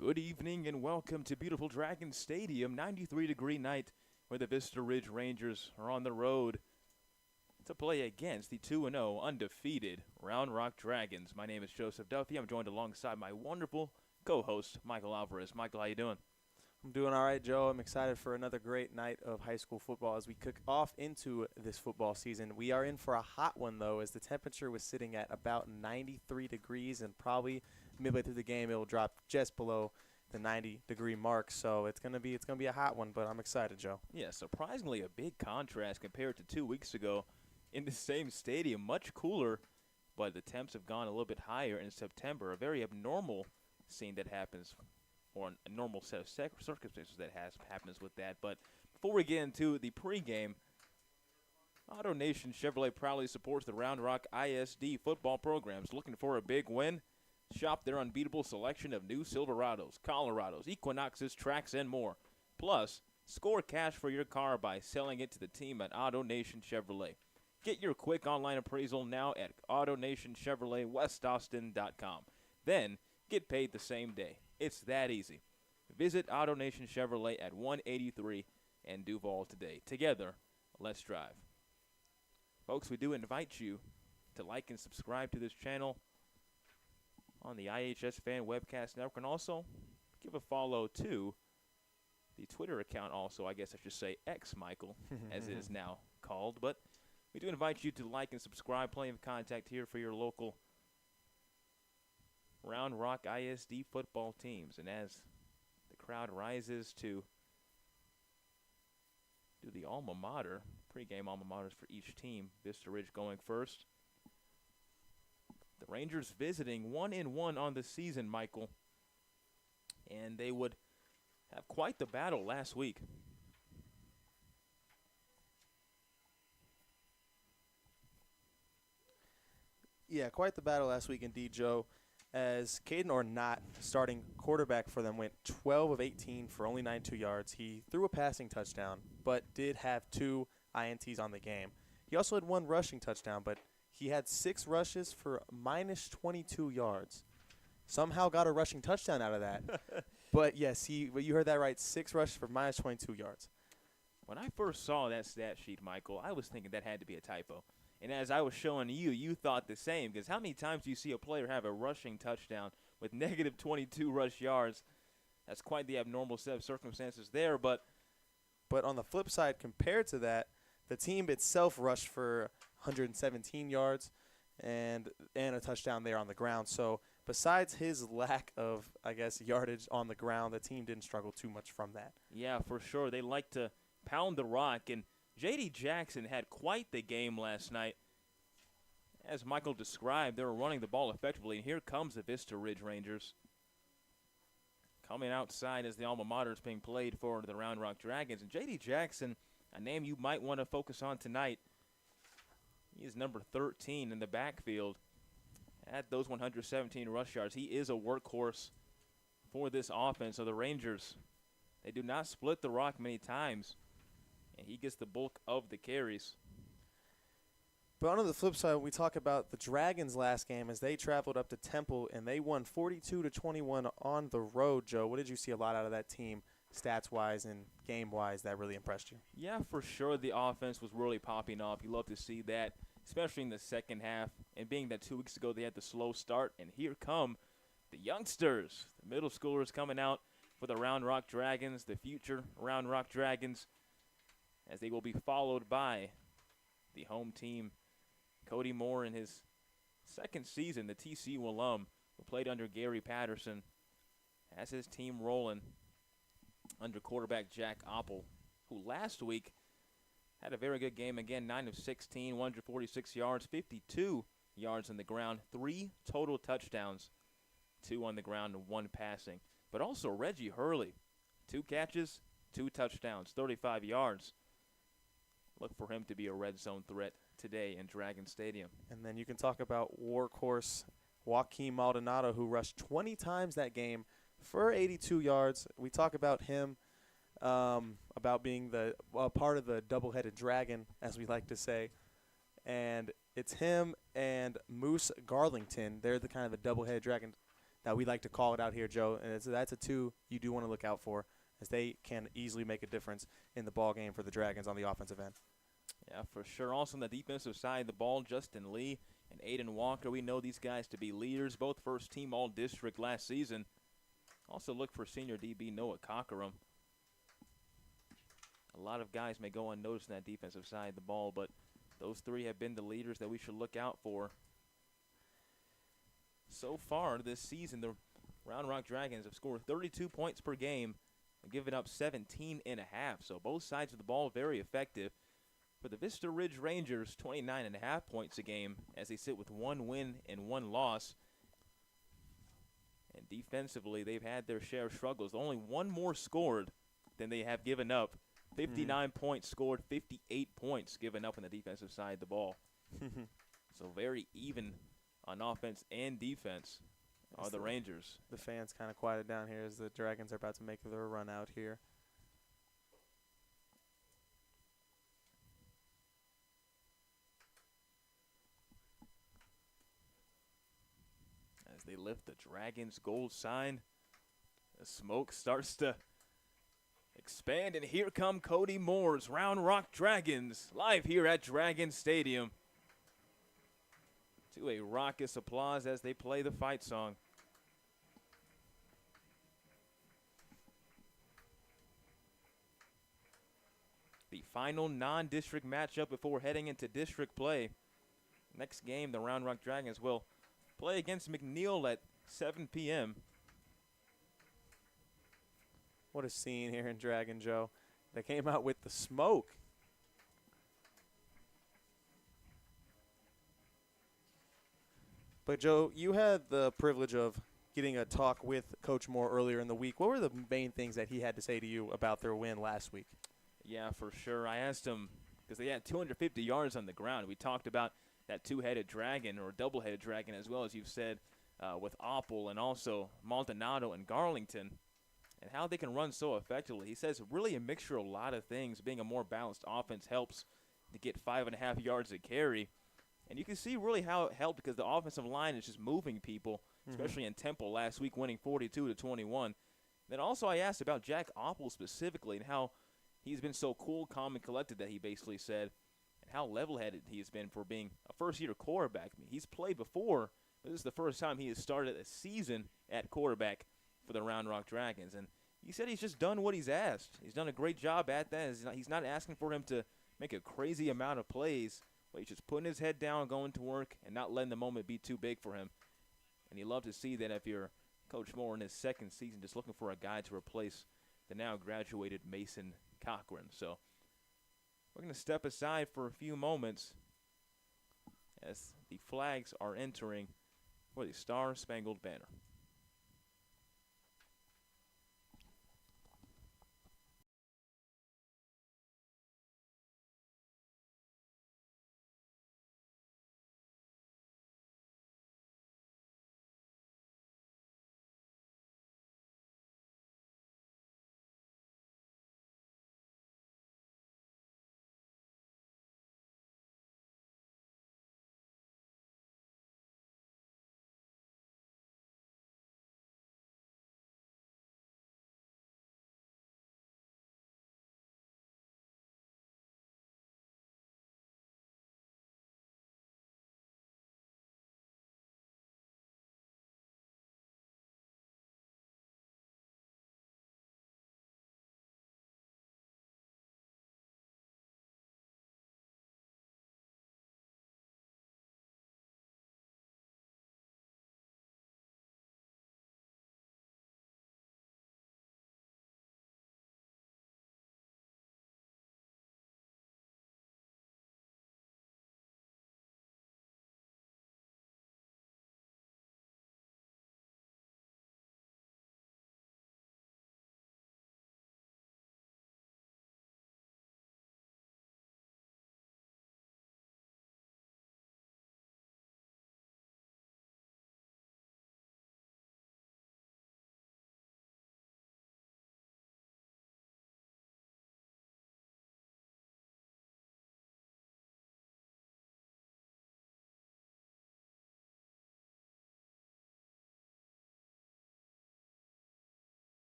Good evening and welcome to beautiful Dragon Stadium, 93-degree night where the Vista Ridge Rangers are on the road to play against the 2-0 undefeated Round Rock Dragons. My name is Joseph Duffy. I'm joined alongside my wonderful co-host, Michael Alvarez. Michael, how you doing? I'm doing all right, Joe. I'm excited for another great night of high school football as we kick off into this football season. We are in for a hot one, though, as the temperature was sitting at about 93 degrees, and probably midway through the game it will drop just below the 90-degree mark. So it's gonna be a hot one, but I'm excited, Joe. Yeah, surprisingly a big contrast compared to 2 weeks ago in the same stadium. Much cooler, but the temps have gone a little bit higher in September. A very abnormal scene that happens, or a normal set of circumstances that happens with that. But before we get into the pregame, AutoNation Chevrolet proudly supports the Round Rock ISD football programs. Looking for a big win? Shop their unbeatable selection of new Silverados, Colorados, Equinoxes, Trax, and more. Plus, score cash for your car by selling it to the team at AutoNation Chevrolet. Get your quick online appraisal now at AutoNationChevroletWestAustin.com. Then, get paid the same day. It's that easy. Visit AutoNation Chevrolet at 183 and Duval today. Together, let's drive. Folks, we do invite you to like and subscribe to this channel on the iHSFAN Webcast Network, and also give a follow to the Twitter account also, I guess I should say X, Michael, as it is now called. But we do invite you to like and subscribe. Plenty of contact here for your local Round Rock ISD football teams. And as the crowd rises to do the alma mater, pregame alma maters for each team, Vista Ridge going first. The Rangers visiting 1-1 on the season, Michael. And they would have quite the battle last week. Yeah, quite the battle last week indeed, Joe, as Caden Ornott, starting quarterback for them, went 12 of 18 for only 92 yards. He threw a passing touchdown, but did have 2 INTs on the game. He also had 1 rushing touchdown, but he had 6 rushes for minus 22 yards. Somehow got a rushing touchdown out of that. But, yes, you heard that right, 6 rushes for minus 22 yards. When I first saw that stat sheet, Michael, I was thinking that had to be a typo. And as I was showing you, you thought the same. Because how many times do you see a player have a rushing touchdown with negative 22 rush yards? That's quite the abnormal set of circumstances there. But on the flip side, compared to that, the team itself rushed for 117 yards and a touchdown there on the ground. So besides his lack of, I guess, yardage on the ground, the team didn't struggle too much from that. Yeah, for sure. They like to pound the rock. And J.D. Jackson had quite the game last night. As Michael described, they were running the ball effectively. And here comes the Vista Ridge Rangers coming outside as the alma mater is being played for the Round Rock Dragons. And J.D. Jackson, a name you might want to focus on tonight. He is number 13 in the backfield at those 117 rush yards. He is a workhorse for this offense. So the Rangers, they do not split the rock many times, and he gets the bulk of the carries. But on the flip side, we talk about the Dragons last game as they traveled up to Temple, and they won 42-21 on the road, Joe. What did you see a lot out of that team, stats-wise and game-wise, that really impressed you? Yeah, for sure the offense was really popping off. You love to see that, especially in the second half. And being that 2 weeks ago they had the slow start, and here come the youngsters, the middle schoolers coming out for the Round Rock Dragons, the future Round Rock Dragons, as they will be followed by the home team. Cody Moore in his second season, the TCU alum, who played under Gary Patterson, has his team rolling under quarterback Jack Oppel, who last week had a very good game again, 9 of 16, 146 yards, 52 yards on the ground, 3 total touchdowns, 2 on the ground and 1 passing. But also Reggie Hurley, 2 catches, 2 touchdowns, 35 yards. Look for him to be a red zone threat today in Dragon Stadium. And then you can talk about workhorse Joaquin Maldonado, who rushed 20 times that game for 82 yards. We talk about him, about being the part of the double-headed dragon, as we like to say. And it's him and Moose Garlington. They're the kind of the double-headed dragon We like to call it out here, Joe, and that's a two you do want to look out for, as they can easily make a difference in the ball game for the Dragons on the offensive end. Yeah, for sure. Also on the defensive side of the ball, Justin Lee and Aiden Walker, we know these guys to be leaders, both first-team All-District last season. Also look for senior DB Noah Cockerham. A lot of guys may go unnoticed in that defensive side of the ball, but those three have been the leaders that we should look out for. So far this season, the Round Rock Dragons have scored 32 points per game and given up 17.5. So both sides of the ball very effective. For the Vista Ridge Rangers, 29.5 points a game as they sit with 1 win and 1 loss. And defensively, they've had their share of struggles. Only one more scored than they have given up. 59 points scored, 58 points given up on the defensive side of the ball. So very even on offense and defense are the Rangers. The fans kind of quieted down here as the Dragons are about to make their run out here. As they lift the Dragons gold sign, the smoke starts to expand, and here come Cody Moore's Round Rock Dragons, live here at Dragon Stadium. To a raucous applause as they play the fight song. The final non-district matchup before heading into district play. Next game, the Round Rock Dragons will play against McNeil at 7 p.m. What a scene here in Dragon, Joe. They came out with the smoke. But, Joe, you had the privilege of getting a talk with Coach Moore earlier in the week. What were the main things that he had to say to you about their win last week? Yeah, for sure. I asked him, because they had 250 yards on the ground. We talked about that two-headed dragon, or double-headed dragon, as well as you've said, with Opel and also Maldonado and Garlington, and how they can run so effectively. He says really a mixture of a lot of things. Being a more balanced offense helps to get 5.5 yards a carry. And you can see really how it helped because the offensive line is just moving people, especially in Temple last week, winning 42-21. Then also I asked about Jack Opel specifically and how he's been so cool, calm, and collected that he basically said, and how level-headed he has been for being a first-year quarterback. I mean, he's played before, but this is the first time he has started a season at quarterback for the Round Rock Dragons. And he said he's just done what he's asked. He's done a great job at that. He's not asking for him to make a crazy amount of plays, but he's just putting his head down, going to work, and not letting the moment be too big for him. And you love to see that if you're Coach Moore in his second season, just looking for a guy to replace the now graduated Mason Cochran. So we're going to step aside for a few moments as the flags are entering for the Star-Spangled Banner.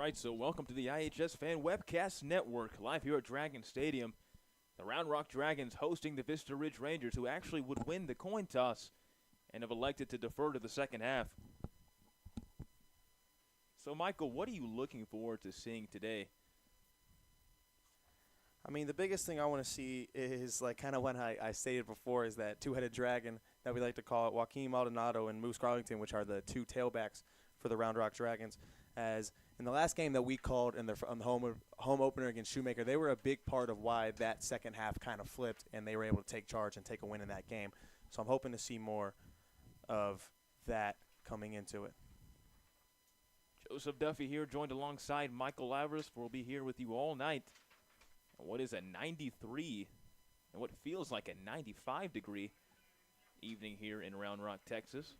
right, so welcome to the iHSFAN Webcast Network, live here at Dragon Stadium. The Round Rock Dragons hosting the Vista Ridge Rangers, who actually would win the coin toss and have elected to defer to the second half. So, Michael, what are you looking forward to seeing today? I mean, the biggest thing I want to see is, like, kind of what I stated before, is that two-headed dragon that we like to call it, Joaquin Maldonado and Moose Garlington, which are the two tailbacks for the Round Rock Dragons. As in the last game that we called on the home opener against Shoemaker, they were a big part of why that second half kind of flipped and they were able to take charge and take a win in that game. So I'm hoping to see more of that coming into it. Joseph Duffy here, joined alongside Michael Lavers. We'll be here with you all night. What is a 93 and what feels like a 95-degree evening here in Round Rock, Texas.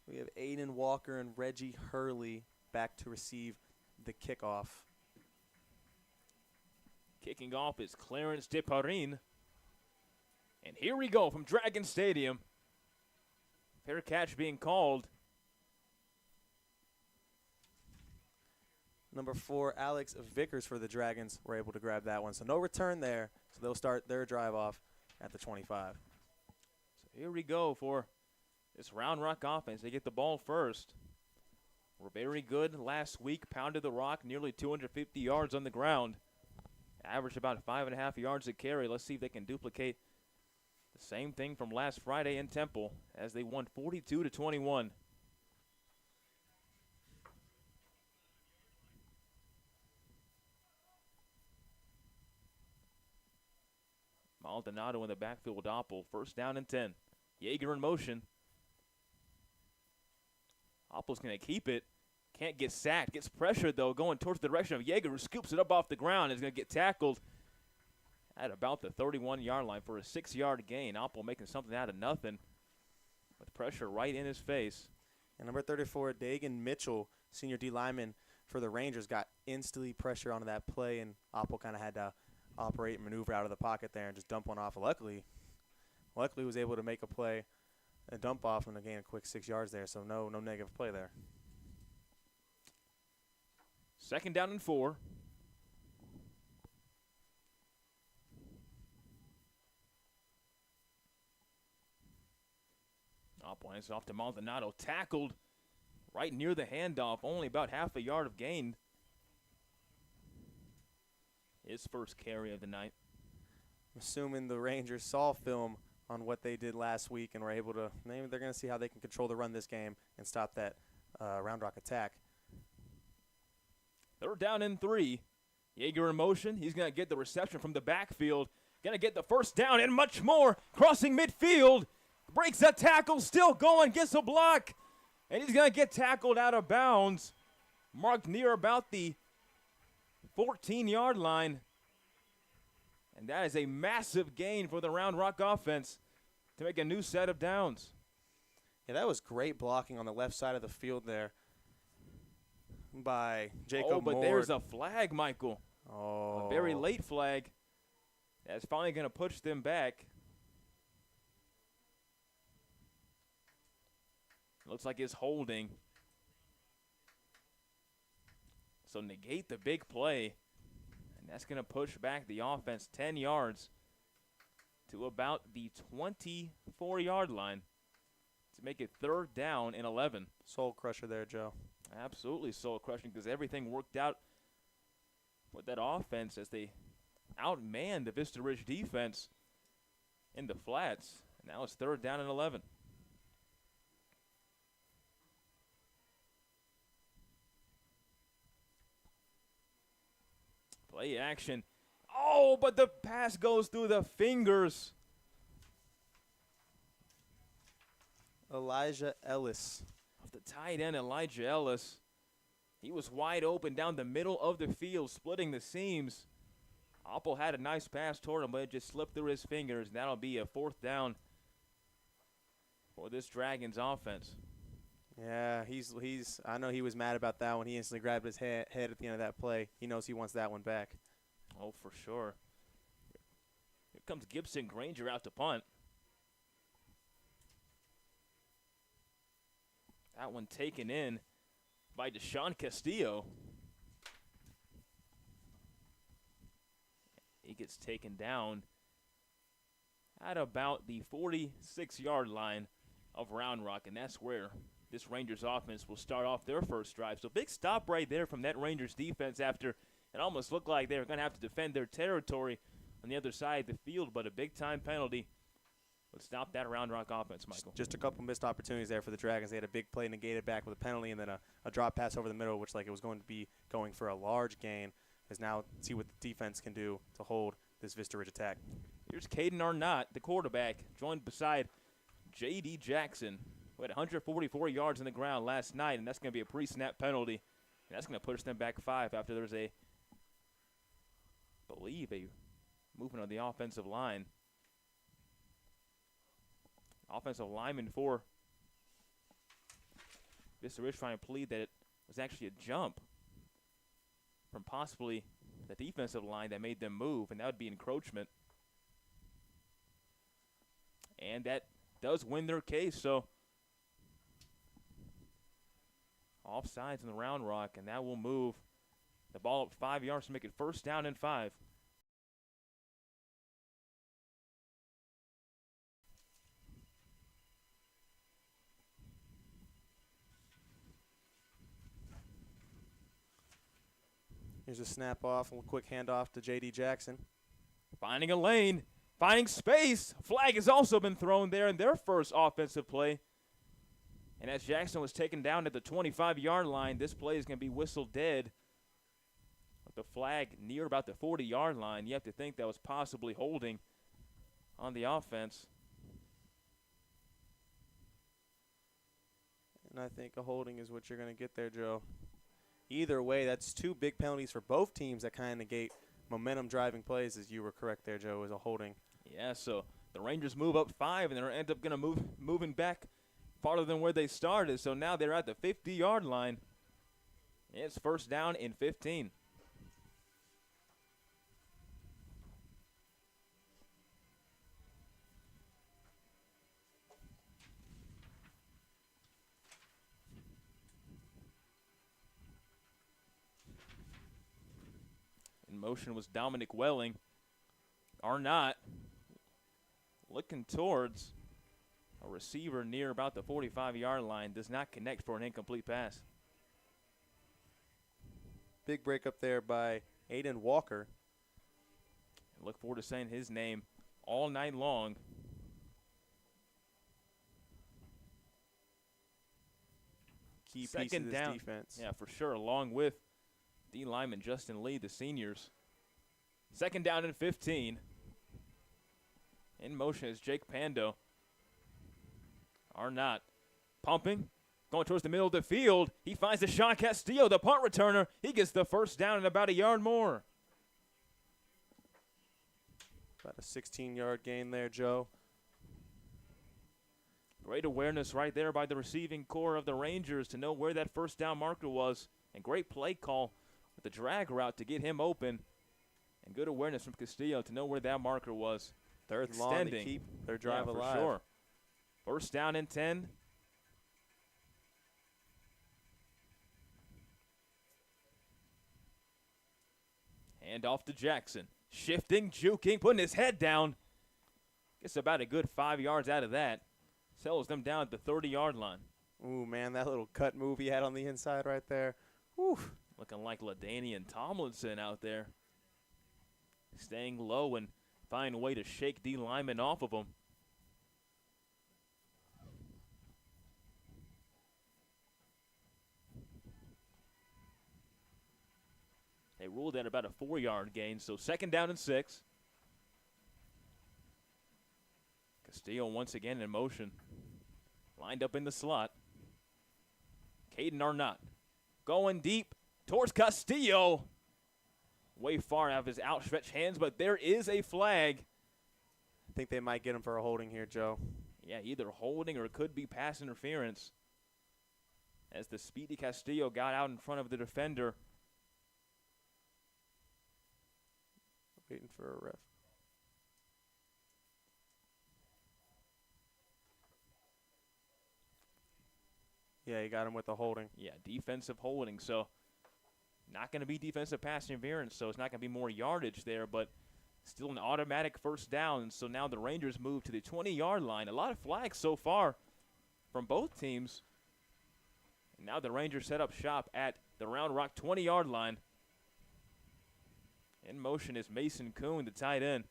We have Aiden Walker and Reggie Hurley back to receive the kickoff. Kicking off is Clarence DeParine. And here we go from Dragon Stadium. Fair catch being called. Number 4, Alex Vickers for the Dragons were able to grab that one. So no return there. So they'll start their drive off at the 25. So here we go for this Round Rock offense. They get the ball first. Were very good last week. Pounded the rock nearly 250 yards on the ground. Averaged about 5.5 yards a carry. Let's see if they can duplicate the same thing from last Friday in Temple as they won 42-21. Maldonado in the backfield with Oppel. First down and 10. Yeager in motion. Oppel's going to keep it. Can't get sacked. Gets pressured, though, going towards the direction of Yeager, who scoops it up off the ground. Is going to get tackled at about the 31-yard line for a 6-yard gain. Oppel making something out of nothing with pressure right in his face. And number 34, Dagan Mitchell, senior D lineman for the Rangers, got instantly pressure onto that play, and Oppel kind of had to operate and maneuver out of the pocket there and just dump one off. Luckily was able to make a play, a dump off, and gain a quick 6 yards there, so no negative play there. Second down and 4. Oppel hands off to Maldonado. Tackled right near the handoff. Only about half a yard of gain. His first carry of the night. I'm assuming the Rangers saw film on what they did last week and were able to, maybe they're going to see how they can control the run this game and stop that Round Rock attack. They're down in 3. Yeager in motion. He's going to get the reception from the backfield. Going to get the first down and much more. Crossing midfield. Breaks that tackle. Still going. Gets a block. And he's going to get tackled out of bounds. Marked near about the 14-yard line. And that is a massive gain for the Round Rock offense to make a new set of downs. Yeah, that was great blocking on the left side of the field there by Jacob Oh, but Moore. there's a flag, Michael. Oh. A very late flag. That's finally going to push them back. Looks like it's holding. So negate the big play. And that's going to push back the offense 10 yards to about the 24-yard line to make it third down and 11. Soul crusher there, Joe. Absolutely soul-crushing because everything worked out with that offense as they outmanned the Vista Ridge defense in the flats. And now it's third down and 11. Play action. Oh, but the pass goes through the fingers. Elijah Ellis. Of the tight end, Elijah Ellis. He was wide open down the middle of the field, splitting the seams. Oppel had a nice pass toward him, but it just slipped through his fingers. And that'll be a fourth down for this Dragons offense. Yeah, he's. I know he was mad about that one. He instantly grabbed his head at the end of that play. He knows he wants that one back. Oh, for sure. Here comes Gibson Granger out to punt. That one taken in by Deshaun Castillo. He gets taken down at about the 46-yard line of Round Rock, and that's where this Rangers offense will start off their first drive. So big stop right there from that Rangers defense after it almost looked like they were going to have to defend their territory on the other side of the field, but a big-time penalty would stop that Round Rock offense, Michael. Just a couple missed opportunities there for the Dragons. They had a big play negated back with a penalty and then a drop pass over the middle, which like it was going to be going for a large gain. As now see what the defense can do to hold this Vista Ridge attack. Here's Caden Arnott, the quarterback, joined beside J.D. Jackson, who had 144 yards on the ground last night, and that's going to be a pre-snap penalty. And that's going to push them back 5 after there's a movement on the offensive line. Offensive lineman for Vista Ridge trying to plead that it was actually a jump from possibly the defensive line that made them move, and that would be encroachment. And that does win their case, so offsides in the Round Rock, and that will move the ball up 5 yards to make it first down and 5. Here's a snap off, a quick handoff to J.D. Jackson. Finding a lane, finding space. Flag has also been thrown there in their first offensive play. And as Jackson was taken down at the 25-yard line, this play is going to be whistled dead. With the flag near about the 40-yard line, you have to think that was possibly holding on the offense. And I think a holding is what you're going to get there, Joe. Either way, that's 2 big penalties for both teams that kind of negate momentum-driving plays, as you were correct there, Joe, as a holding. Yeah, so the Rangers move up 5, and they end up going to moving back farther than where they started. So now they're at the 50-yard line. It's first down and 15. In motion was Dominic Welling. Arnott looking towards a receiver near about the 45-yard line. Does not connect for an incomplete pass. Big break up there by Aiden Walker. Look forward to saying his name all night long. Key piece of this defense. Yeah, for sure, along with D lineman Justin Lee, the seniors. Second down and 15. In motion is Jake Pando. Arnott pumping, going towards the middle of the field. He finds Deshaun Castillo, the punt returner. He gets the first down and about a yard more. About a 16-yard gain there, Joe. Great awareness right there by the receiving core of the Rangers to know where that first down marker was. And great play call with the drag route to get him open. And good awareness from Castillo to know where that marker was. Third and long to keep their drive alive. For sure. First down and 10. Hand off to Jackson. Shifting, juking, putting his head down. Gets about a good 5 yards out of that. Settles them down at the 30-yard line. Ooh, man, that little cut move he had on the inside right there. Whew. Looking like LaDainian Tomlinson out there. Staying low and finding a way to shake D lineman off of him. They ruled that about a 4-yard gain, so second down and 6. Castillo once again in motion. Lined up in the slot. Caden Arnott going deep towards Castillo. Way far out of his outstretched hands, but there is a flag. I think they might get him for a holding here, Joe. Yeah, either holding or it could be pass interference. As the speedy Castillo got out in front of the defender. Waiting for a ref. Yeah, he got him with the holding. Yeah, defensive holding. So not going to be defensive pass interference, so it's not going to be more yardage there, but still an automatic first down. And so now the Rangers move to the 20-yard line. A lot of flags so far from both teams. And now the Rangers set up shop at the Round Rock 20-yard line. In motion is Mason Kuhn, the tight end.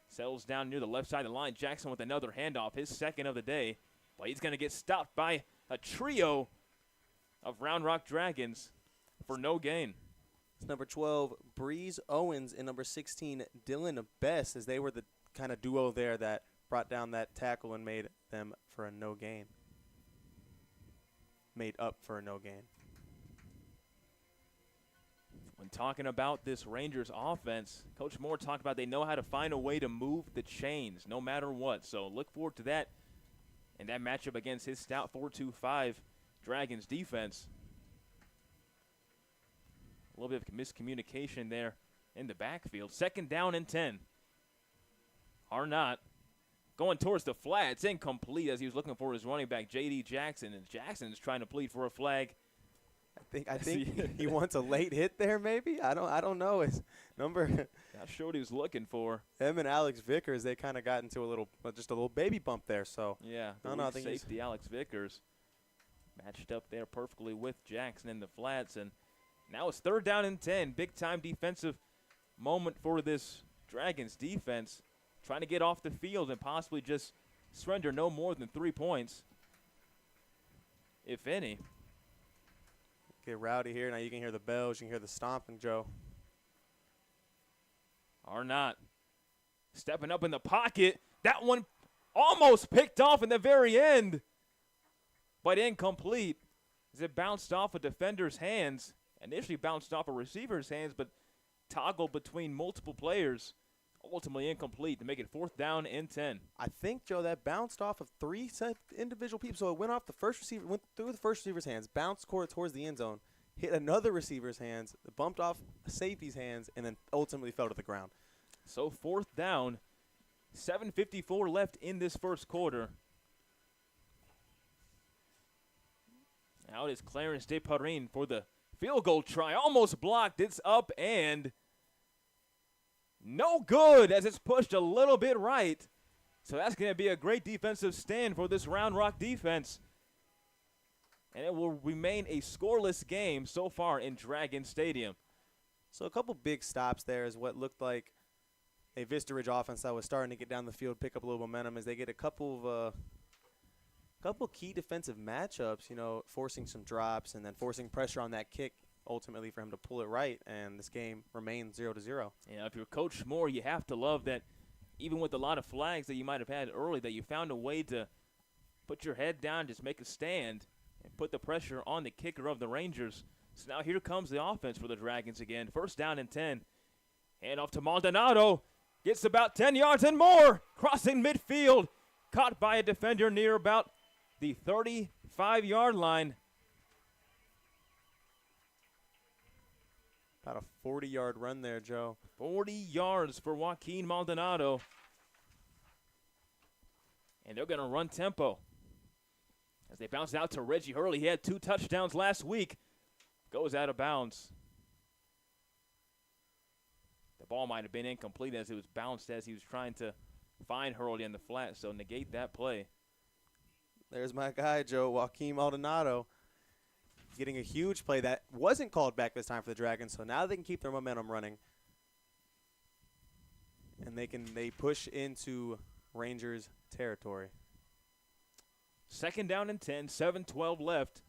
Settles down near the left side of the line. Jackson with another handoff, his second of the day. But he's going to get stopped by a trio of Round Rock Dragons for no gain. It's number 12, Breeze Owens, and number 16, Dylan Best, as they were the kind of duo there that brought down that tackle and made them for a no gain. Made up for a no gain. When talking about this Rangers offense, Coach Moore talked about they know how to find a way to move the chains no matter what. So look forward to that and that matchup against his stout 4-2-5 Dragons defense. A little bit of miscommunication there in the backfield. 2nd down and 10. Arnott going towards the flat. It's incomplete as he was looking for his running back, J.D. Jackson, and Jackson is trying to plead for a flag. I think he wants a late hit there. Maybe I don't know his number. Not sure what he was looking for. Him and Alex Vickers, they kind of got into just a little baby bump there. So yeah, I think safety Alex Vickers matched up there perfectly with Jackson in the flats, and now it's 3rd down and 10. Big time defensive moment for this Dragons defense, trying to get off the field and possibly just surrender no more than 3 points, if any. Get rowdy here. Now you can hear the bells. You can hear the stomping, Joe. Arnott stepping up in the pocket. That one almost picked off in the very end, but incomplete as it bounced off a defender's hands. Initially bounced off a receiver's hands, but toggled between multiple players. Ultimately incomplete to make it 4th down and 10. I think, Joe, that bounced off of 3 individual people. So it went off the first receiver, went through the first receiver's hands, bounced towards the end zone, hit another receiver's hands, bumped off a safety's hands, and then ultimately fell to the ground. So 4th down, 7:54 left in this first quarter. Out is Clarence DeParine for the field goal try. Almost blocked. It's up and no good as it's pushed a little bit right. So that's going to be a great defensive stand for this Round Rock defense. And it will remain a scoreless game so far in Dragon Stadium. So a couple big stops there is what looked like a Vista Ridge offense that was starting to get down the field, pick up a little momentum as they get a couple key defensive matchups, forcing some drops and then forcing pressure on that kick ultimately for him to pull it right, and this game remains 0-0. Yeah, if you're Coach Moore, you have to love that even with a lot of flags that you might have had early, that you found a way to put your head down, just make a stand, and put the pressure on the kicker of the Rangers. So now here comes the offense for the Dragons again. 1st down and 10. Hand off to Maldonado. Gets about 10 yards and more. Crossing midfield. Caught by a defender near about the 35-yard line. About a 40-yard run there, Joe. 40 yards for Joaquin Maldonado. And they're going to run tempo. As they bounce out to Reggie Hurley. He had 2 touchdowns last week. Goes out of bounds. The ball might have been incomplete as it was bounced as he was trying to find Hurley in the flat. So negate that play. There's my guy, Joe, Joaquin Maldonado. Getting a huge play that wasn't called back this time for the Dragons, so now they can keep their momentum running. And they push into Rangers territory. 2nd down and 10, 7:12 left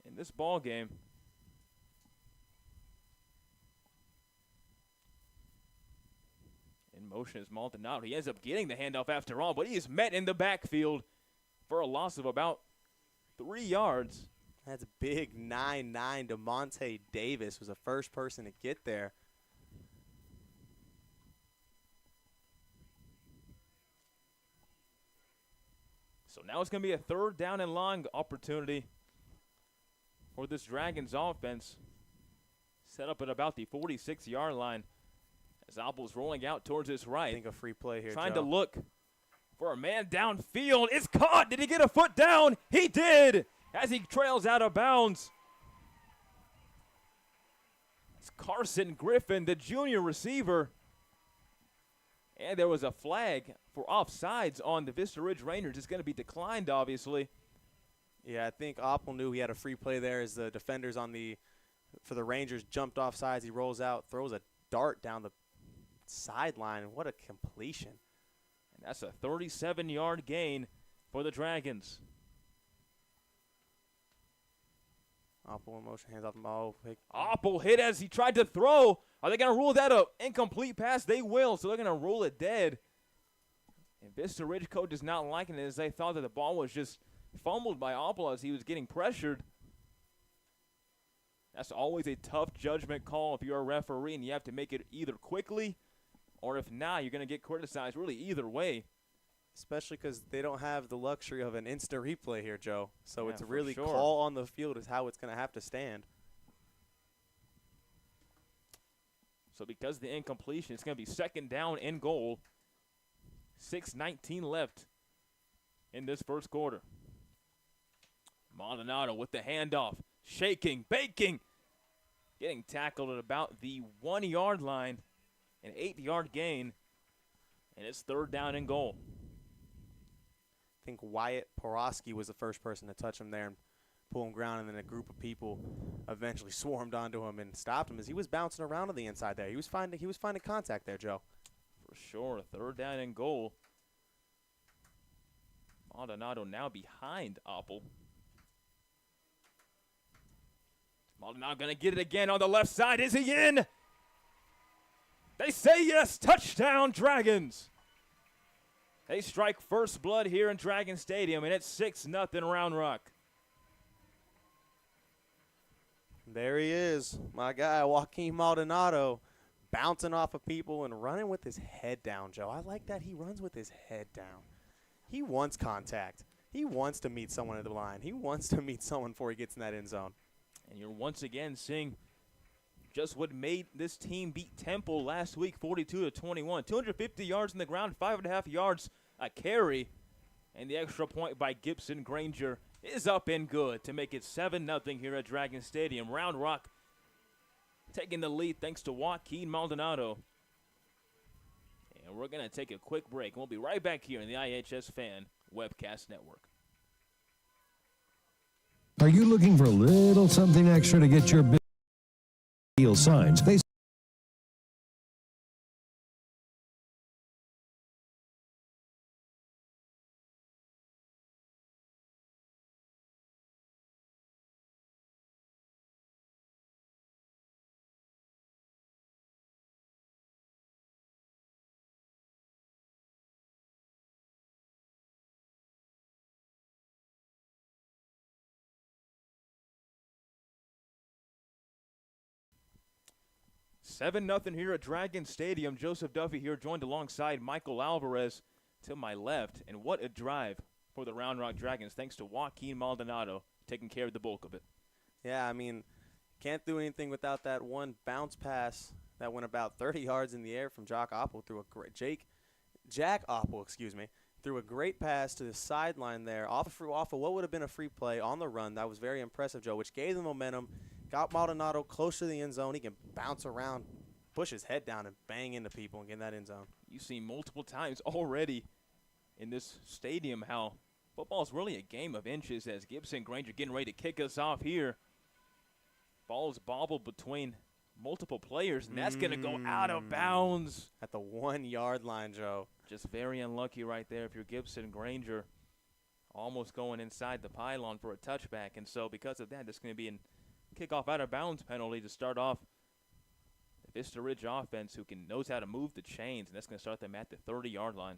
in this ball game. In motion is Maldonado. He ends up getting the handoff after all, but he is met in the backfield for a loss of about 3 yards. That's big 9'9". DeMonte Davis was the first person to get there. So now it's going to be a 3rd down and long opportunity for this Dragons offense. Set up at about the 46-yard line as Apple's rolling out towards his right. I think a free play here, Trying Joe. to look for a man downfield. It's caught. Did he get a foot down? He did. as he trails out of bounds. It's Carson Griffin, the junior receiver. And there was a flag for offsides on the Vista Ridge Rangers. It's going to be declined, obviously. Yeah, I think Oppel knew he had a free play there as the defenders for the Rangers jumped off sides. He rolls out, throws a dart down the sideline. What a completion. And that's a 37-yard gain for the Dragons. Oppel in motion, hands off the ball. Oppel hit as he tried to throw. Are they going to rule that an incomplete pass? They will, so they're going to rule it dead. And Vista Ridge coach is not liking it as they thought that the ball was just fumbled by Oppel as he was getting pressured. That's always a tough judgment call if you're a referee, and you have to make it either quickly or if not, you're going to get criticized really either way. Especially because they don't have the luxury of an instant replay here, Joe. So Yeah, it's for really sure. call on the field is how it's going to have to stand. So because of the incompletion, it's going to be second down and goal. 6:19 left in this first quarter. Maldonado with the handoff, shaking, baking, getting tackled at about the 1-yard line, an 8-yard gain, and it's third down and goal. I think Wyatt Porosky was the first person to touch him there and pull him ground, and then a group of people eventually swarmed onto him and stopped him as he was bouncing around on the inside there. He was finding contact there, Joe. For sure, third down and goal. Maldonado now behind Oppel. Maldonado going to get it again on the left side. Is he in? They say yes. Touchdown, Dragons. They strike first blood here in Dragon Stadium, and it's 6-0 Round Rock. There he is, my guy, Joaquin Maldonado, bouncing off of people and running with his head down, Joe. I like that he runs with his head down. He wants contact. He wants to meet someone at the line. He wants to meet someone before he gets in that end zone. And you're once again seeing just what made this team beat Temple last week, 42-21. 250 yards in the ground, 5.5 yards a carry. And the extra point by Gibson Granger is up and good to make it 7-0 here at Dragon Stadium. Round Rock taking the lead thanks to Joaquin Maldonado. And we're going to take a quick break. We'll be right back here in the iHSFAN Webcast Network. Are you looking for a little something extra to get your big deal signs? They 7-0 here at Dragon Stadium. Joseph Duffy here, joined alongside Michael Alvarez to my left. And what a drive for the Round Rock Dragons, thanks to Joaquin Maldonado taking care of the bulk of it. Yeah, I mean, can't do anything without that one bounce pass that went about 30 yards in the air from Jack Oppel through a great Jack Oppel, threw a great pass to the sideline there off of what would have been a free play on the run. That was very impressive, Joe, which gave them momentum. Got Maldonado close to the end zone. He can bounce around, push his head down, and bang into people and get in that end zone. You've seen multiple times already in this stadium how football is really a game of inches as Gibson Granger getting ready to kick us off here. Ball's bobbled between multiple players, and that's going to go out of bounds. At the 1-yard line, Joe. Just very unlucky right there if you're Gibson Granger. Almost going inside the pylon for a touchback, and so because of that, it's going to be an kickoff out of bounds penalty to start off the Vista Ridge offense, who knows how to move the chains, and that's going to start them at the 30-yard line.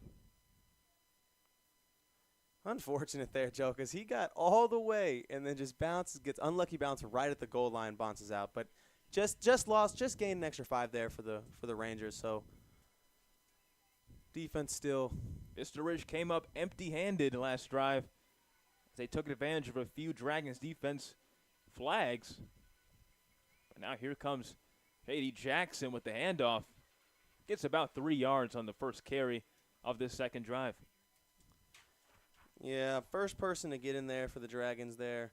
Unfortunate there, Joe, because he got all the way and then just gets unlucky bounce right at the goal line, bounces out. But just gained an extra 5 there for the Rangers. So defense still. Vista Ridge came up empty-handed last drive as they took advantage of a few Dragons defense flags. But now here comes J.D. Jackson with the handoff. Gets about 3 yards on the first carry of this second drive. Yeah, first person to get in there for the Dragons there.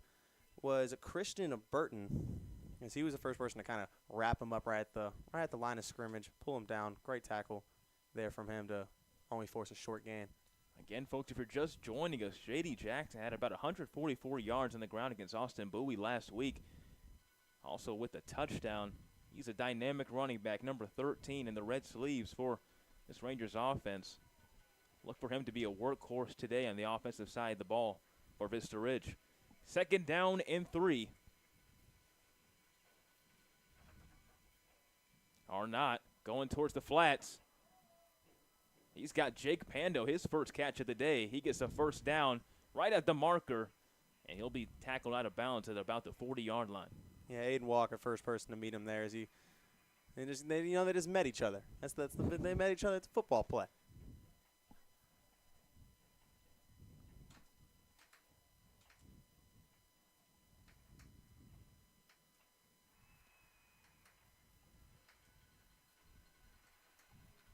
was Christian Burton, as he was the first person to kind of wrap him up right at the line of scrimmage, pull him down. Great tackle there from him to only force a short gain. Again, folks, if you're just joining us, J.D. Jackson had about 144 yards on the ground against Austin Bowie last week. Also with a touchdown. He's a dynamic running back, number 13 in the red sleeves for this Rangers offense. Look for him to be a workhorse today on the offensive side of the ball for Vista Ridge. 2nd down and 3. Arnott going towards the flats. He's got Jake Pando, his first catch of the day. He gets a 1st down right at the marker, and he'll be tackled out of bounds at about the 40-yard line. Yeah, Aiden Walker, first person to meet him there. They just met each other. They met each other at the football play.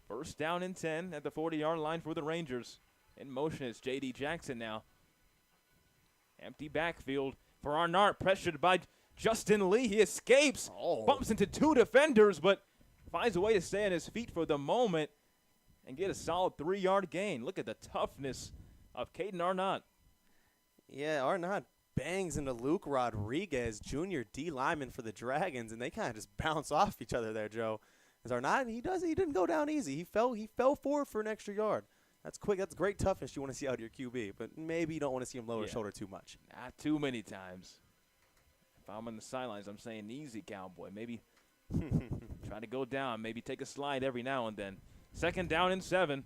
First down and 10 at the 40-yard line for the Rangers. In motion is J.D. Jackson now. Empty backfield for Arnott, pressured by Justin Lee. He escapes, bumps into 2 defenders, but finds a way to stay on his feet for the moment and get a solid 3-yard gain. Look at the toughness of Caden Arnott. Yeah, Arnott bangs into Luke Rodriguez, junior D lineman for the Dragons, and they kind of just bounce off each other there, Joe. As Arnott, he didn't go down easy. He fell forward for an extra yard. That's quick. That's great toughness you want to see out of your QB, but maybe you don't want to see him lower his shoulder too much. Not too many times. If I'm on the sidelines, I'm saying easy, cowboy. Maybe try to go down. Maybe take a slide every now and then. 2nd down and 7.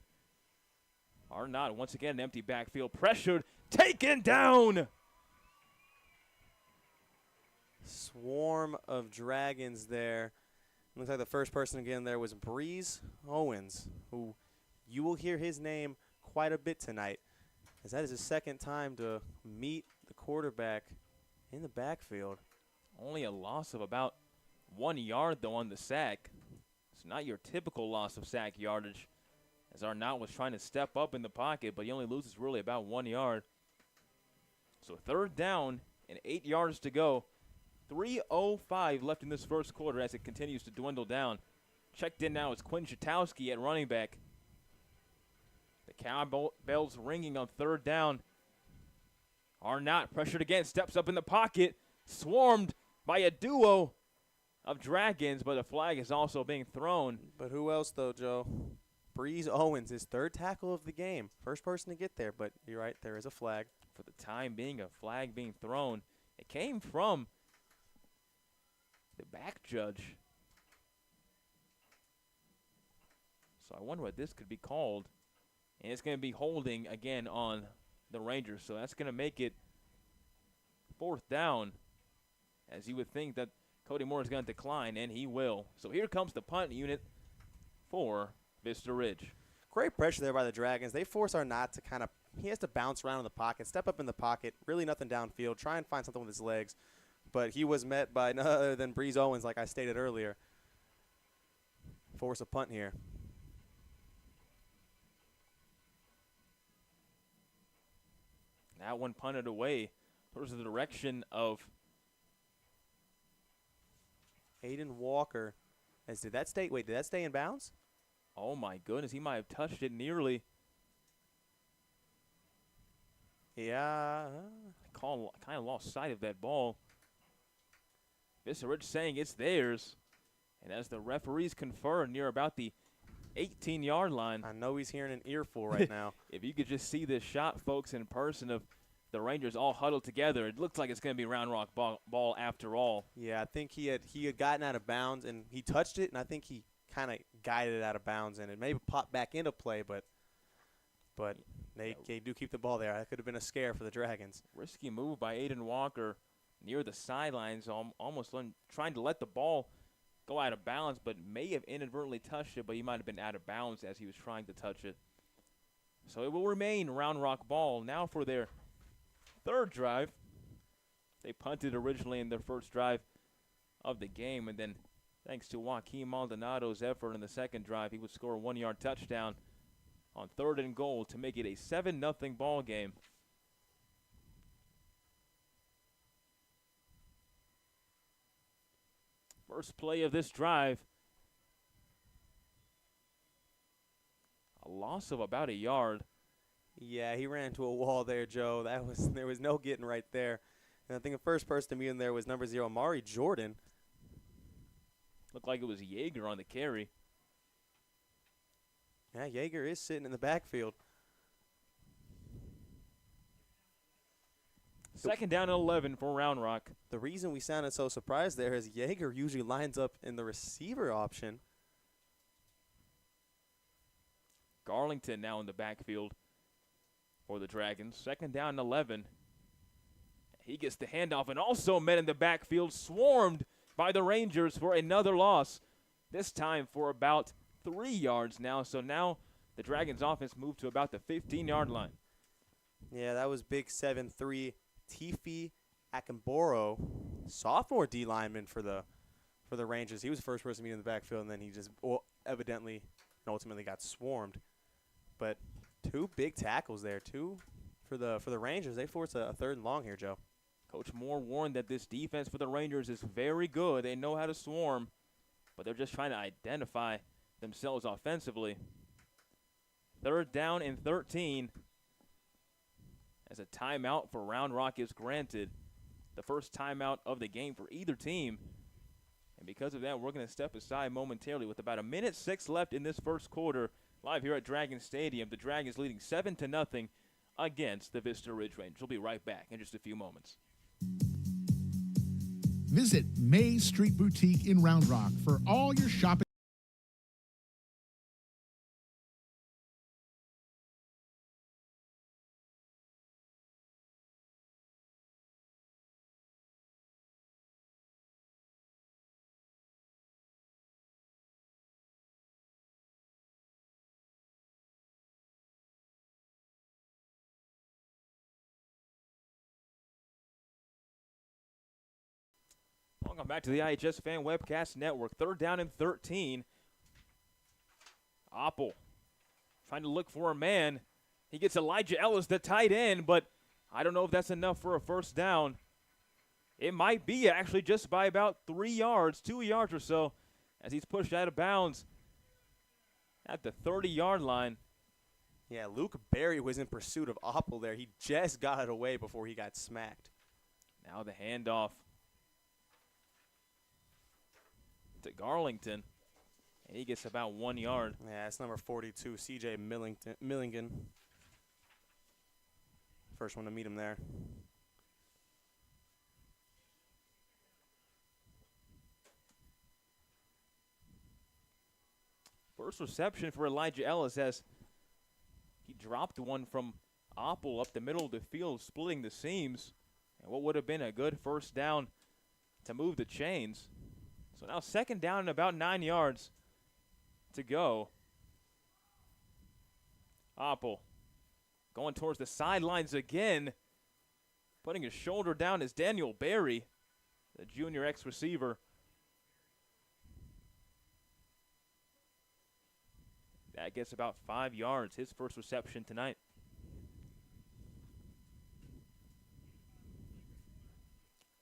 Arnott, once again, an empty backfield. Pressured. Taken down. Swarm of Dragons there. Looks like the first person again there was Breeze Owens, who you will hear his name quite a bit tonight, as that is his 2nd time to meet the quarterback in the backfield. Only a loss of about 1 yard, though, on the sack. It's not your typical loss of sack yardage, as Arnott was trying to step up in the pocket, but he only loses really about 1 yard. So 3rd down and 8 yards to go. 3:05 left in this first quarter as it continues to dwindle down. Checked in now is Quinn Shatowski at running back. The cowbells ringing on 3rd down. Arnott pressured again, steps up in the pocket, swarmed by a duo of Dragons, but a flag is also being thrown. But who else, though, Joe? Breeze Owens, his 3rd tackle of the game. First person to get there, but you're right, there is a flag. For the time being, a flag being thrown. It came from the back judge. So I wonder what this could be called. And it's going to be holding again on the Rangers. So that's going to make it 4th down, as you would think that Cody Moore is going to decline, and he will. So here comes the punt unit for Vista Ridge. Great pressure there by the Dragons. They force Arnott to kind of, he has to bounce around in the pocket, step up in the pocket, really nothing downfield, try and find something with his legs. But he was met by none other than Breeze Owens, like I stated earlier. Force a punt here. That one punted away towards the direction of Aiden Walker. Did that stay in bounds? Oh, my goodness. He might have touched it nearly. Yeah. Kind of lost sight of that ball. Vista Ridge saying it's theirs. And as the referees confer near about the 18-yard line. I know he's hearing an earful right now. If you could just see this shot, folks, in person of the Rangers all huddled together, it looks like it's going to be Round Rock ball after all. Yeah, I think he had gotten out of bounds, and he touched it, and I think he kind of guided it out of bounds, and it maybe popped back into play, but they do keep the ball there. That could have been a scare for the Dragons. Risky move by Aiden Walker near the sidelines, almost trying to let the ball go out of bounds, but may have inadvertently touched it, but he might have been out of bounds as he was trying to touch it. So it will remain Round Rock ball. Now for their 3rd drive. They punted originally in their first drive of the game, and then thanks to Joaquin Maldonado's effort in the 2nd drive, he would score a 1-yard touchdown on 3rd and goal to make it a 7-0 ball game. First play of this drive. A loss of about a yard. Yeah, he ran into a wall there, Joe. There was no getting right there. And I think the first person to meet him there was number 0, Amari Jordan. Looked like it was Yeager on the carry. Yeah, Yeager is sitting in the backfield. Second down and 11 for Round Rock. The reason we sounded so surprised there is Yeager usually lines up in the receiver option. Garlington now in the backfield for the Dragons. Second down and 11. He gets the handoff and also met in the backfield, swarmed by the Rangers for another loss. This time for about 3 yards now. So now the Dragons offense moved to about the 15-yard line. Yeah, that was big 7'3" Tifi Akamboro, sophomore D lineman for the Rangers. He was the first person to meet in the backfield, and then he just evidently and ultimately got swarmed. But 2 big tackles there, 2 for the Rangers. They force a 3rd and long here, Joe. Coach Moore warned that this defense for the Rangers is very good. They know how to swarm, but they're just trying to identify themselves offensively. 3rd down and 13. As a timeout for Round Rock is granted. The first timeout of the game for either team. And because of that, we're going to step aside momentarily with about 1:06 left in this first quarter. Live here at Dragon Stadium, the Dragons leading 7-0 against the Vista Ridge Rangers. We'll be right back in just a few moments. Visit May Street Boutique in Round Rock for all your shopping. Welcome back to the iHSFAN Webcast Network. 3rd down and 13. Oppel trying to look for a man. He gets Elijah Ellis, the tight end, but I don't know if that's enough for a first down. It might be actually just by about 3 yards, 2 yards or so, as he's pushed out of bounds at the 30-yard line. Yeah, Luke Berry was in pursuit of Oppel there. He just got it away before he got smacked. Now the handoff to Garlington, and he gets about 1 yard. Yeah, it's number 42, C.J. Millingen. First one to meet him there. First reception for Elijah Ellis as he dropped one from Oppel up the middle of the field, splitting the seams, and what would have been a good first down to move the chains. So now 2nd down and about 9 yards to go. Oppel going towards the sidelines again. Putting his shoulder down is Daniel Berry, the junior ex-receiver. That gets about 5 yards, his first reception tonight.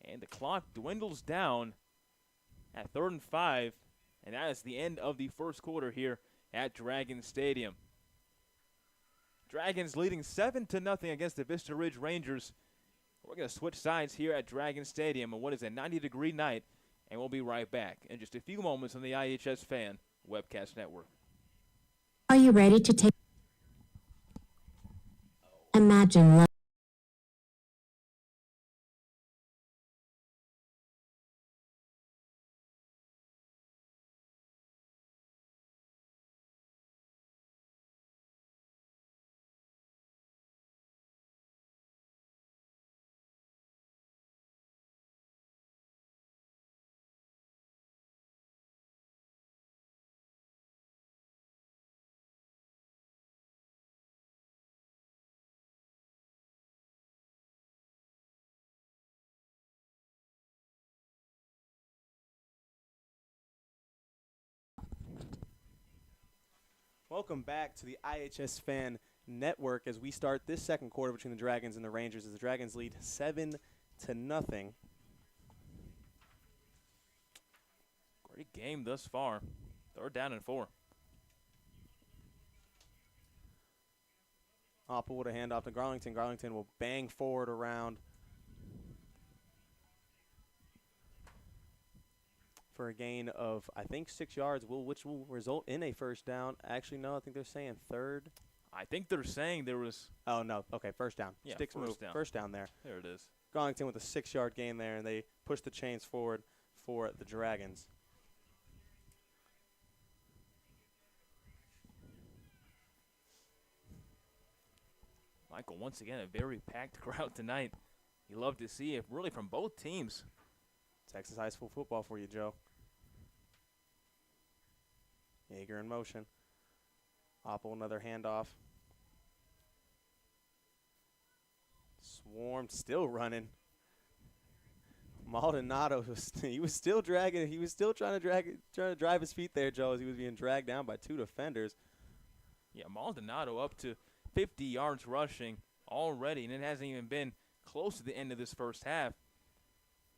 And the clock dwindles down at 3rd and 5, and that is the end of the first quarter here at Dragon Stadium. Dragons leading 7-0 against the Vista Ridge Rangers. We're going to switch sides here at Dragon Stadium on what is a 90-degree night, and we'll be right back in just a few moments on the iHSFAN Webcast Network. Are you ready to take? Imagine love. Welcome back to the iHSFAN Network as we start this second quarter between the Dragons and the Rangers as the Dragons lead 7-0. Great game thus far. 3rd down and 4. Opple with a handoff to Garlington. Garlington will bang forward around for a gain of, I think, 6 yards, which will result in a first down. Actually, no, I think they're saying 3rd. I think they're saying there was. Oh, no. Okay, first down. Yeah, Sticks first move. down. First down there. There it is. Garlington with a 6-yard gain there, and they push the chains forward for the Dragons. Michael, once again, a very packed crowd tonight. You love to see it, really, from both teams. Texas high school football for you, Joe. Yeager in motion. Opple, another handoff. Swarmed, still running. Maldonado he was still dragging. He was still trying to drive his feet there, Joe, as he was being dragged down by 2 defenders. Yeah, Maldonado up to 50 yards rushing already, and it hasn't even been close to the end of this first half.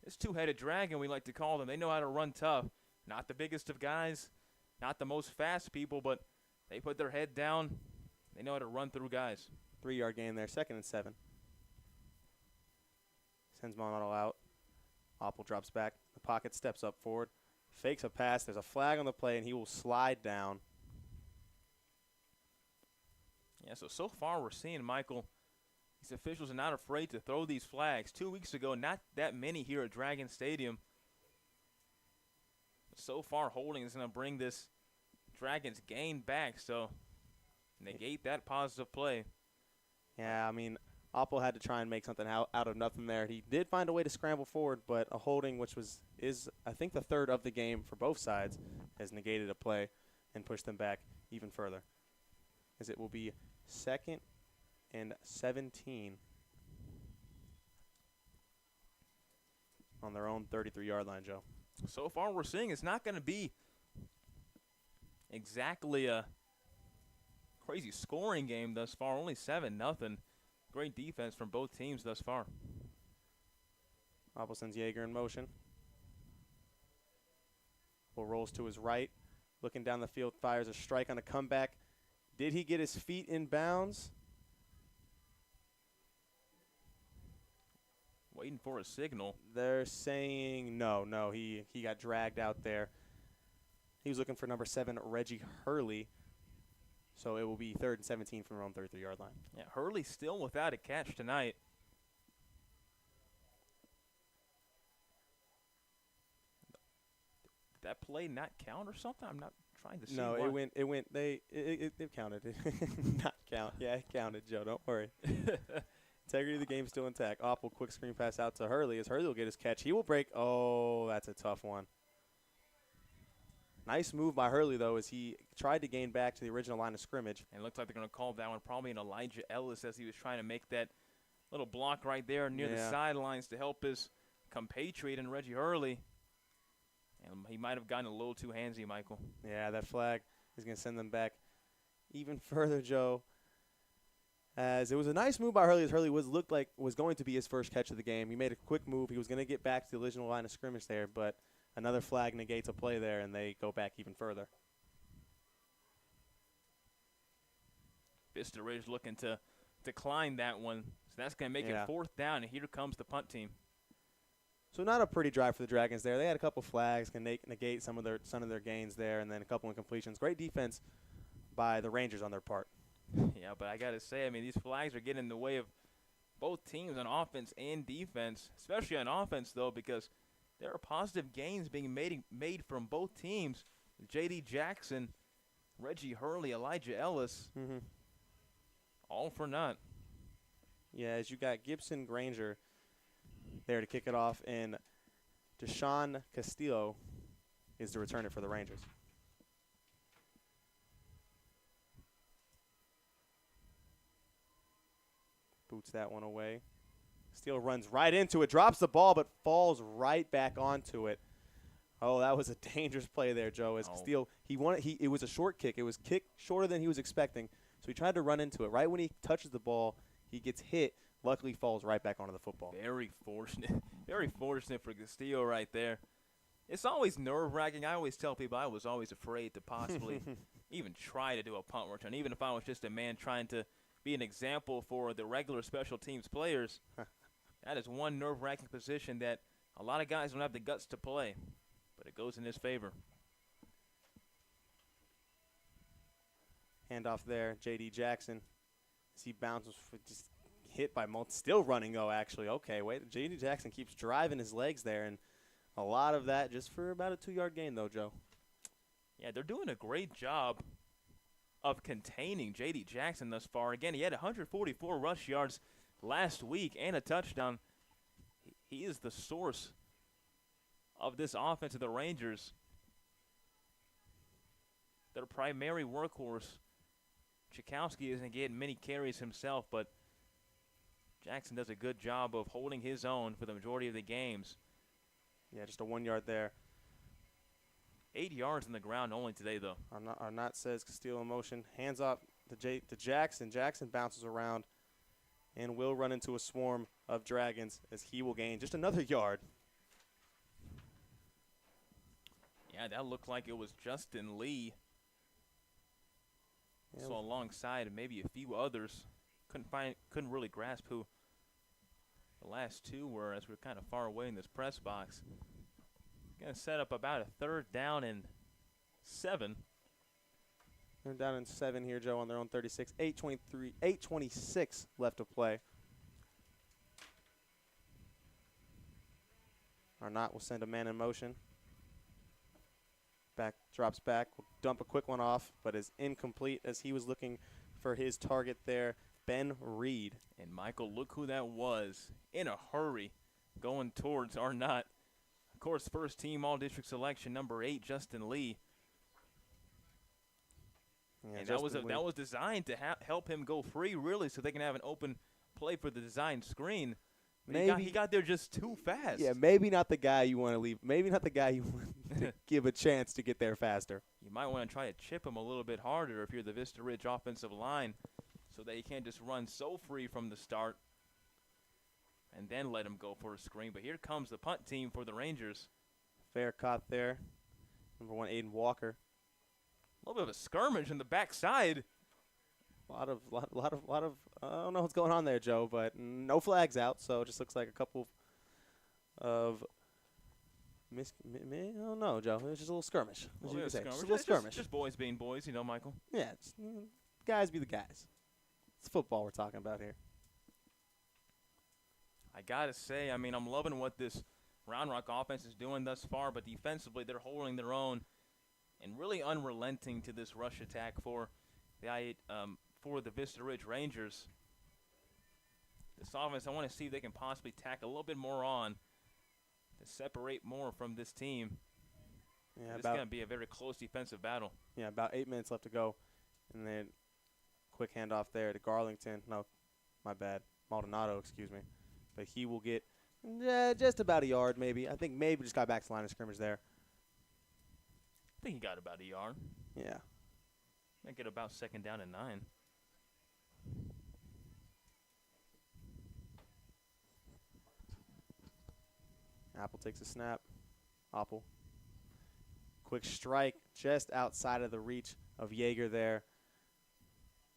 This two-headed dragon, we like to call them, they know how to run tough. Not the biggest of guys, not the most fast people, but they put their head down. They know how to run through guys. 3-yard gain there, 2nd and 7. Sends Maldonado out. Opple drops back. The pocket steps up forward. Fakes a pass. There's a flag on the play, and he will slide down. Yeah, so far we're seeing, Michael, these officials are not afraid to throw these flags. 2 weeks ago, not that many here at Dragon Stadium. So far, holding is going to bring this Dragons gain back, so negate that positive play. Yeah, I mean, Opple had to try and make something out of nothing there. He did find a way to scramble forward, but a holding, which is I think the 3rd of the game for both sides, has negated a play and pushed them back even further, as it will be 2nd and 17 on their own 33-yard line, Joe. So far we're seeing it's not going to be exactly a crazy scoring game thus far. Only 7-0. Great defense from both teams thus far. Opple sends Yeager in motion. Opple rolls to his right. Looking down the field, fires a strike on a comeback. Did he get his feet in bounds? Waiting for a signal. They're saying no, he got dragged out there. He was looking for number 7, Reggie Hurley. So it will be 3rd and 17 from their own 33-yard line. Yeah, Hurley still without a catch tonight. Did that play not count or something? I'm not trying to see. No, why. it counted. Not count. Yeah, it counted, Joe. Don't worry. Integrity of the game still intact. Opple, quick screen pass out to Hurley. As Hurley will get his catch. He will break. Oh, that's a tough one. Nice move by Hurley, though, as he tried to gain back to the original line of scrimmage. And it looks like they're going to call that one probably an Elijah Ellis, as he was trying to make that little block right there near the sidelines to help his compatriot in Reggie Hurley. And he might have gotten a little too handsy, Michael. Yeah, that flag is going to send them back even further, Joe. As it was a nice move by Hurley, as Hurley looked like was going to be his first catch of the game. He made a quick move. He was going to get back to the original line of scrimmage there, but another flag negates a play there, and they go back even further. Vista Ridge looking to decline that one. So that's going to make it 4th down, and here comes the punt team. So not a pretty drive for the Dragons there. They had a couple flags, can negate some of their gains there, and then a couple incompletions. Great defense by the Rangers on their part. Yeah, but I got to say, I mean, these flags are getting in the way of both teams on offense and defense, especially on offense, though, because there are positive gains being made from both teams. J.D. Jackson, Reggie Hurley, Elijah Ellis, all for naught. Yeah, as you got Gibson Granger there to kick it off, and Deshaun Castillo is the returner for the Rangers. Boots that one away. Steele runs right into it, drops the ball, but falls right back onto it. Oh, that was a dangerous play there, Joe. As Steele, it was a short kick. It was kicked shorter than he was expecting, so he tried to run into it. Right when he touches the ball, he gets hit. Luckily, falls right back onto the football. Very fortunate for Castillo right there. It's always nerve-wracking. I always tell people I was always afraid to possibly even try to do a punt return, even if I was just a man trying to be an example for the regular special teams players. That is one nerve-wracking position that a lot of guys don't have the guts to play, but it goes in his favor. Handoff there, J.D. Jackson. As he bounces, just hit by still running, though, actually. Okay, wait. J.D. Jackson keeps driving his legs there, and a lot of that just for about a 2-yard gain, though, Joe. Yeah, they're doing a great job of containing J.D. Jackson thus far. Again, he had 144 rush yards last week and a touchdown. He is the source of this offense of the Rangers. Their primary workhorse. Tchaikovsky isn't getting many carries himself, but Jackson does a good job of holding his own for the majority of the games. Yeah, just a 1 yard there. 8 yards on the ground only today, though. Arnott says Castillo in motion. Hands off to Jackson. Jackson bounces around and will run into a swarm of Dragons as he will gain just another yard. Yeah, that looked like it was Justin Lee. Yeah, So alongside maybe a few others. Couldn't really grasp who the last two were as we're kind of far away in this press box. Going to set up about a 3rd down and 7. They're down in 7 here, Joe, on their own 36. 8:26 left to play. Arnott will send a man in motion. Drops back, will dump a quick one off, but is incomplete as he was looking for his target there, Ben Reed. And Michael, look who that was in a hurry going towards Arnott. Of course, first team all-district selection, number 8, Justin Lee. Yeah, And that was designed to help him go free, really, so they can have an open play for the design screen. But he got there just too fast. Yeah, maybe not the guy you want to leave. Maybe not the guy you want to give a chance to get there faster. You might want to try to chip him a little bit harder if you're the Vista Ridge offensive line so that he can't just run so free from the start and then let him go for a screen. But here comes the punt team for the Rangers. Fair caught there. Number 1, Aiden Walker. A little bit of a skirmish in the backside. A lot of, I don't know what's going on there, Joe, but no flags out, so it just looks like a couple of I don't know, Joe. It was just a little skirmish. Just a little skirmish. Just boys being boys, you know, Michael. Yeah, guys be the guys. It's football we're talking about here. I got to say, I mean, I'm loving what this Round Rock offense is doing thus far, but defensively they're holding their own and really unrelenting to this rush attack for the Vista Ridge Rangers. This offense, I want to see if they can possibly tack a little bit more on to separate more from this team. Yeah, it's going to be a very close defensive battle. Yeah, about 8 minutes left to go. And then quick handoff there to Garlington. No, my bad. Maldonado, excuse me. But he will get just about a yard maybe. I think maybe just got back to the line of scrimmage there. I think he got about a yard. Yeah. Might get about 2nd down and 9. Apple takes a snap. Apple. Quick strike just outside of the reach of Yeager there.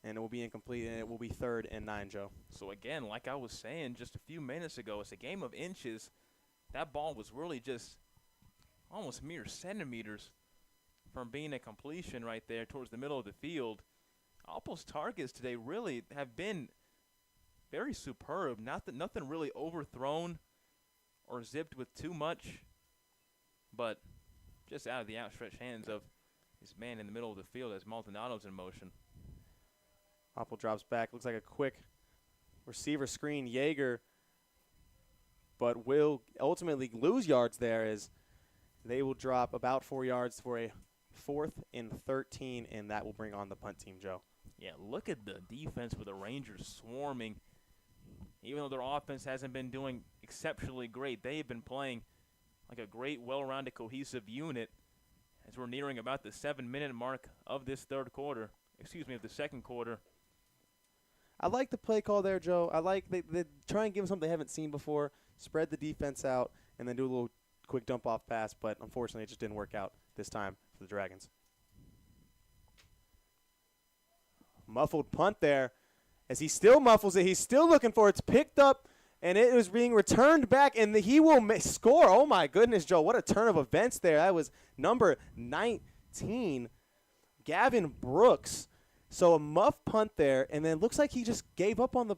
And it will be incomplete, and it will be 3rd and 9, Joe. So, again, like I was saying just a few minutes ago, it's a game of inches. That ball was really just almost mere centimeters from being a completion right there towards the middle of the field. Apple's targets today really have been very superb. Nothing really overthrown or zipped with too much, but just out of the outstretched hands of his man in the middle of the field as Maldonado's in motion. Apple drops back. Looks like a quick receiver screen. Yeager, but will ultimately lose yards there as they will drop about 4 yards for a 4th and 13, and that will bring on the punt team, Joe. Yeah, look at the defense for the Rangers swarming. Even though their offense hasn't been doing exceptionally great, they have been playing like a great, well-rounded, cohesive unit as we're nearing about the 7-minute mark of this of the second quarter. I like the play call there, Joe. I like they try and give them something they haven't seen before, spread the defense out, and then do a little quick dump-off pass, but unfortunately it just didn't work out this time for the Dragons. Muffled punt there. As he still muffles it, he's still looking for it. It's picked up, and it was being returned back, and he will score. Oh, my goodness, Joe. What a turn of events there. That was number 19, Gavin Brooks. So a muff punt there, and then it looks like he just gave up on the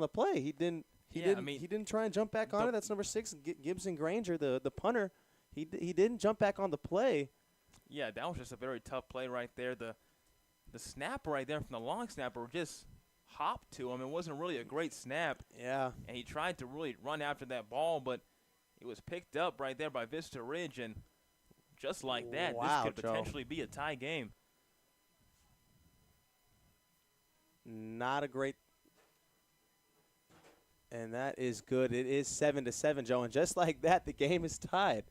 play. He didn't try and jump back on it. That's number 6, Gibson Granger, the punter. He didn't jump back on the play. Yeah, that was just a very tough play right there. The snap right there from the long snapper just hopped to him. It wasn't really a great snap. Yeah. And he tried to really run after that ball, but it was picked up right there by Vista Ridge, and just like that, wow, this could Joe. potentially be a tie game. Not a great. And that is good. It is 7-7, Joe. And just like that, the game is tied.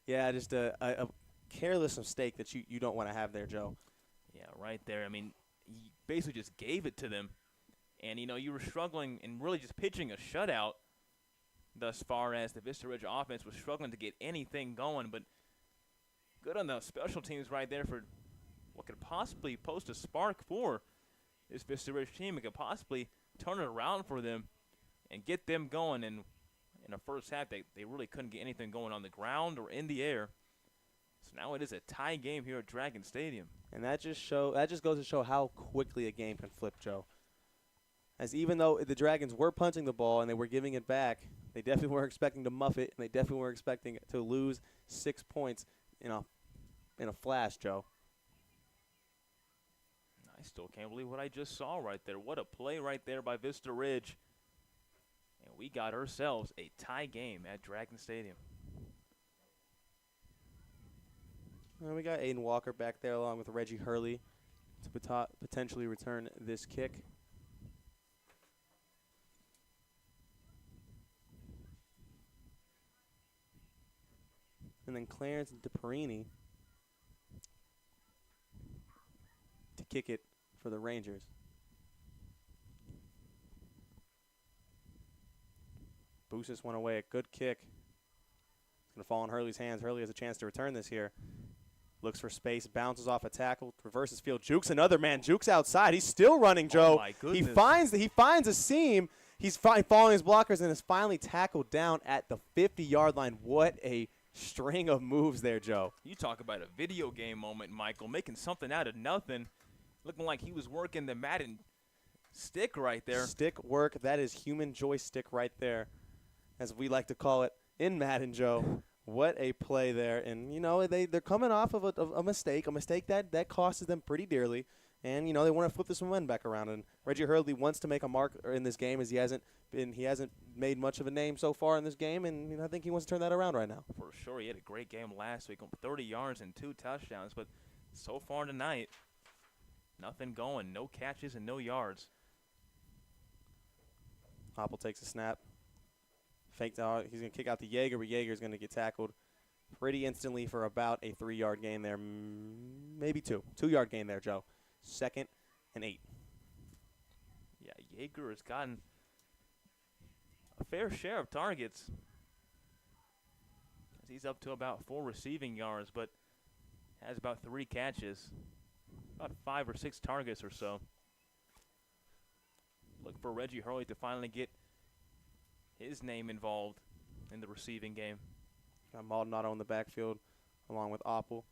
Yeah, just a careless mistake that you don't want to have there, Joe. Yeah, right there. I mean, he basically just gave it to them. And, you were struggling and really just pitching a shutout thus far, as the Vista Ridge offense was struggling to get anything going. But good on the special teams right there for what could possibly post a spark for this Vista Ridge team. It could possibly turn it around for them and get them going. And in the first half, they really couldn't get anything going on the ground or in the air. So now it is a tie game here at Dragon Stadium. And that just goes to show how quickly a game can flip, Joe. As even though the Dragons were punting the ball and they were giving it back, they definitely weren't expecting to muff it, and they definitely weren't expecting to lose 6 points in a flash, Joe. I still can't believe what I just saw right there. What a play right there by Vista Ridge. And we got ourselves a tie game at Dragon Stadium. And we got Aiden Walker back there along with Reggie Hurley to potentially return this kick. And then Clarence DePerini to kick it for the Rangers. Boosts this one away. A good kick. It's going to fall in Hurley's hands. Hurley has a chance to return this here. Looks for space, bounces off a tackle, reverses field, jukes another man, jukes outside. He's still running, Joe. Oh my goodness. He finds a seam. He's following his blockers and is finally tackled down at the 50-yard line. What a string of moves there, Joe. You talk about a video game moment, Michael, making something out of nothing, looking like he was working the Madden stick right there. Stick work. That is human joystick right there, as we like to call it in Madden, Joe. What a play there. And, they're coming off of a mistake that costs them pretty dearly. And, they want to flip this momentum back around. And Reggie Hurley wants to make a mark in this game, as he hasn't made much of a name so far in this game. And I think he wants to turn that around right now. For sure. He had a great game last week, 30 yards and 2 touchdowns. But so far tonight, nothing going. No catches and no yards. Hopple takes a snap. Faked out. He's going to kick out to Yeager, but Yeager's going to get tackled pretty instantly for about a 3-yard gain there. Maybe 2. 2-yard gain there, Joe. 2nd and 8. Yeah, Yeager has gotten a fair share of targets. He's up to about 4 receiving yards, but has about 3 catches. About 5 or 6 targets or so. Look for Reggie Hurley to finally get his name involved in the receiving game. Got Maldonado in the backfield along with Opple.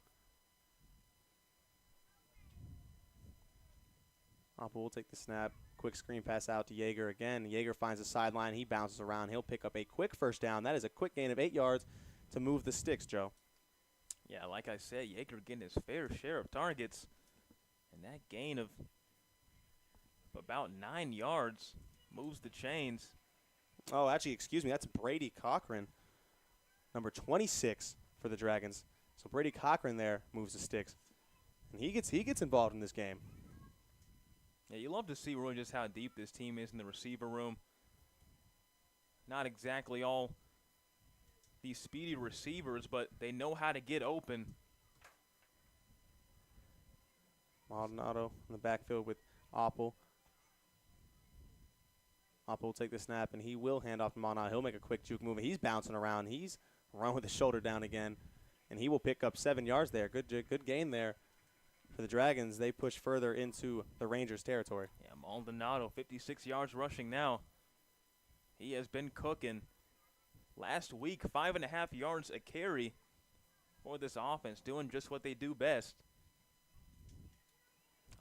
Opple will take the snap. Quick screen pass out to Yeager again. Yeager finds the sideline. He bounces around. He'll pick up a quick first down. That is a quick gain of 8 yards to move the sticks, Joe. Yeah, like I said, Yeager getting his fair share of targets. And that gain of about 9 yards moves the chains. Oh, actually, excuse me. That's Brady Cochran, number 26 for the Dragons. So Brady Cochran there moves the sticks. And he gets involved in this game. Yeah, you love to see really just how deep this team is in the receiver room. Not exactly all these speedy receivers, but they know how to get open. Maldonado in the backfield with Opple. Opple will take the snap, and he will hand off to Maldonado. He'll make a quick juke move. He's bouncing around. He's run with his shoulder down again, and he will pick up 7 yards there. Good gain there for the Dragons. They push further into the Rangers' territory. Yeah, Maldonado, 56 yards rushing now. He has been cooking. Last week, 5.5 yards a carry for this offense, doing just what they do best.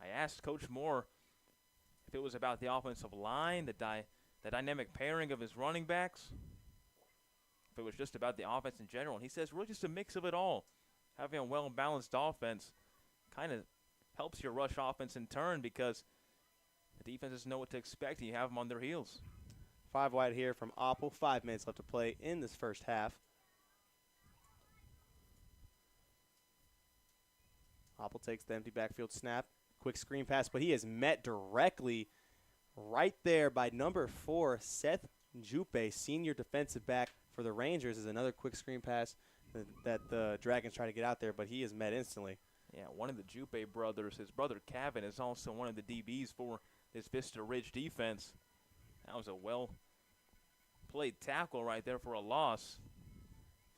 I asked Coach Moore if it was about the offensive line, the dynamic pairing of his running backs, if it was just about the offense in general. And he says really just a mix of it all. Having a well-balanced offense kind of helps your rush offense in turn because the defenses know what to expect and you have them on their heels. 5 wide here from Oppel. 5 minutes left to play in this first half. Oppel takes the empty backfield snap. Quick screen pass, but he is met directly right there by number 4, Seth Jupe, senior defensive back for the Rangers. Is another quick screen pass that the Dragons try to get out there, but he is met instantly. Yeah, one of the Jupe brothers, his brother Kevin, is also one of the DBs for this Vista Ridge defense. That was a well-played tackle right there for a loss.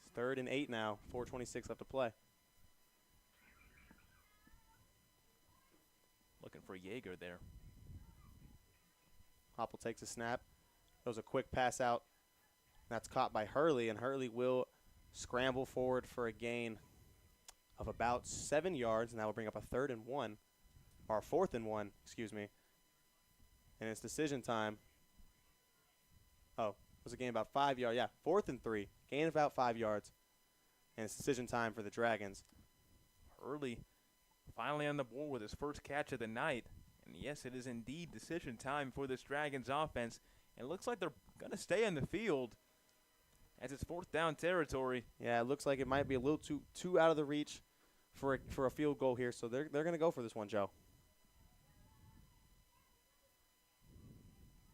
It's 3rd and 8 now, 4:26 left to play. Looking for Yeager there. Oppel takes a snap. Throws a quick pass out. That's caught by Hurley, and Hurley will scramble forward for a gain of about 7 yards, and that will bring up a 3rd and 1, or 4th and 1, excuse me. And it's decision time. Oh, it was a gain about 5 yards. Yeah, 4th and 3, gain of about 5 yards, and it's decision time for the Dragons. Hurley finally on the board with his first catch of the night. And yes, it is indeed decision time for this Dragons offense. And it looks like they're going to stay on the field as it's 4th down territory. Yeah, it looks like it might be a little too out of the reach for a field goal here. So they're going to go for this one, Joe.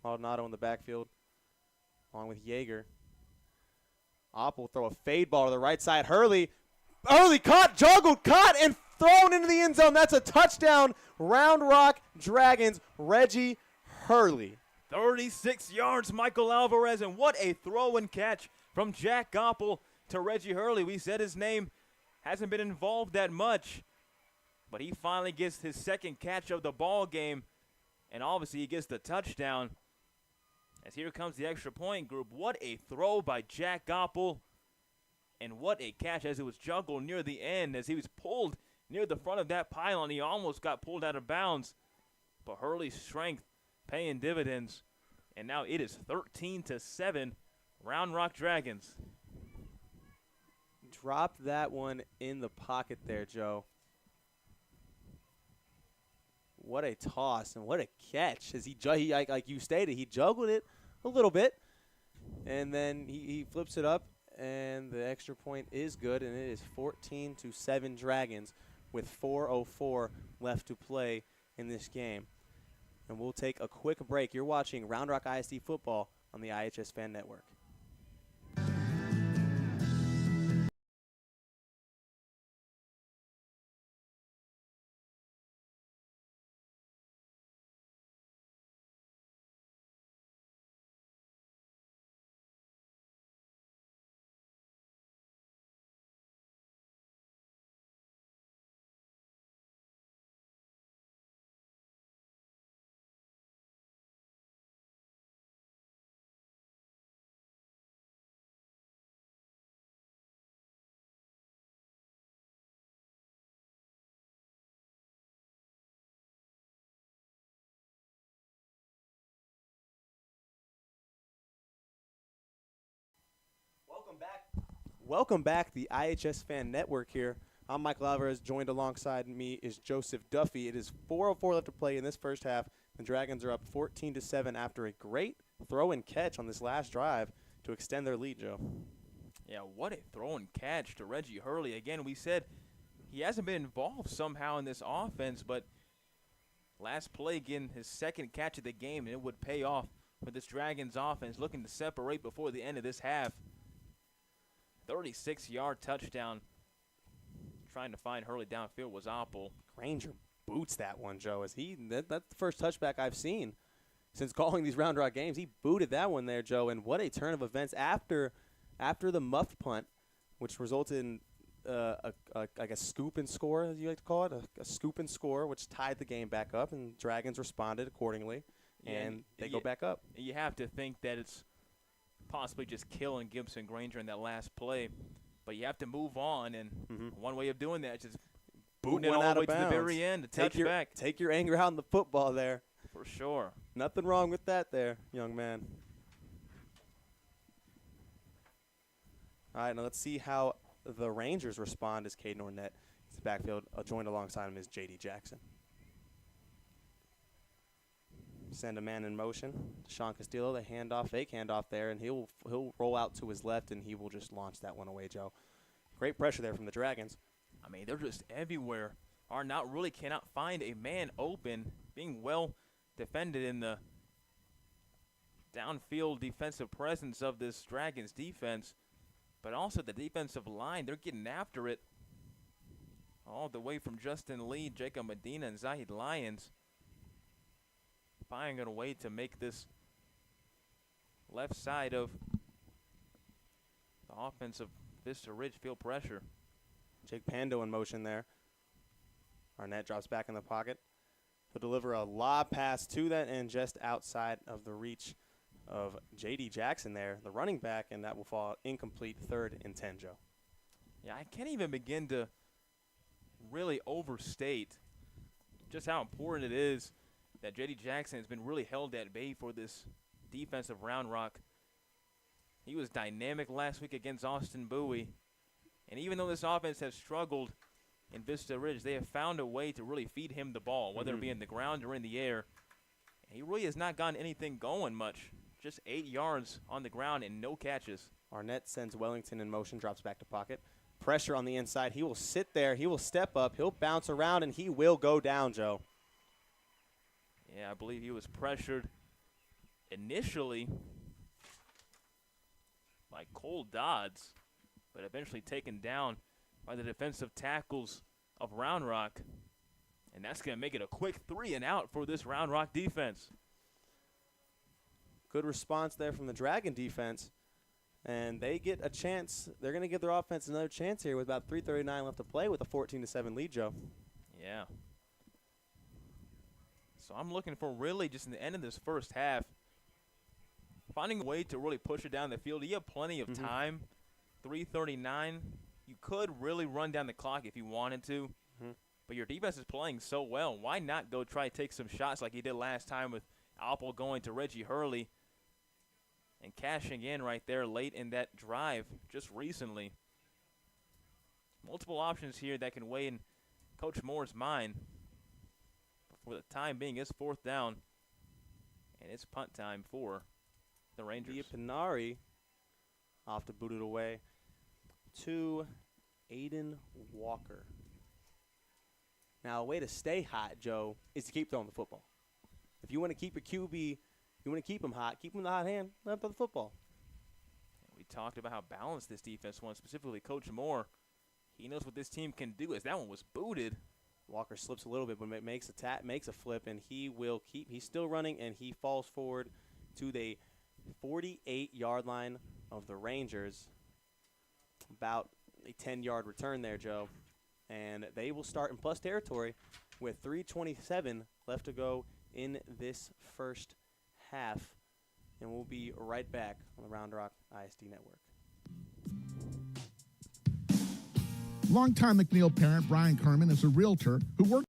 Maldonado in the backfield along with Yeager. Oppel throw a fade ball to the right side. Hurley caught, juggled, caught, and thrown into the end zone. That's a touchdown. Round Rock Dragons, Reggie Hurley. 36 yards, Michael Alvarez, and what a throw and catch from Jack Oppel to Reggie Hurley. We said his name hasn't been involved that much, but he finally gets his second catch of the ball game, and obviously he gets the touchdown. As here comes the extra point group. What a throw by Jack Oppel, and what a catch as it was juggled near the end as he was pulled near the front of that pylon. He almost got pulled out of bounds, but Hurley's strength paying dividends, and now it is 13-7, Round Rock Dragons. Dropped that one in the pocket there, Joe. What a toss and what a catch. As he like you stated, he juggled it a little bit, and then he flips it up, and the extra point is good, and it is 14-7 Dragons with 4:04 left to play in this game. And we'll take a quick break. You're watching Round Rock ISD football on the iHSFAN network. Welcome back, the iHSFAN network here. I'm Michael Alvarez. Joined alongside me is Joseph Duffy. It is 4:04 left to play in this first half. The Dragons are up 14-7 after a great throw and catch on this last drive to extend their lead, Joe. Yeah, what a throw and catch to Reggie Hurley. Again, we said he hasn't been involved somehow in this offense, but last play, again, his second catch of the game, and it would pay off for this Dragons offense, looking to separate before the end of this half. 36-yard touchdown. Trying to find Hurley downfield was Oppel. Granger boots that one, Joe. That's the first touchback I've seen since calling these Round Rock games. He booted that one there, Joe, and what a turn of events after the muffed punt. which resulted in like a scoop and score, as you like to call it, a scoop and score, which tied the game back up, and Dragons responded accordingly, and they go back up. You have to think that it's possibly just killing Gibson Granger in that last play, but you have to move on, and one way of doing that is just booting it all the way to the very end, a touchback. Take your anger out on the football there. For sure. Nothing wrong with that there, young man. All right, now let's see how the Rangers respond as Caden Ornette is the backfield, joined alongside him is J.D. Jackson. Send a man in motion. Sean Castillo, the handoff, fake handoff there, and he'll roll out to his left, and he will just launch that one away, Joe. Great pressure there from the Dragons. I mean, they're just everywhere. Arnott really cannot find a man open, being well defended in the downfield defensive presence of this Dragons defense. But also the defensive line, they're getting after it all the way from Justin Lee, Jacob Medina, and Zahid Lyons. Finding a way to make this left side of the offense of Vista Ridge feel pressure. Jake Pando in motion there. Arnett drops back in the pocket. He'll deliver a lob pass to that end just outside of the reach of J.D. Jackson there, the running back, and that will fall incomplete, 3rd and 10, Joe. Yeah, I can't even begin to really overstate just how important it is that J.D. Jackson has been really held at bay for this defensive Round Rock. He was dynamic last week against Austin Bowie, and even though this offense has struggled in Vista Ridge, they have found a way to really feed him the ball, whether it be in the ground or in the air. And he really has not gotten anything going much. Just 8 yards on the ground and no catches. Arnett sends Wellington in motion, drops back to pocket. Pressure on the inside. He will sit there. He will step up. He'll bounce around, and he will go down, Joe. Yeah, I believe he was pressured initially by Cole Dodds, but eventually taken down by the defensive tackles of Round Rock. And that's going to make it a quick 3 and out for this Round Rock defense. Good response there from the Dragon defense. And they get a chance. They're going to give their offense another chance here with about 3:39 left to play with a 14-7 lead, Joe. Yeah. So I'm looking for really just in the end of this first half, finding a way to really push it down the field. You have plenty of time. 3:39. You could really run down the clock if you wanted to. But your defense is playing so well. Why not go try to take some shots like you did last time with Alpo going to Reggie Hurley and cashing in right there late in that drive just recently. Multiple options here that can weigh in Coach Moore's mind. But for the time being, it's 4th down, and it's punt time for the Rangers. Diapinari off to boot it away to Aiden Walker. Now, a way to stay hot, Joe, is to keep throwing the football. If you want to keep your QB, you want to keep him hot, keep him in the hot hand, let him throw the football. We talked about how balanced this defense was, specifically Coach Moore. He knows what this team can do as that one was booted. Walker slips a little bit, but makes a flip, and he will keep. He's still running, and he falls forward to the 48-yard line of the Rangers. About a 10-yard return there, Joe. And they will start in plus territory with 3:27 left to go in this first half. And we'll be right back on the Round Rock ISD Network. Longtime McNeil parent Brian Kerman is a realtor who worked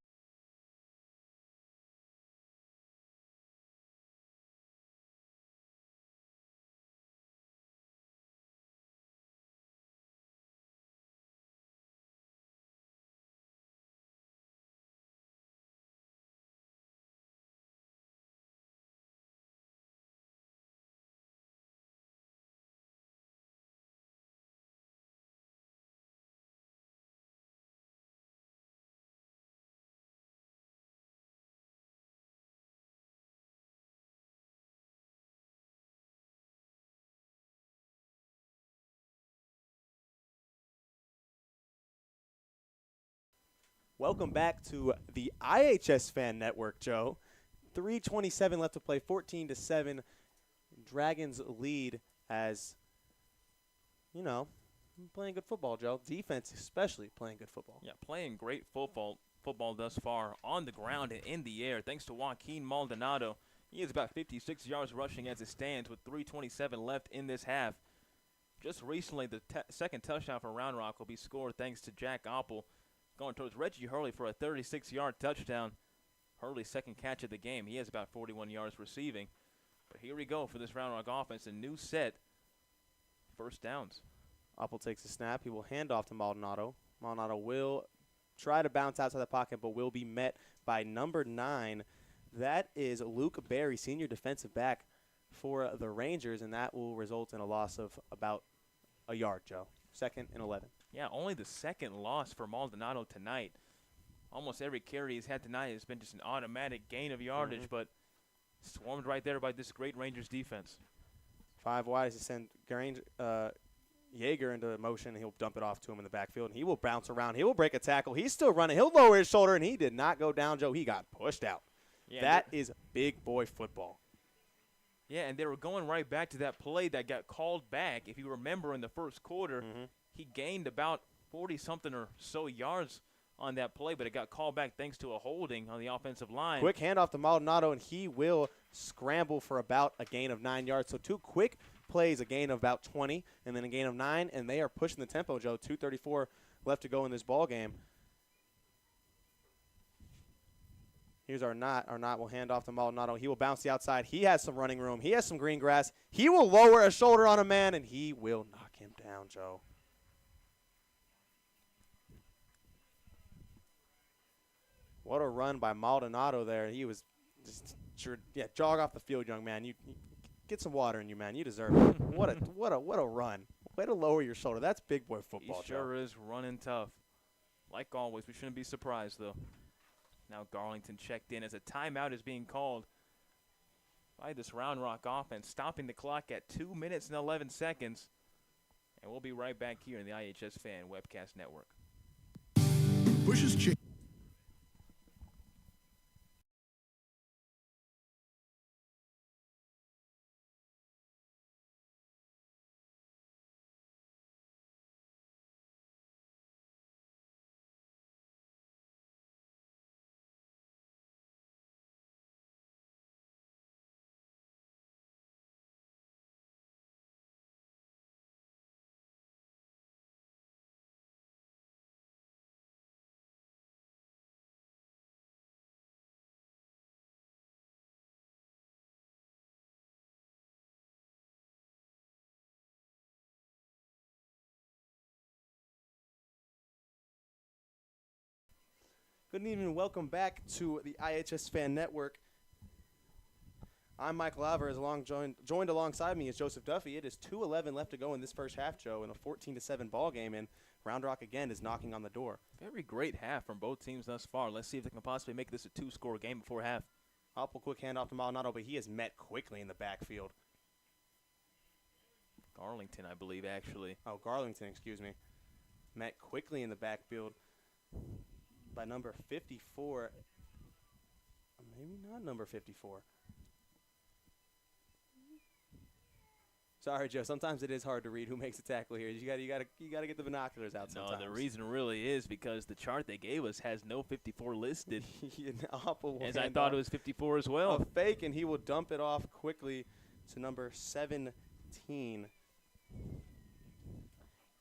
Welcome back to the iHSFAN Network, Joe. 3:27 left to play, 14-7. Dragons lead as, you know, playing good football, Joe. Defense especially playing good football. Yeah, playing great football thus far on the ground and in the air, thanks to Joaquin Maldonado. He has about 56 yards rushing as it stands with 3:27 left in this half. Just recently, the second touchdown for Round Rock will be scored thanks to Jack Oppel going towards Reggie Hurley for a 36-yard touchdown. Hurley's second catch of the game. He has about 41 yards receiving. But here we go for this Round Rock offense, a new set. First downs. Oppel takes a snap. He will hand off to Maldonado. Maldonado will try to bounce outside the pocket, but will be met by number 9. That is Luke Berry, senior defensive back for the Rangers, and that will result in a loss of about a yard, Joe. 2nd and 11. Yeah, only the second loss for Maldonado tonight. Almost every carry he's had tonight has been just an automatic gain of yardage, but swarmed right there by this great Rangers defense. 5 wide to send Yeager into motion, and he'll dump it off to him in the backfield, and he will bounce around. He will break a tackle. He's still running. He'll lower his shoulder, and he did not go down, Joe. He got pushed out. Yeah, that is big boy football. Yeah, and they were going right back to that play that got called back. If you remember in the first quarter, he gained about 40-something or so yards on that play, but it got called back thanks to a holding on the offensive line. Quick handoff to Maldonado, and he will scramble for about a gain of 9 yards. So 2 quick plays, a gain of about 20, and then a gain of 9, and they are pushing the tempo, Joe. 2:34 left to go in this ball game. Here's our knot. Our knot will hand off to Maldonado. He will bounce the outside. He has some running room. He has some green grass. He will lower a shoulder on a man, and he will knock him down, Joe. What a run by Maldonado there. He was just jog off the field, young man. You get some water in you, man. You deserve it. What a run. Way to lower your shoulder. That's big boy football, He sure Joe. is running tough. Like always, we shouldn't be surprised, though. Now Garlington checked in as a timeout is being called by this Round Rock offense, stopping the clock at 2 minutes and 11 seconds. And we'll be right back here in the iHSFAN Webcast Network. Bush's chicken. Good evening and welcome back to the iHSFAN Network. I'm Michael Alvarez. Joined alongside me is Joseph Duffy. It is 2:11 left to go in this first half, Joe, in a 14-7 ball game, and Round Rock again is knocking on the door. Very great half from both teams thus far. Let's see if they can possibly make this a 2-score game before half. Oppel quick handoff to Maldonado, but he is met quickly in the backfield. Garlington, I believe, actually. Oh, Garlington, excuse me. Met quickly in the backfield by number 54. Maybe not number 54. Sorry, Joe. Sometimes it is hard to read who makes a tackle here. You got to get the binoculars out sometimes. No, the reason really is because the chart they gave us has no 54 listed. As I thought it was 54 as well. A fake, and he will dump it off quickly to number 17.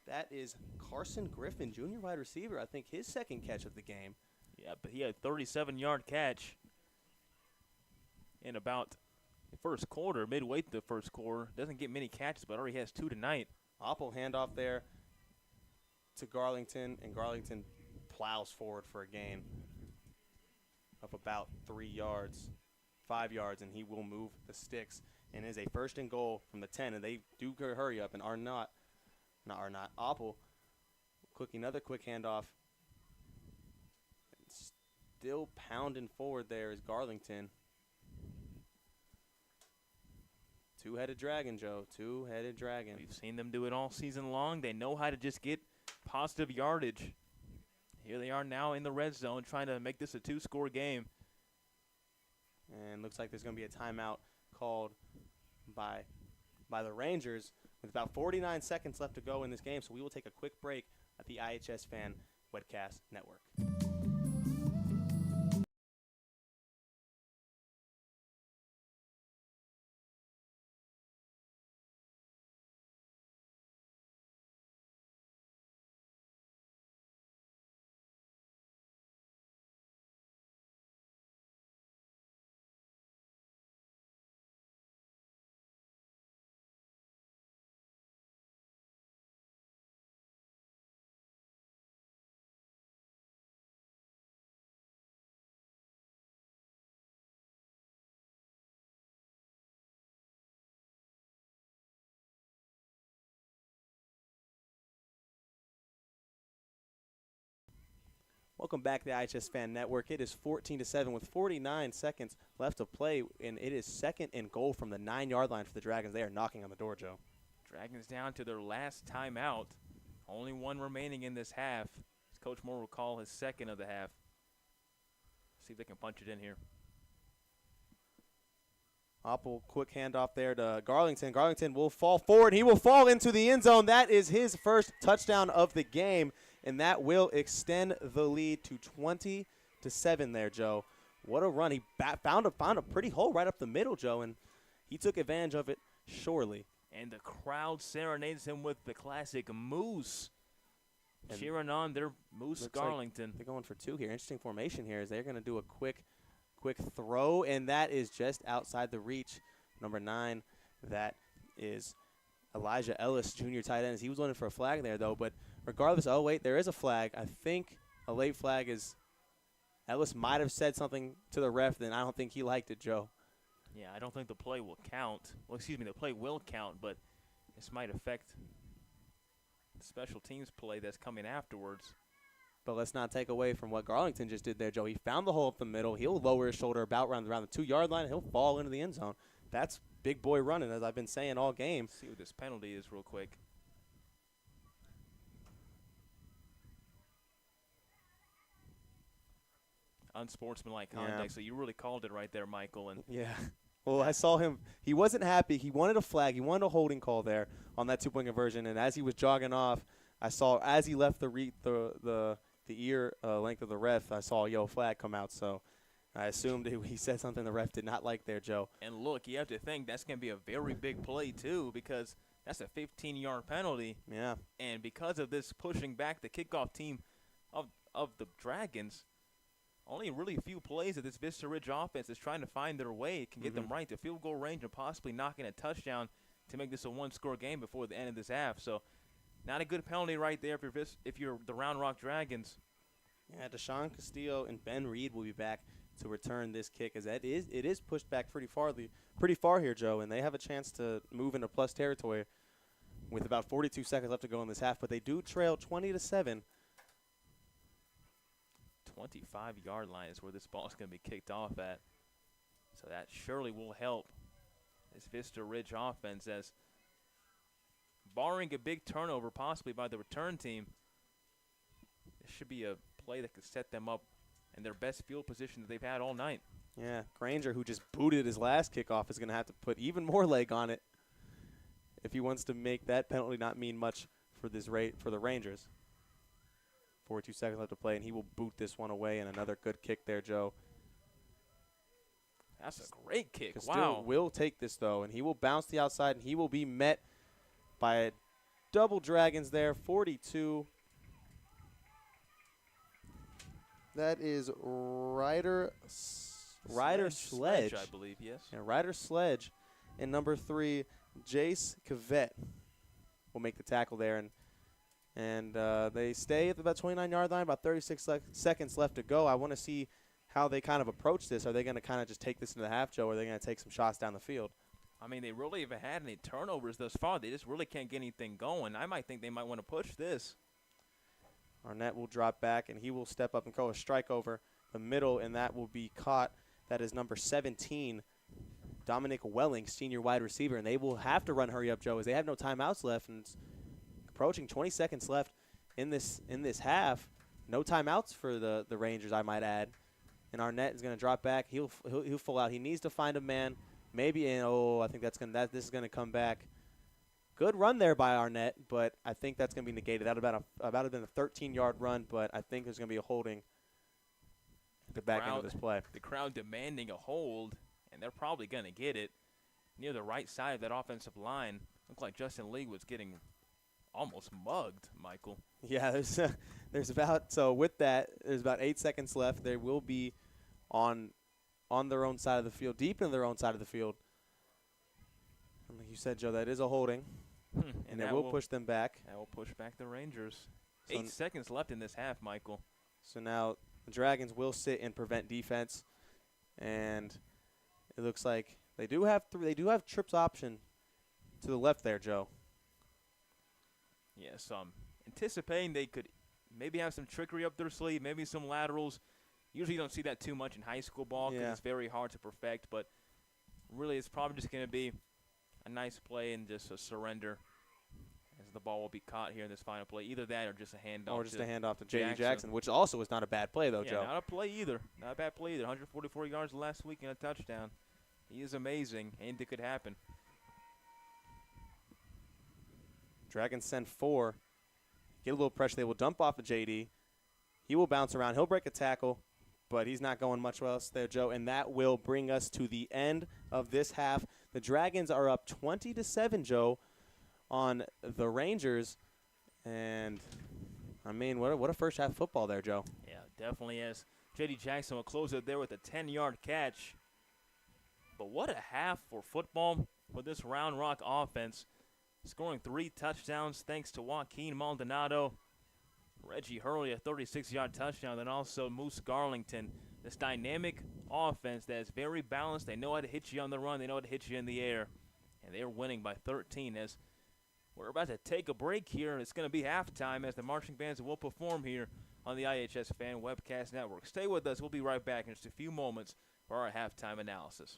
That is Carson Griffin, junior wide receiver. I think his second catch of the game. Yeah, but he had a 37-yard catch in about the first quarter, midway through the first quarter. Doesn't get many catches, but already has 2 tonight. Oppel handoff there to Garlington, and Garlington plows forward for a gain of about 3 yards, 5 yards, and he will move the sticks. And is a first and goal from the 10, and they do hurry up and are not Oppel. Another quick handoff. Still pounding forward there is Garlington. Two-headed dragon, Joe. Two-headed dragon. We've seen them do it all season long. They know how to just get positive yardage. Here they are now in the red zone trying to make this a 2-score game. And looks like there's going to be a timeout called by the Rangers. with about 49 seconds left to go in this game. So we will take a quick break at the iHSFAN Webcast Network. Welcome back to the iHSFAN Network. It is 14-7 with 49 seconds left to play, and it is 2nd and goal from the 9-yard line for the Dragons. They are knocking on the door, Joe. Dragons down to their last timeout. Only one remaining in this half. As Coach Moore will call his second of the half. See if they can punch it in here. Opple, quick handoff there to Garlington. Garlington will fall forward. He will fall into the end zone. That is his first touchdown of the game, and that will extend the lead to 20-7 there, Joe. What a run. He found a pretty hole right up the middle, Joe, and he took advantage of it surely. And the crowd serenades him with the classic Moose. And cheering on their Moose Garlington. Like they're going for two here. Interesting formation here is they're going to do a quick throw, and that is just outside the reach. Number 9, that is Elijah Ellis, junior tight end. He was looking for a flag there, though, but regardless, oh, wait, there is a flag. I think a late flag is Ellis might have said something to the ref, then I don't think he liked it, Joe. Yeah, I don't think the play will count. Well, excuse me, the play will count, but this might affect the special teams play that's coming afterwards. But let's not take away from what Garlington just did there, Joe. He found the hole up the middle. He'll lower his shoulder about around the 2-yard line. He'll fall into the end zone. That's big boy running, as I've been saying all game. Let's see what this penalty is real quick. Unsportsmanlike conduct. Yeah. So you really called it right there, Michael. And yeah. Well, I saw him. He wasn't happy. He wanted a flag. He wanted a holding call there on that 2-point conversion. And as he was jogging off, I saw as he left the ear length of the ref, I saw a yellow flag come out. So I assumed he said something the ref did not like there, Joe. And look, you have to think that's going to be a very big play, too, because that's a 15-yard penalty. Yeah. And because of this pushing back the kickoff team of the Dragons, only really few plays that this Vista Ridge offense is trying to find their way can get them right to field goal range and possibly knocking a touchdown to make this a one-score game before the end of this half. So not a good penalty right there if you're the Round Rock Dragons. Yeah, Deshaun Castillo and Ben Reed will be back to return this kick, as it is pushed back pretty far here, Joe, and they have a chance to move into plus territory with about 42 seconds left to go in this half. But they do trail 20-7. 25-yard line is where this ball is going to be kicked off at. So that surely will help this Vista Ridge offense, as barring a big turnover possibly by the return team, this should be a play that could set them up in their best field position that they've had all night. Yeah, Granger, who just booted his last kickoff, is going to have to put even more leg on it if he wants to make that penalty not mean much for the Rangers. 42 seconds left to play, and he will boot this one away, and another good kick there, Joe. That's a great kick. Castillo Wow. will take this, though, and he will bounce the outside, and he will be met by a double Dragons there, 42. That is Ryder Sledge, I believe, yes. Yeah, Ryder Sledge, and number 3, Jace Cavett will make the tackle there, and they stay at about 29-yard line, about 36 seconds left to go. I want to see how they kind of approach this. Are they going to kind of just take this into the half, Joe, or are they going to take some shots down the field? I mean, they really haven't had any turnovers thus far. They just really can't get anything going. I might think they might want to push this. Arnett will drop back, and he will step up and go a strike over the middle, and that will be caught. That is number 17, Dominic Welling, senior wide receiver, and they will have to run hurry up, Joe, as they have no timeouts left, and it's approaching 20 seconds left in this half. No timeouts for the Rangers, I might add. And Arnett is going to drop back. He'll full out. He needs to find a man. Maybe I think this is going to come back Good run there by Arnett, but I think that's going to be negated. That would have been a 13-yard run, but I think there's going to be a holding at the back end of this play. The crowd demanding a hold, and they're probably going to get it near the right side of that offensive line. Looked like Justin Lee was getting almost mugged, Michael. Yeah, there's about 8 seconds left. They will be on their own side of the field, deep in their own side of the field. And like you said, Joe, that is a holding. And it will push them back. That will push back the Rangers. So 8 seconds left in this half, Michael. So now the Dragons will sit and prevent defense, and it looks like they do have trips option to the left there, Joe. Yeah, so I'm anticipating they could maybe have some trickery up their sleeve, maybe some laterals. Usually you don't see that too much in high school ball because it's very hard to perfect, but really it's probably just going to be a nice play and just a surrender as the ball will be caught here in this final play. Either that or just a handoff. Or just a handoff to J.D. Jackson, which also was not a bad play, though, Joe. Not a play either. Not a bad play either. 144 yards last week and a touchdown. He is amazing. Anything could happen. Dragons send 4. Get a little pressure. They will dump off of J.D. He will bounce around. He'll break a tackle, but he's not going much else there, Joe. And that will bring us to the end of this half. The Dragons are up 20-7, Joe, on the Rangers. And, I mean, what a first half football there, Joe. Yeah, definitely is. J.D. Jackson will close it there with a 10-yard catch. But what a half for football for this Round Rock offense. Scoring 3 touchdowns thanks to Joaquin Maldonado. Reggie Hurley, a 36-yard touchdown. Then also Moose Garlington. This dynamic offense that is very balanced. They know how to hit you on the run. They know how to hit you in the air. And they're winning by 13 as we're about to take a break here. It's going to be halftime as the marching bands will perform here on the iHSFAN Webcast Network. Stay with us. We'll be right back in just a few moments for our halftime analysis.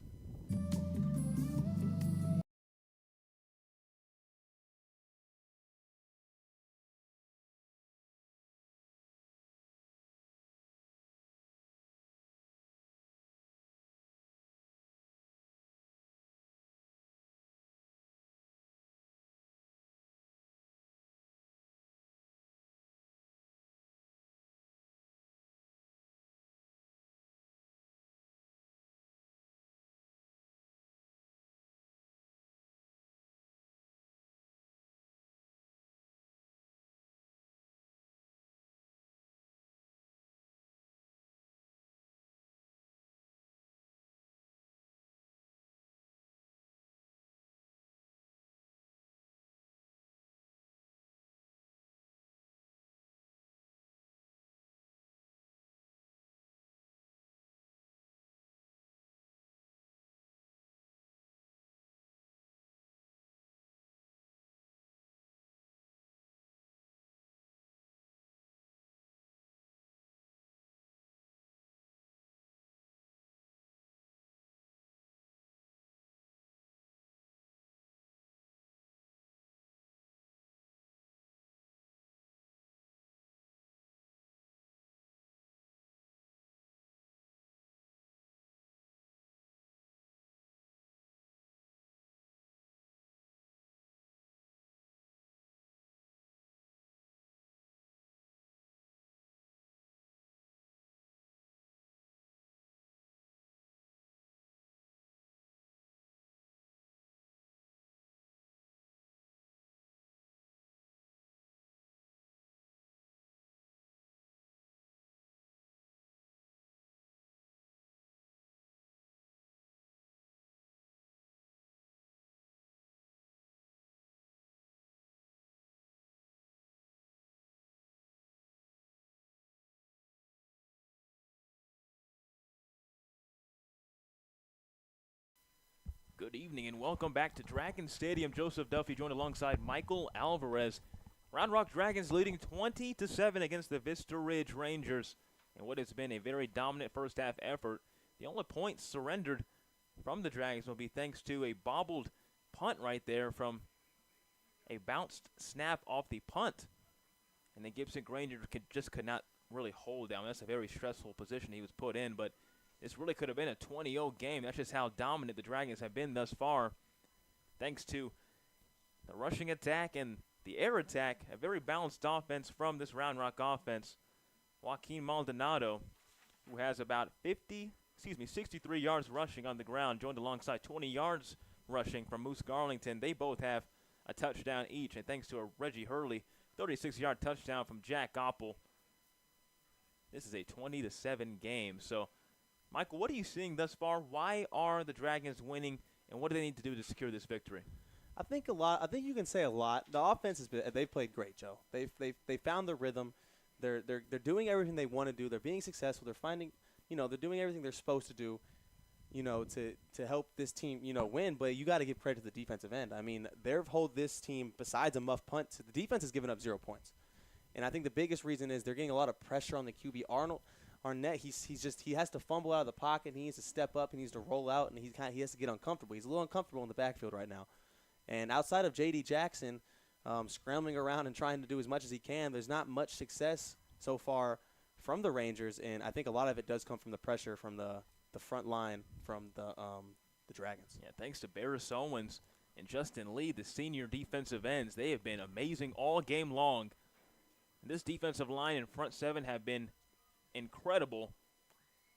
Good evening and welcome back to Dragon Stadium. Joseph Duffy joined alongside Michael Alvarez. Round Rock Dragons leading 20-7 against the Vista Ridge Rangers in what has been a very dominant first half effort. The only points surrendered from the Dragons will be thanks to a bobbled punt right there from a bounced snap off the punt. And then Gibson Granger could not really hold down. That's a very stressful position he was put in, but this really could have been a 20-0 game. That's just how dominant the Dragons have been thus far. Thanks to the rushing attack and the air attack, a very balanced offense from this Round Rock offense. Joaquin Maldonado, who has about 63 yards rushing on the ground, joined alongside 20 yards rushing from Moose Garlington. They both have a touchdown each, and thanks to a Reggie Hurley 36-yard touchdown from Jack Oppel, this is a 20-7 game. So, Michael, what are you seeing thus far? Why are the Dragons winning, and what do they need to do to secure this victory? I think you can say a lot. The offense they've played great, Joe. They found the rhythm. They're doing everything they want to do. They're being successful. They're finding, they're doing everything they're supposed to do, to help this team, win. But you got to give credit to the defensive end. I mean, they've held this team, besides a muff punt, the defense has given up 0 points. And I think the biggest reason is they're getting a lot of pressure on the QB. Arnett, he has to fumble out of the pocket. He needs to step up. He needs to roll out, and he has to get uncomfortable. He's a little uncomfortable in the backfield right now. And outside of J.D. Jackson scrambling around and trying to do as much as he can, there's not much success so far from the Rangers. And I think a lot of it does come from the pressure from the front line from the Dragons. Yeah, thanks to Barris Owens and Justin Lee, the senior defensive ends. They have been amazing all game long. This defensive line and front seven have been incredible.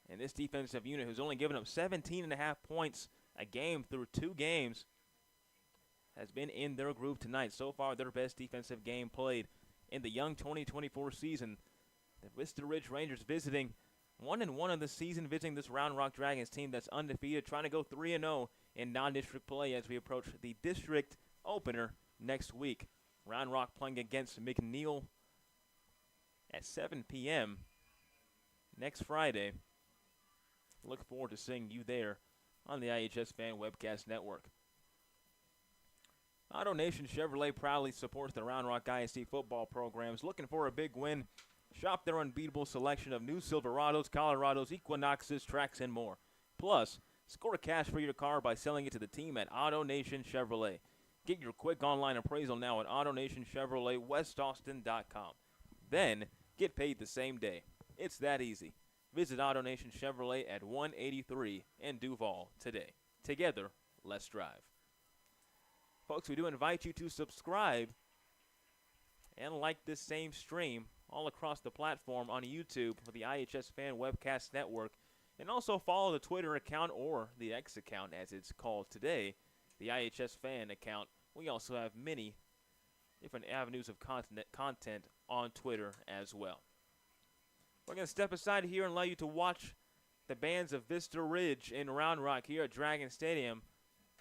And this defensive unit, who's only given up 17.5 points a game through 2 games, has been in their groove tonight. So far, their best defensive game played in the young 2024 season. The Vista Ridge Rangers visiting 1-1 of the season, visiting this Round Rock Dragons team that's undefeated, trying to go 3-0 in non-district play as we approach the district opener next week. Round Rock playing against McNeil at 7 p.m. next Friday. Look forward to seeing you there on the iHSFAN Webcast Network. Auto Nation Chevrolet proudly supports the Round Rock ISD football programs. Looking for a big win? Shop their unbeatable selection of new Silverados, Colorados, Equinoxes, Trax, and more. Plus, score cash for your car by selling it to the team at Auto Nation Chevrolet. Get your quick online appraisal now at AutoNationChevroletWestAustin.com. Then, get paid the same day. It's that easy. Visit Auto Nation Chevrolet at 183 in Duval today. Together, let's drive. Folks, we do invite you to subscribe and like this same stream all across the platform on YouTube for the iHSFAN Webcast Network, and also follow the Twitter account, or the X account as it's called today, the iHSFAN account. We also have many different avenues of content on Twitter as well. We're going to step aside here and allow you to watch the bands of Vista Ridge in Round Rock here at Dragon Stadium.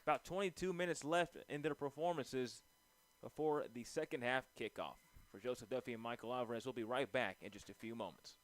About 22 minutes left in their performances before the second half kickoff. For Joseph Duffy and Michael Alvarez, we'll be right back in just a few moments.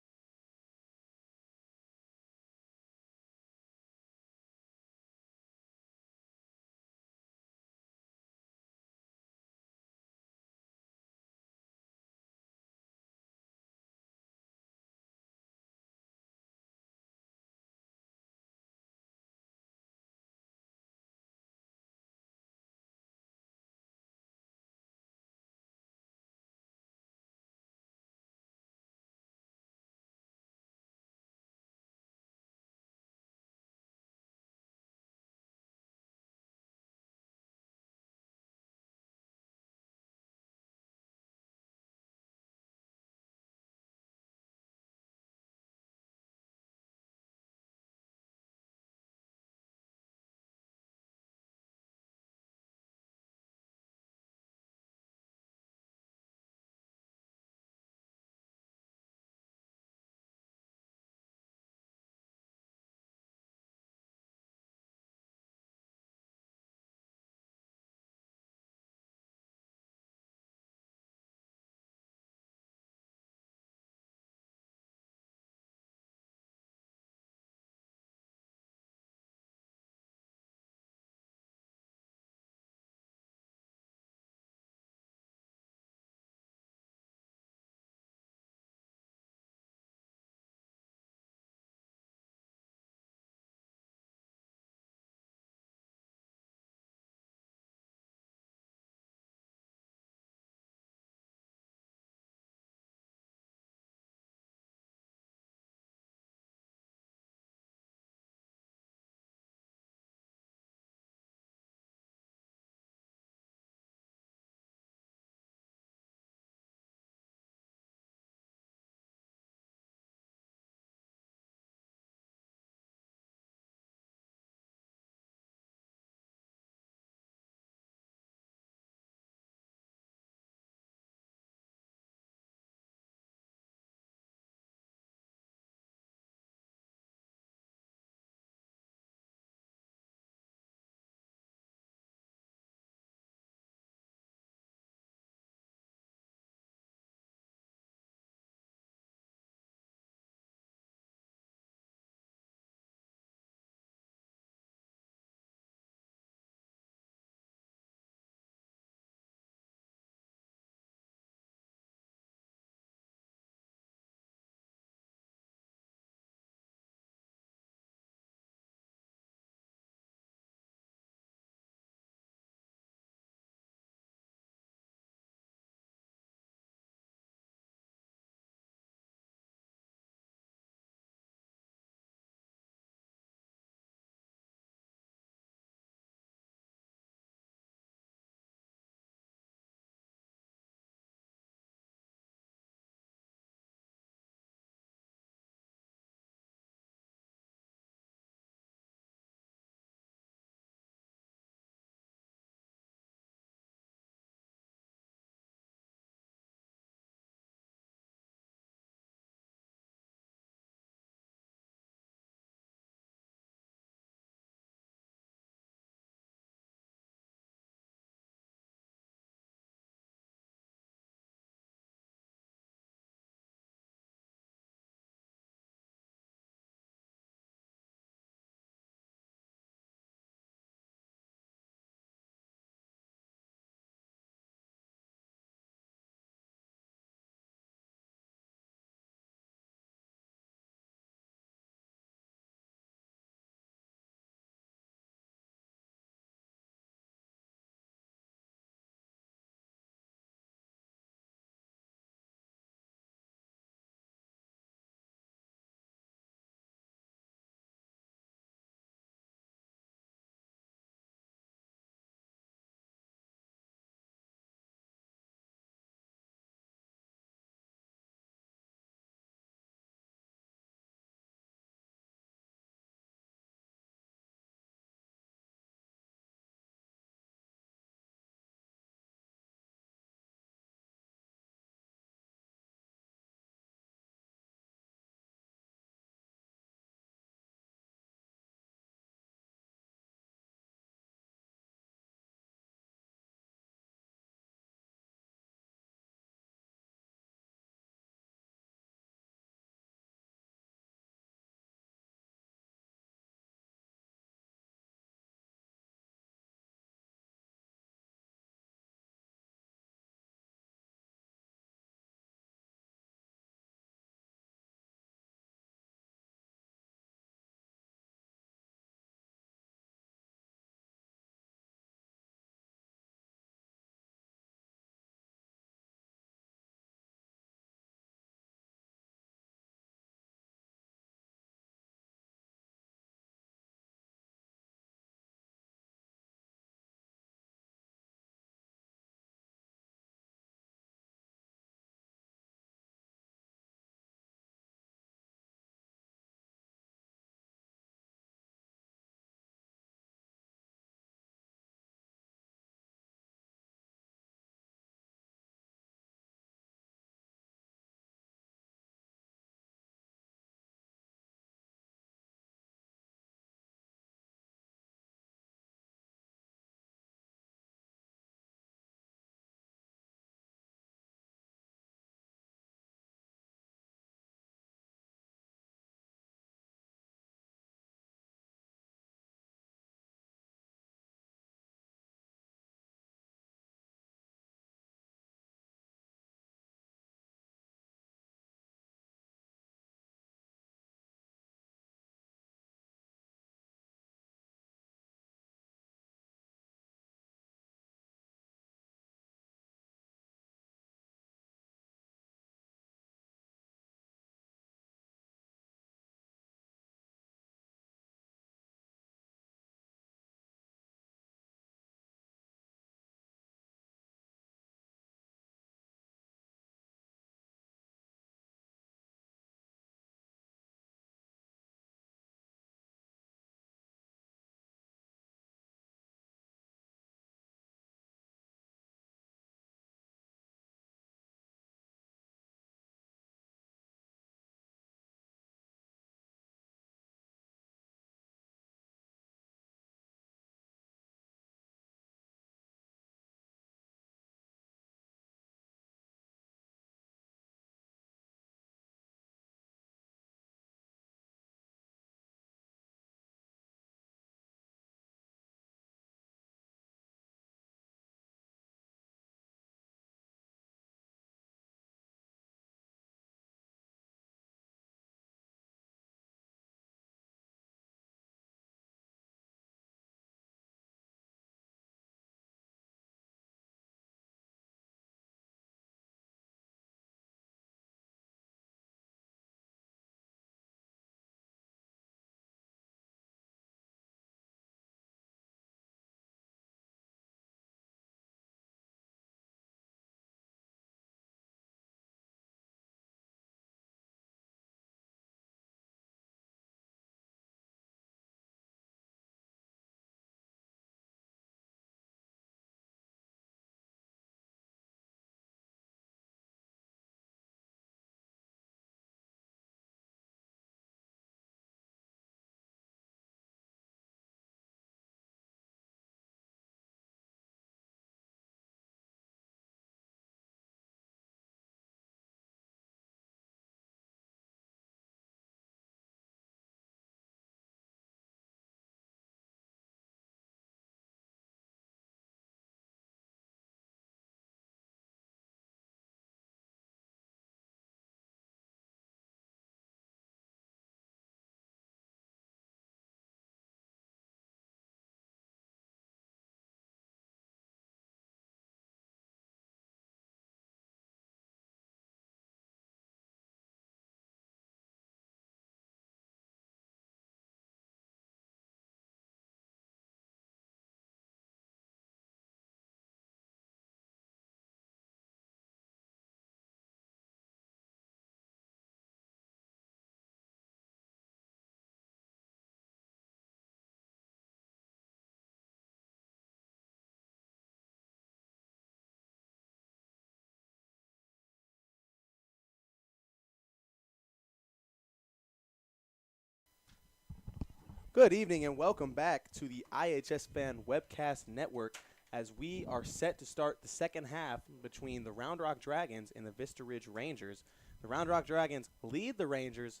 Good evening and welcome back to the iHSFAN Webcast Network as we are set to start the second half between the Round Rock Dragons and the Vista Ridge Rangers. The Round Rock Dragons lead the Rangers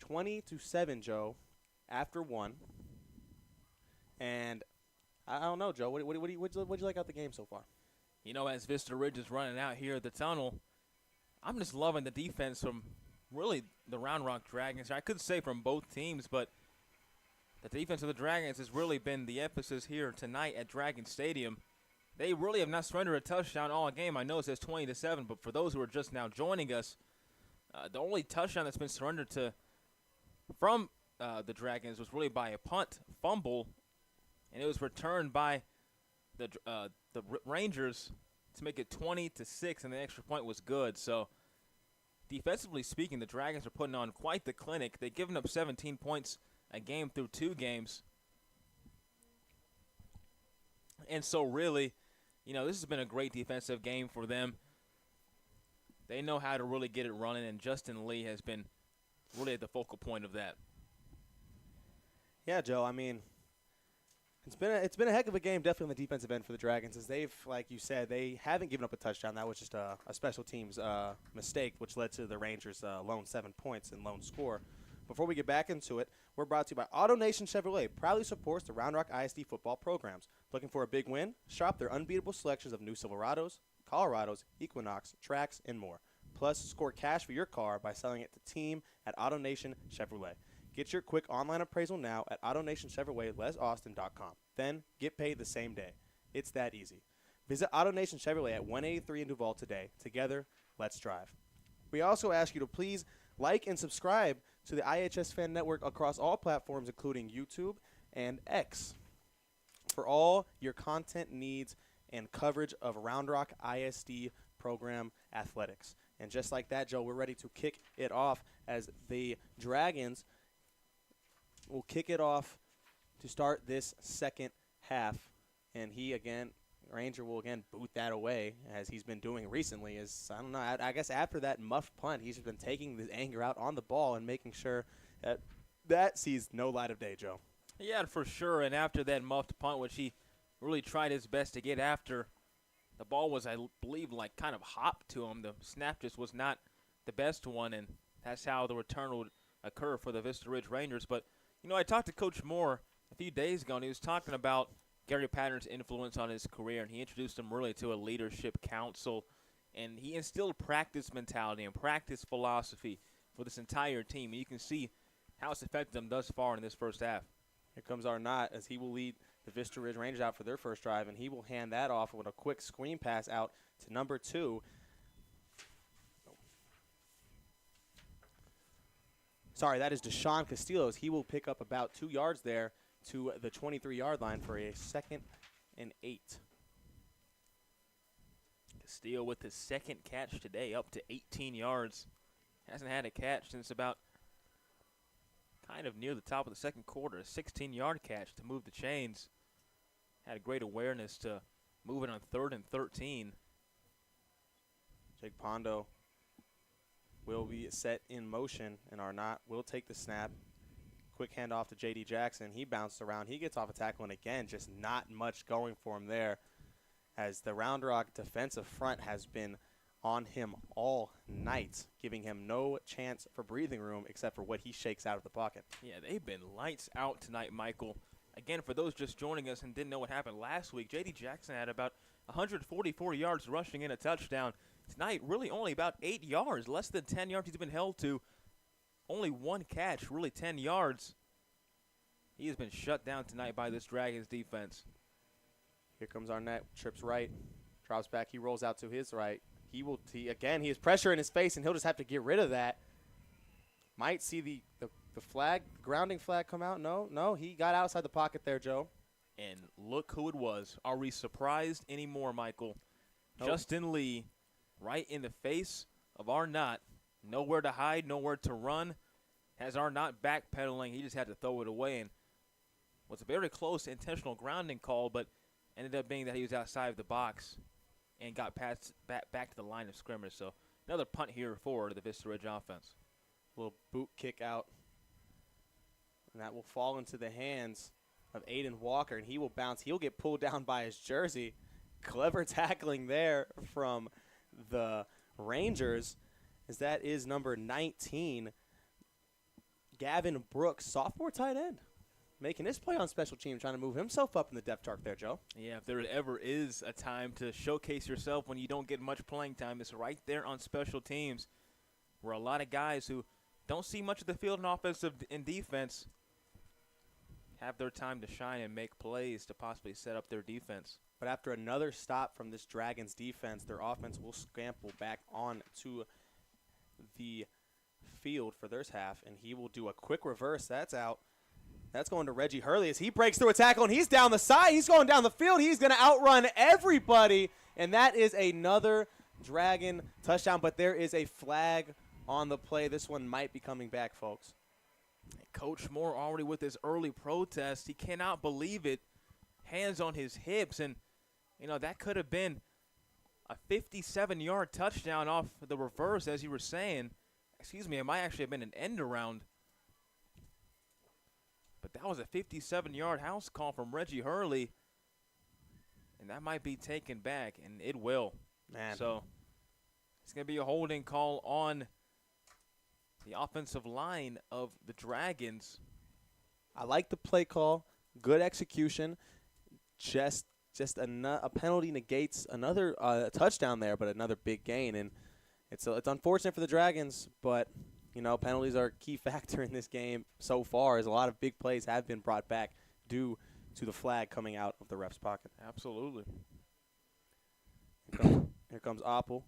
20-7, Joe, after one. And I don't know, Joe, what'd you like out the game so far? You know, as Vista Ridge is running out here at the tunnel, I'm just loving the defense from really the Round Rock Dragons. I could say from both teams, but the defense of the Dragons has really been the emphasis here tonight at Dragon Stadium. They really have not surrendered a touchdown all game. I know it says 20-7, but for those who are just now joining us, the only touchdown that's been surrendered from the Dragons was really by a punt fumble, and it was returned by the Rangers to make it 20-6, and the extra point was good. So defensively speaking, the Dragons are putting on quite the clinic. They've given up 17 points a game through 2 games. And so really, you know, this has been a great defensive game for them. They know how to really get it running, and Justin Lee has been really at the focal point of that. Yeah, Joe, I mean, it's been a heck of a game, definitely on the defensive end for the Dragons, as they've, like you said, they haven't given up a touchdown. That was just a special teams mistake, which led to the Rangers' lone 7 points and lone score. Before we get back into it, we're brought to you by AutoNation Chevrolet, proudly supports the Round Rock ISD football programs. Looking for a big win? Shop their unbeatable selections of new Silverados, Colorados, Equinox, Trax, and more. Plus, score cash for your car by selling it to team at AutoNation Chevrolet. Get your quick online appraisal now at AutoNationChevroletLesAustin.com. Then, get paid the same day. It's that easy. Visit AutoNation Chevrolet at 183 in Duval today. Together, let's drive. We also ask you to please like and subscribe to the iHSFAN network across all platforms, including YouTube and X, for all your content needs and coverage of Round Rock ISD program athletics. And just like that, Joe, we're ready to kick it off as the Dragons will kick it off to start this second half. And Ranger will again boot that away, as he's been doing recently. I guess after that muffed punt, he's been taking the anger out on the ball and making sure that sees no light of day, Joe. Yeah, for sure. And after that muffed punt, which he really tried his best to get after, the ball was, I believe, like kind of hopped to him. The snap just was not the best one, and that's how the return would occur for the Vista Ridge Rangers. But, you know, I talked to Coach Moore a few days ago, and he was talking about Gary Patterns' influence on his career, and he introduced him really to a leadership council, and he instilled practice mentality and practice philosophy for this entire team. And you can see how it's affected them thus far in this first half. Here comes Arnott as he will lead the Vista Ridge Rangers out for their first drive, and he will hand that off with a quick screen pass out to number 2. Sorry, that is Deshaun Castillos. He will pick up about 2 yards there to the 23-yard line for a 2nd and 8. Castillo with his second catch today, up to 18 yards. Hasn't had a catch since about kind of near the top of the second quarter. A 16-yard catch to move the chains. Had a great awareness to move it on 3rd and 13. Jake Pondo will be set in motion, and Arnott will take the snap. Quick handoff to J.D. Jackson. He bounced around. He gets off a tackle, and again, just not much going for him there, as the Round Rock defensive front has been on him all night, giving him no chance for breathing room except for what he shakes out of the pocket. Yeah, they've been lights out tonight, Michael. Again, for those just joining us and didn't know what happened last week, J.D. Jackson had about 144 yards rushing in a touchdown. Tonight, really only about 8 yards, less than 10 yards he's been held to. Only 1 catch, really 10 yards. He has been shut down tonight by this Dragons defense. Here comes Arnett, trips right, drops back. He rolls out to his right. He has pressure in his face, and he'll just have to get rid of that. Might see the flag, grounding flag come out. No, he got outside the pocket there, Joe. And look who it was. Are we surprised anymore, Michael? Nope. Justin Lee, right in the face of Arnott. Nowhere to hide, nowhere to run. Has Arnott backpedaling. He just had to throw it away. And was a very close intentional grounding call, but ended up being that he was outside of the box and got past back to the line of scrimmage. So another punt here for the Vista Ridge offense. Little boot kick out. And that will fall into the hands of Aiden Walker, and he will bounce. He'll get pulled down by his jersey. Clever tackling there from the Rangers, as that is number 19, Gavin Brooks, sophomore tight end, making his play on special team, trying to move himself up in the depth chart there, Joe. Yeah, if there ever is a time to showcase yourself when you don't get much playing time, it's right there on special teams, where a lot of guys who don't see much of the field in offense and defense have their time to shine and make plays to possibly set up their defense. But after another stop from this Dragons defense, their offense will scramble back on to the field for their half, and he will do a quick reverse. That's out. That's going to Reggie Hurley as he breaks through a tackle, and he's down the side. He's going down the field. He's going to outrun everybody, and that is another Dragon touchdown. But there is a flag on the play. This one might be coming back, folks. Coach Moore already with his early protest. He cannot believe it. Hands on his hips, and, you know, that could have been a 57-yard touchdown off the reverse, as you were saying. Excuse me, it might actually have been an end around. But that was a 57-yard house call from Reggie Hurley, and that might be taken back, and it will. Man. So it's going to be a holding call on the offensive line of the Dragons. I like the play call. Good execution. Just a penalty negates another touchdown there, but another big gain. And it's unfortunate for the Dragons, but, you know, penalties are a key factor in this game so far, as a lot of big plays have been brought back due to the flag coming out of the ref's pocket. Absolutely. Here comes Apple.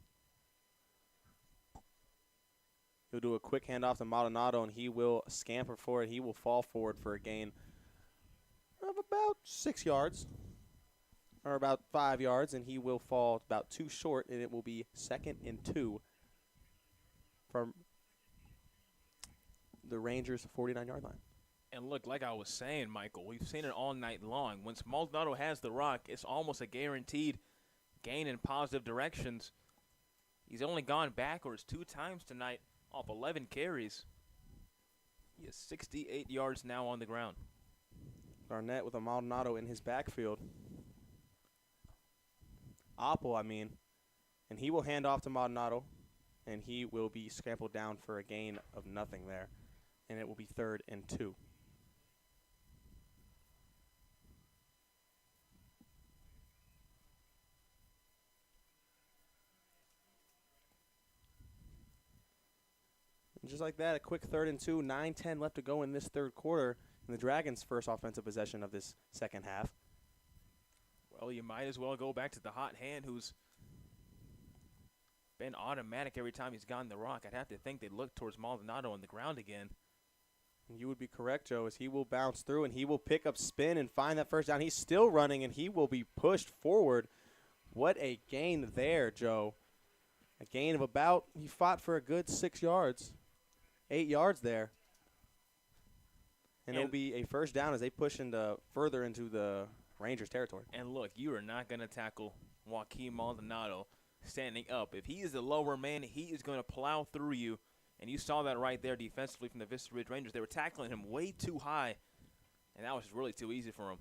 He'll do a quick handoff to Maldonado, and he will scamper for it. He will fall forward for a gain of about 6 yards, or about 5 yards, and he will fall about 2 short, and it will be 2nd and 2 from the Rangers' 49-yard line. And look, like I was saying, Michael, we've seen it all night long. Once Maldonado has the rock, it's almost a guaranteed gain in positive directions. He's only gone backwards 2 times tonight off 11 carries. He has 68 yards now on the ground. Garnett with a Maldonado in his backfield. Apple, and he will hand off to Maldonado, and he will be scrambled down for a gain of nothing there, and it will be 3rd and 2. And just like that, a quick 3rd and 2, 9:10 left to go in this third quarter, and the Dragons' first offensive possession of this second half. Well, you might as well go back to the hot hand who's been automatic every time he's gotten the rock. I'd have to think they'd look towards Maldonado on the ground again. And you would be correct, Joe, as he will bounce through, and he will pick up spin and find that first down. He's still running, and he will be pushed forward. What a gain there, Joe. A gain of about, he fought for a good 6 yards, 8 yards there. And it'll be a first down as they push further into the Rangers territory. And look, you are not going to tackle Joaquin Maldonado standing up. If he is the lower man, he is going to plow through you. And you saw that right there defensively from the Vista Ridge Rangers. They were tackling him way too high, and that was really too easy for him.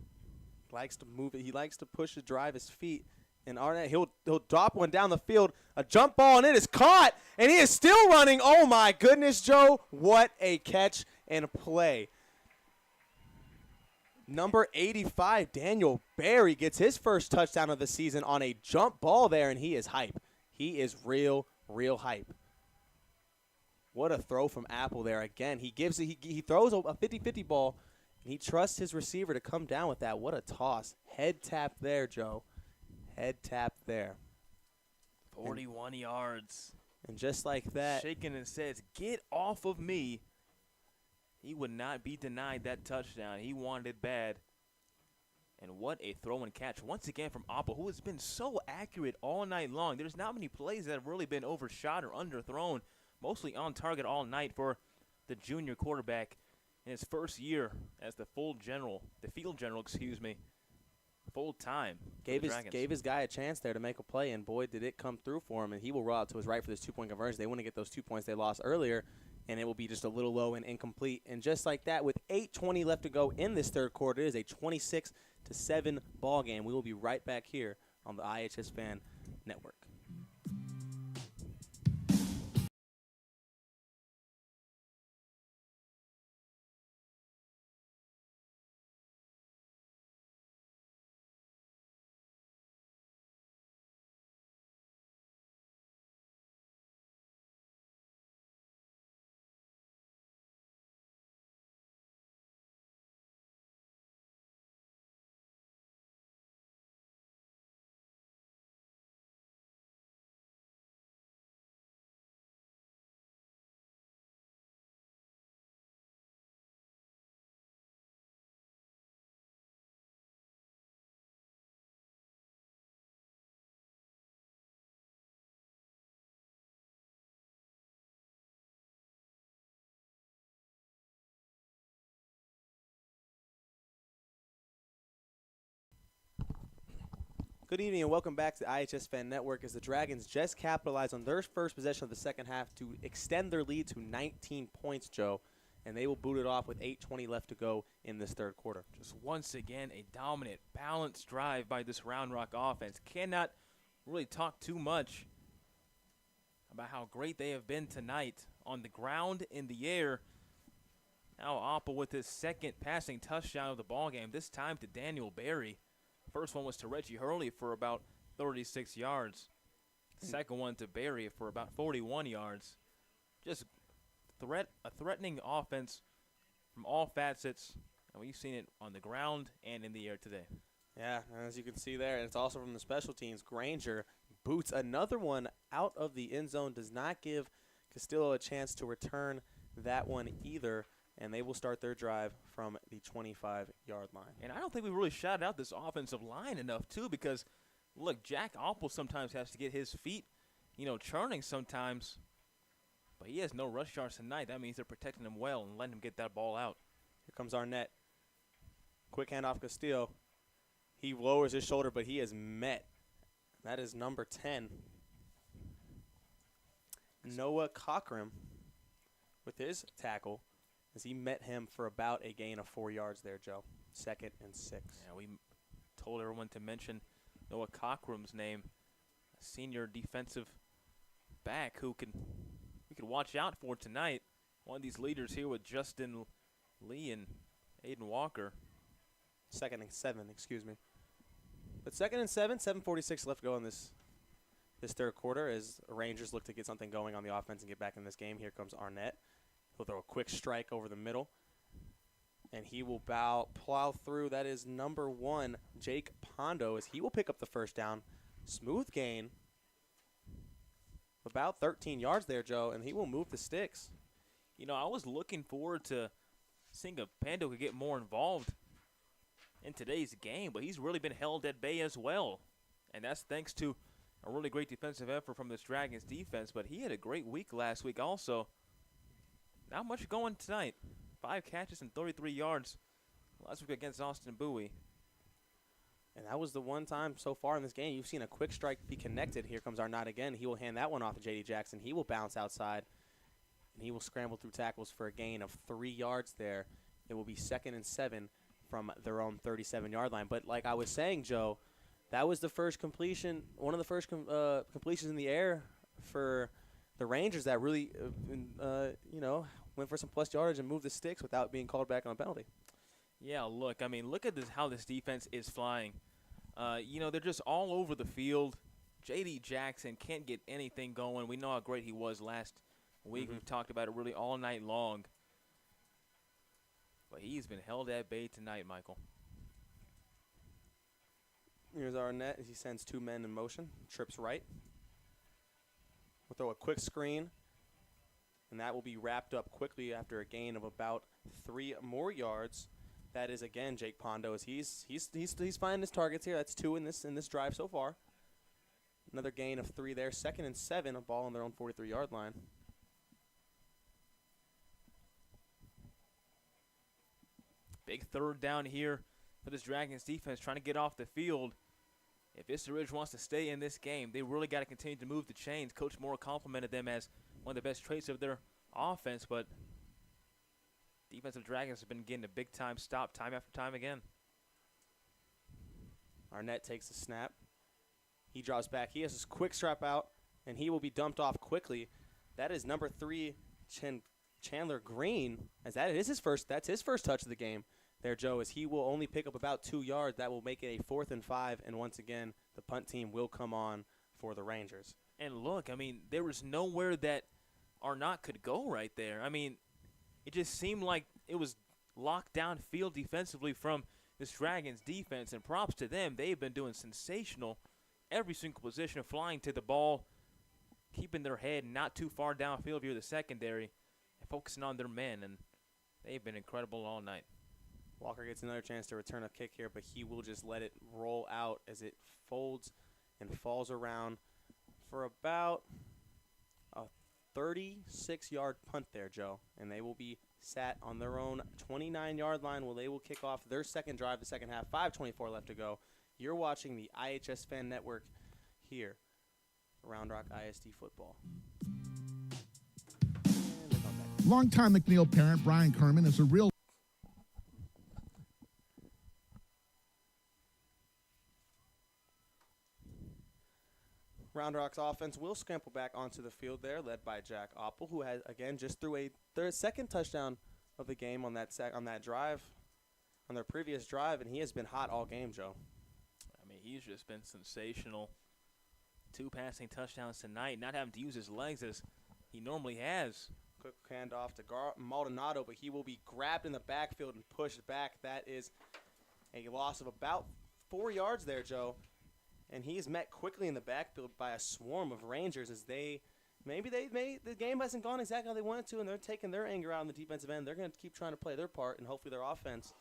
Likes to move it. He likes to push to drive his feet. And Arnett, he'll drop one down the field. A jump ball, and it is caught, and he is still running. Oh, my goodness, Joe. What a catch and play. Number 85, Daniel Barry, gets his first touchdown of the season on a jump ball there, and he is hype. He is real hype. What a throw from Apple there. Again, he throws a 50-50 ball, and he trusts his receiver to come down with that. What a toss. Head tap there, Joe. Head tap there. 41 yards. And just like that. Shaking and says, "Get off of me." He would not be denied that touchdown. He wanted it bad. And what a throw and catch once again from Apple, who has been so accurate all night long. There's not many plays that have really been overshot or underthrown. Mostly on target all night for the junior quarterback in his first year as the field general, full time. Gave his guy a chance there to make a play, and boy, did it come through for him. And he will roll out to his right for this 2-point conversion. They want to get those 2 points they lost earlier, and it will be just a little low and incomplete. And just like that, with 8:20 left to go in this third quarter, it is a 26-7 ball game. We will be right back here on the iHSFAN Network. Good evening and welcome back to the iHSFAN Network as the Dragons just capitalized on their first possession of the second half to extend their lead to 19 points, Joe, and they will boot it off with 8:20 left to go in this third quarter. Just once again, a dominant, balanced drive by this Round Rock offense. Cannot really talk too much about how great they have been tonight on the ground, in the air. Now Appa with his second passing touchdown of the ballgame, this time to Daniel Berry. First one was to Reggie Hurley for about 36 yards. Second one to Berry for about 41 yards. Just a threatening offense from all facets, and we've seen it on the ground and in the air today. Yeah, as you can see there, and it's also from the special teams. Granger boots another one out of the end zone, does not give Castillo a chance to return that one either, and they will start their drive from the 25-yard line. And I don't think we really shouted out this offensive line enough, too, because, look, Jack Oppel sometimes has to get his feet, churning sometimes. But he has no rush yards tonight. That means they're protecting him well and letting him get that ball out. Here comes Arnett. Quick handoff Castillo. He lowers his shoulder, but he is met. That is number 10. Noah Cochran with his tackle, as he met him for about a gain of 4 yards there, Joe. 2nd and 6. Yeah, we told everyone to mention Noah Cochran's name, a senior defensive back who we could watch out for tonight. One of these leaders here with Justin Lee and Aiden Walker. 2nd and 7, excuse me. But 2nd and 7, 7:46 left to go in this third quarter as Rangers look to get something going on the offense and get back in this game. Here comes Arnett. He'll throw a quick strike over the middle, and he will plow through. That is number 1, Jake Pondo, as he will pick up the first down. Smooth gain, about 13 yards there, Joe, and he will move the sticks. I was looking forward to seeing if Pondo could get more involved in today's game, but he's really been held at bay as well, and that's thanks to a really great defensive effort from this Dragons defense. But he had a great week last week also. Not much going tonight. 5 catches and 33 yards last week against Austin Bowie. And that was the one time so far in this game you've seen a quick strike be connected. Here comes Arnott again. He will hand that one off to J.D. Jackson. He will bounce outside, and he will scramble through tackles for a gain of 3 yards there. It will be 2nd and 7 from their own 37-yard line. But like I was saying, Joe, that was the first completion, one of the first completions in the air for the Rangers that really, went for some plus yardage and moved the sticks without being called back on a penalty. Yeah, look at how this defense is flying. They're just all over the field. J.D. Jackson can't get anything going. We know how great he was last week. We've talked about it really all night long. But he's been held at bay tonight, Michael. Here's Arnett as he sends 2 men in motion. Trips right. We'll throw a quick screen, and that will be wrapped up quickly after a gain of about 3 more yards. That is, again, Jake Pondo as he's finding his targets here. That's 2 in this drive so far. Another gain of 3 there. 2nd and 7, a ball on their own 43-yard line. Big third down here for this Dragons defense trying to get off the field. If Vista Ridge wants to stay in this game, they really got to continue to move the chains. Coach Moore complimented them as one of the best traits of their offense, but defensive Dragons have been getting a big-time stop time after time again. Arnett takes the snap. He draws back. He has his quick strap out, and he will be dumped off quickly. That is number 3, Chandler Green, as that's his first touch of the game there, Joe, as he will only pick up about 2 yards. That will make it a 4th and 5, and once again, the punt team will come on for the Rangers. And look, I mean, there was nowhere that Arnott could go right there. I mean, it just seemed like it was locked down field defensively from this Dragons defense, and props to them. They've been doing sensational every single position, flying to the ball, keeping their head not too far downfield via the secondary, and focusing on their men, and they've been incredible all night. Walker gets another chance to return a kick here, but he will just let it roll out as it folds and falls around for about a 36-yard punt there, Joe. And they will be sat on their own 29-yard line where they will kick off their second drive, the second half, 5:24 left to go. You're watching the iHSFAN network here, Round Rock ISD football. Longtime MacLeod parent Brian Kerman is a real Round Rock's offense will scramble back onto the field there, led by Jack Oppel, who has again just threw their second touchdown of the game on that drive, on their previous drive, and he has been hot all game, Joe. I mean, he's just been sensational. 2 passing touchdowns tonight, not having to use his legs as he normally has. Quick handoff to Maldonado, but he will be grabbed in the backfield and pushed back. That is a loss of about 4 yards there, Joe. And he is met quickly in the backfield by a swarm of Rangers as the game hasn't gone exactly how they wanted to, and they're taking their anger out on the defensive end. They're going to keep trying to play their part, and hopefully their offense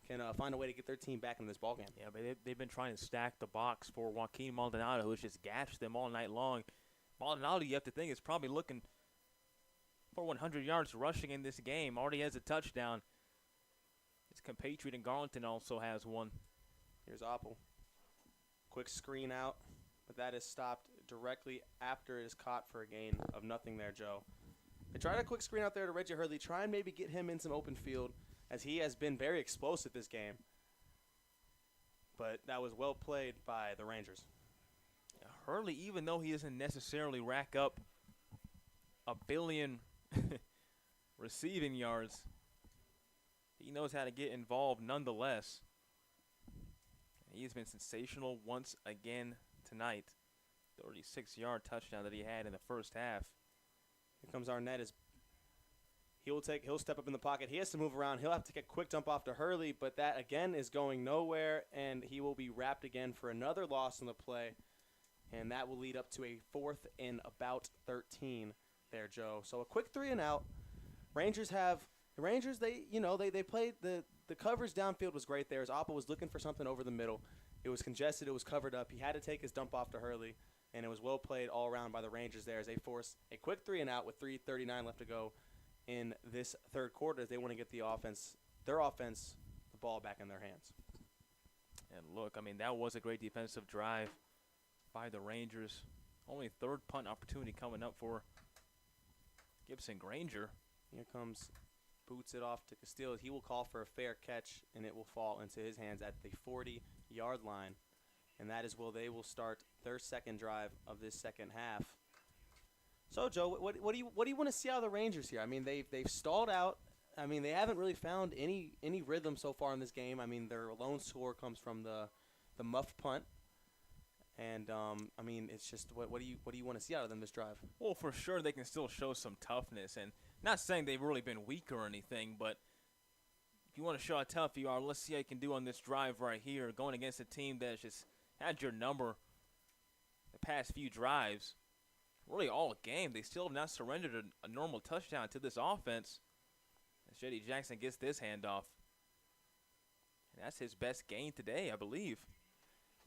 can find a way to get their team back in this ballgame. Yeah, but they've been trying to stack the box for Joaquin Maldonado, who's just gashed them all night long. Maldonado, you have to think, is probably looking for 100 yards rushing in this game. Already has a touchdown. His compatriot in Garlington also has one. Here's Oppel. Quick screen out, but that is stopped directly after it is caught for a gain of nothing there, Joe. They tried a quick screen out there to Reggie Hurley, try and maybe get him in some open field, as he has been very explosive this game. But that was well played by the Rangers. Yeah, Hurley, even though he doesn't necessarily rack up a billion receiving yards, he knows how to get involved nonetheless. He's been sensational once again tonight. 36-yard touchdown that he had in the first half. Here comes Arnett. He'll step up in the pocket. He has to move around. He'll have to get a quick dump off to Hurley, but that again is going nowhere, and he will be wrapped again for another loss in the play, and that will lead up to a 4th and about 13 there, Joe. So a quick 3 and out. They played the coverage downfield was great there as Oppel was looking for something over the middle. It was congested. It was covered up. He had to take his dump off to Hurley, and it was well played all around by the Rangers there as they force a quick 3 and out with 3:39 left to go in this third quarter as they want to get their offense, the ball back in their hands. And look, I mean, that was a great defensive drive by the Rangers. Only 3rd punt opportunity coming up for Gibson Granger. Here comes, boots it off to Castillo. He will call for a fair catch, and it will fall into his hands at the 40-yard line. And that is where they will start their second drive of this second half. So, Joe, what do you want to see out of the Rangers here? I mean, they've stalled out. I mean, they haven't really found any rhythm so far in this game. I mean, their lone score comes from the muffed punt. And I mean, it's just what do you want to see out of them this drive? Well, for sure they can still show some toughness, and not saying they've really been weak or anything, but if you want to show how tough you are, let's see how you can do on this drive right here, going against a team that's just had your number the past few drives, really all game. They still have not surrendered a normal touchdown to this offense. As J.D. Jackson gets this handoff, and that's his best gain today, I believe.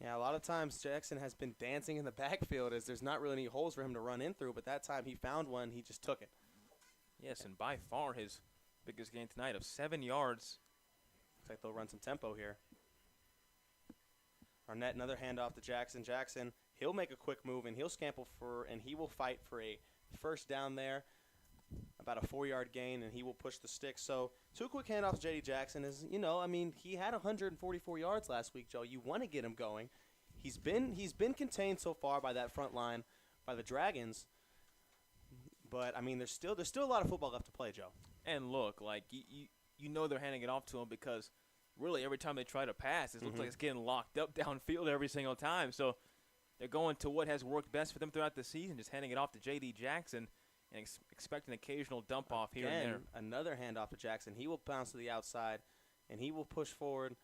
Yeah, a lot of times Jackson has been dancing in the backfield as there's not really any holes for him to run in through, but that time he found one, he just took it. Yes, and by far his biggest gain tonight of 7 yards. Looks like they'll run some tempo here. Arnett, another handoff to Jackson. Jackson, he'll make a quick move, and he'll scamper and he will fight for a first down there. about a 4-yard gain, and he will push the stick. So 2 quick handoffs to J.D. Jackson is, he had 144 yards last week, Joe. You want to get him going. He's been contained so far by that front line, by the Dragons. But, there's still a lot of football left to play, Joe. And look, you know they're handing it off to him because really every time they try to pass, it looks like it's getting locked up downfield every single time. So they're going to what has worked best for them throughout the season, just handing it off to J.D. Jackson and expect an occasional dump off here and there. Another handoff to Jackson. He will bounce to the outside, and he will push forward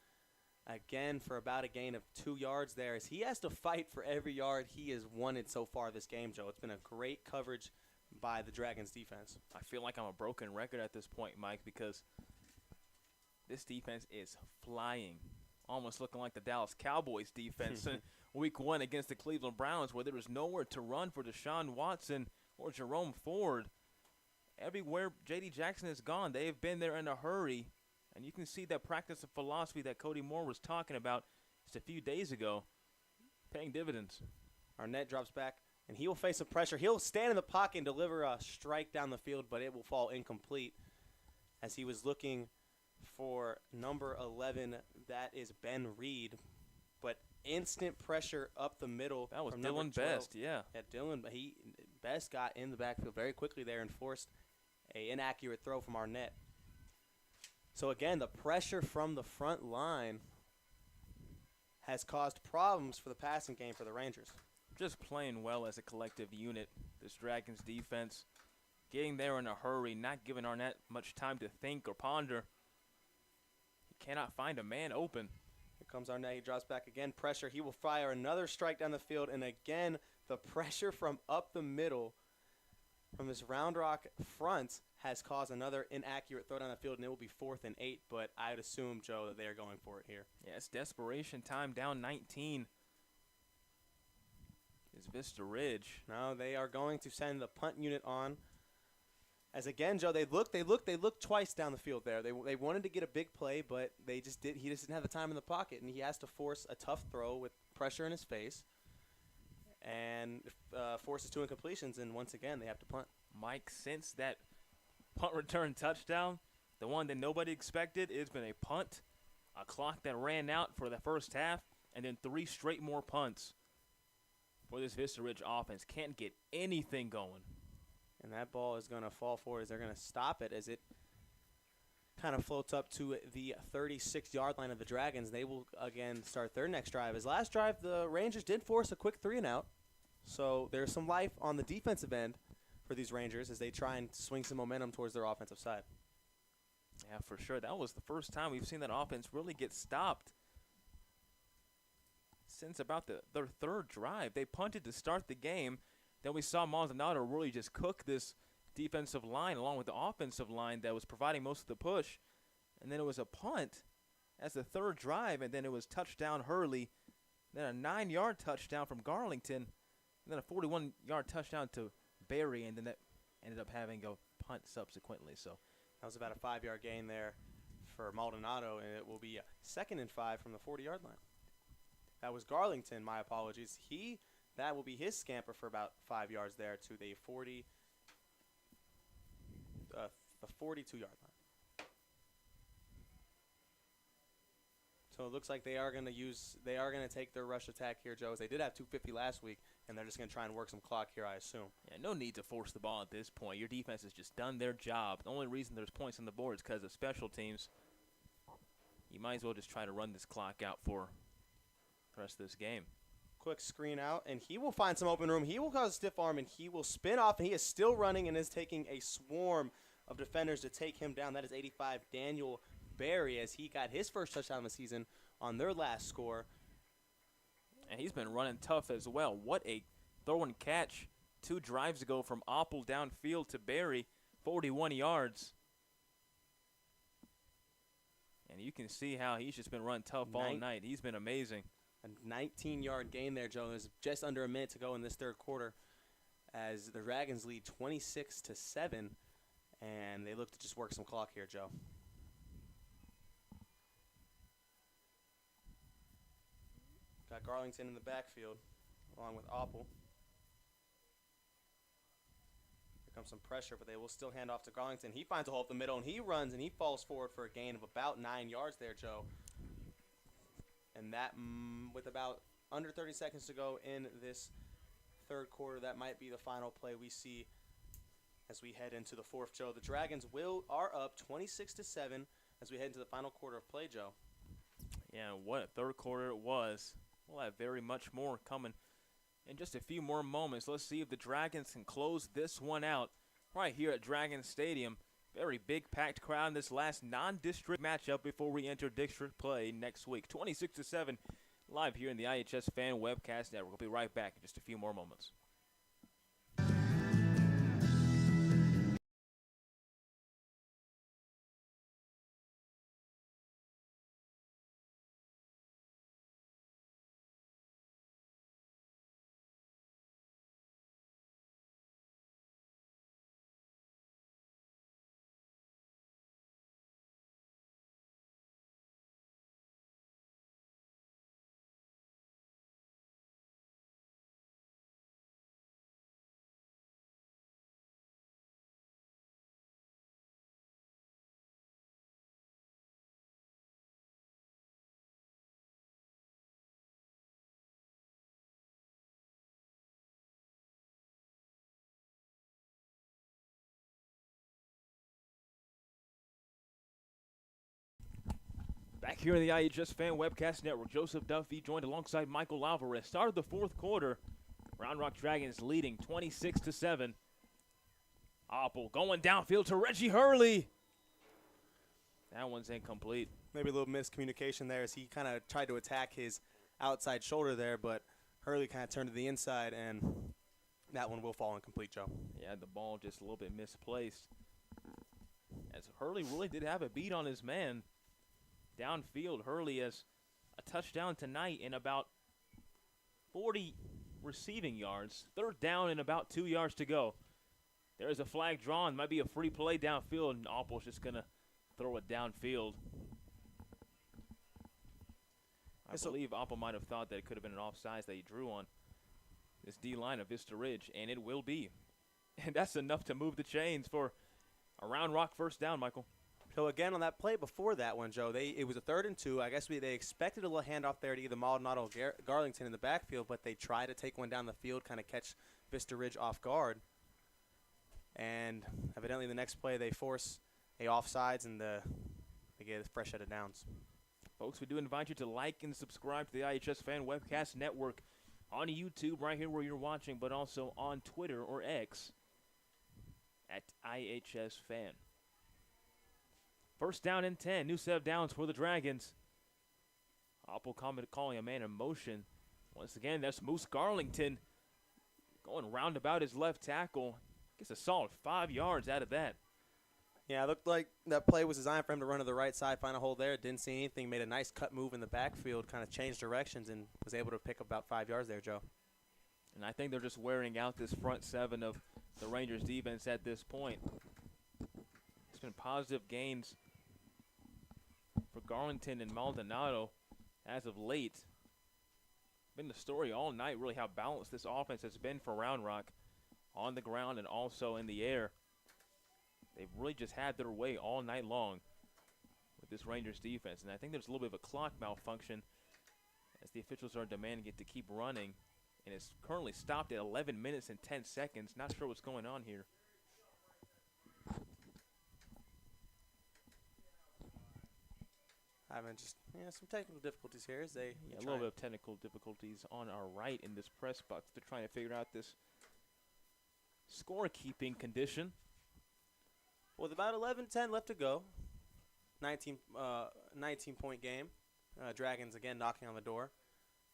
again for about a gain of 2 yards there, as he has to fight for every yard he has wanted so far this game, Joe. It's been a great coverage by the Dragons defense. I feel like I'm a broken record at this point, Mike, because this defense is flying, almost looking like the Dallas Cowboys defense in Week 1 against the Cleveland Browns, where there was nowhere to run for Deshaun Watson or Jerome Ford. Everywhere J.D. Jackson has gone, they have been there in a hurry, and you can see that practice of philosophy that Cody Moore was talking about just a few days ago paying dividends. Arnett drops back, and he will face some pressure. He'll stand in the pocket and deliver a strike down the field, but it will fall incomplete as he was looking for number 11. That is Ben Reed, but instant pressure up the middle. That was from Dylan Best, yeah. Dylan, Best got in the backfield very quickly there and forced an inaccurate throw from Arnett. So, again, the pressure from the front line has caused problems for the passing game for the Rangers. Just playing well as a collective unit, this Dragons defense. Getting there in a hurry, not giving Arnett much time to think or ponder. He cannot find a man open. Here comes Arnett. He drops back again. Pressure. He will fire another strike down the field. And, again, the pressure from up the middle from this Round Rock front has caused another inaccurate throw down the field, and it will be 4th and 8. But I would assume, Joe, that they are going for it here. Yeah, it's desperation time, down 19. Is Vista Ridge. No, they are going to send the punt unit on. As again, Joe, they looked twice down the field there. They wanted to get a big play, but he just didn't have the time in the pocket, and he has to force a tough throw with pressure in his face, and forces 2 incompletions, and once again they have to punt. Mike, since that punt return touchdown, the one that nobody expected, it's been a punt, a clock that ran out for the first half, and then 3 straight more punts for this Vista Ridge offense. Can't get anything going. And that ball is going to fall forward as they're going to stop it as it kind of floats up to the 36-yard line of the Dragons. They will, again, start their next drive. As last drive, the Rangers did force a quick 3-and-out. So there's some life on the defensive end for these Rangers as they try and swing some momentum towards their offensive side. Yeah, for sure. That was the first time we've seen that offense really get stopped since about their 3rd drive. They punted to start the game. Then we saw Maldonado really just cook this defensive line along with the offensive line that was providing most of the push. And then it was a punt as the 3rd drive, and then it was touchdown Hurley, then a 9-yard touchdown from Garlington, and then a 41-yard touchdown to Barry, and then that ended up having a punt subsequently. So that was about a 5-yard gain there for Maldonado, and it will be a 2nd and 5 from the 40-yard line. That was Garlington, my apologies. That will be his scamper for about 5 yards there to the 42-yard line. So it looks like they are going to take their rush attack here, Joe. As they did have 250 last week, and they're just going to try and work some clock here, I assume. Yeah, no need to force the ball at this point. Your defense has just done their job. The only reason there's points on the board is because of special teams. You might as well just try to run this clock out for the rest of this game. Quick screen out, and he will find some open room. He will cause a stiff arm, and he will spin off, and he is still running and is taking a swarm of defenders to take him down. That is 85 Daniel Barry, as he got his first touchdown of the season on their last score. And he's been running tough as well. What a throw and catch 2 drives ago from Opple downfield to Barry, 41 yards. And you can see how he's just been running tough all night. He's been amazing. A 19-yard gain there, Joe. There's just under a minute to go in this 3rd quarter as the Dragons lead 26-7, and they look to just work some clock here, Joe. Got Garlington in the backfield along with Opple. Here from some pressure, but they will still hand off to Garlington. He finds a hole up the middle, and he runs, and he falls forward for a gain of about 9 yards there, Joe. And that, with about under 30 seconds to go in this third quarter, that might be the final play we see as we head into the fourth, Joe. The Dragons are up 26-7 as we head into the final quarter of play, Joe. Yeah, what a third quarter it was. We'll have very much more coming in just a few more moments. Let's see if the Dragons can close this one out right here at Dragon Stadium. Very big packed crowd in this last non-district matchup before we enter district play next week. 26-7 live here in the iHSFAN Webcast Network. We'll be right back in just a few more moments. Back here in the iHSFAN Webcast Network, Joseph Duffy joined alongside Michael Alvarez. Started the fourth quarter. Round Rock Dragons leading 26-7. Apple going downfield to Reggie Hurley. That one's incomplete. Maybe a little miscommunication there as he kind of tried to attack his outside shoulder there, but Hurley kind of turned to the inside, and that one will fall incomplete, Joe. Yeah, the ball just a little bit misplaced. As Hurley really did have a beat on his man. Downfield, Hurley has a touchdown tonight in about 40 receiving yards. Third down and about 2 yards to go. There's a flag drawn. Might be a free play downfield, and Apple's just going to throw it downfield. I believe Apple might have thought that it could have been an offsides that he drew on this D-line of Vista Ridge, and it will be. And that's enough to move the chains for a Round Rock first down, Michael. So, again, on that play before that one, Joe, it was a 3rd and 2. I guess they expected a little handoff there to either Maldonado or Garlington in the backfield, but they tried to take one down the field, kind of catch Vista Ridge off guard. And evidently the next play they force a offsides, and they get a fresh set of downs. Folks, we do invite you to like and subscribe to the iHSFAN Webcast Network on YouTube right here where you're watching, but also on Twitter or X at iHSFAN. First down and 10. New set of downs for the Dragons. Apple calling a man in motion. Once again, that's Moose Garlington going roundabout his left tackle. Gets a solid 5 yards out of that. Yeah, it looked like that play was designed for him to run to the right side, find a hole there. Didn't see anything. Made a nice cut move in the backfield, kind of changed directions, and was able to pick up about 5 yards there, Joe. And I think they're just wearing out this front seven of the Rangers defense at this point. It's been positive gains for Garlington and Maldonado as of late. Been the story all night, really, how balanced this offense has been for Round Rock on the ground and also in the air. They've really just had their way all night long with this Rangers defense. And I think there's a little bit of a clock malfunction as the officials are demanding it to keep running. And it's currently stopped at 11 minutes and 10 seconds. Not sure what's going on here. Having just some technical difficulties here as they a little bit of technical difficulties on our right in this press box. They're trying to figure out this scorekeeping condition. With about 11-10 left to go, 19-point game. Dragons again knocking on the door.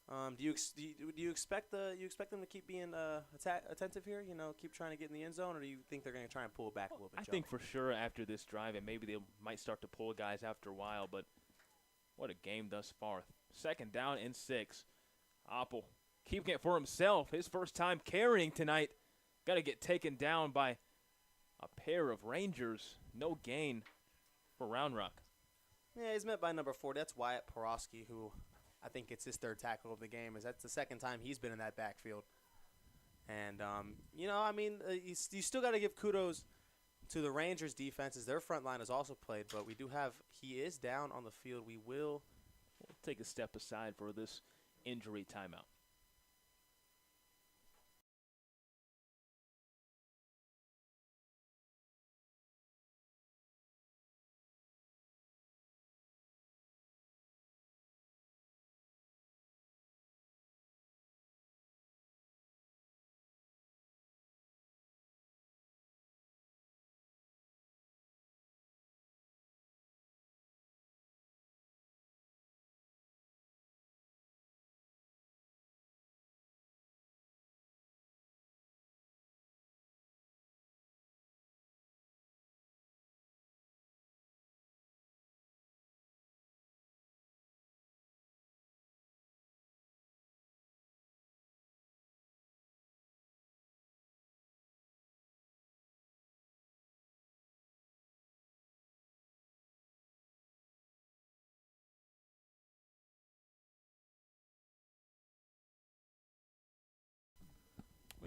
Do you expect them to keep being attentive here? Keep trying to get in the end zone, or do you think they're going to try and pull it back a little bit? I think for sure after this drive, and maybe they might start to pull guys after a while. But what a game thus far! 2nd down and 6. Apple keeping it for himself. His first time carrying tonight. Got to get taken down by a pair of Rangers. No gain for Round Rock. Yeah, he's met by number 4. That's Wyatt Porosky, who I think it's his 3rd tackle of the game. That's the 2nd time he's been in that backfield. And, you still got to give kudos to the Rangers' defenses. Their front line has also played, but he is down on the field. We'll take a step aside for this injury timeout.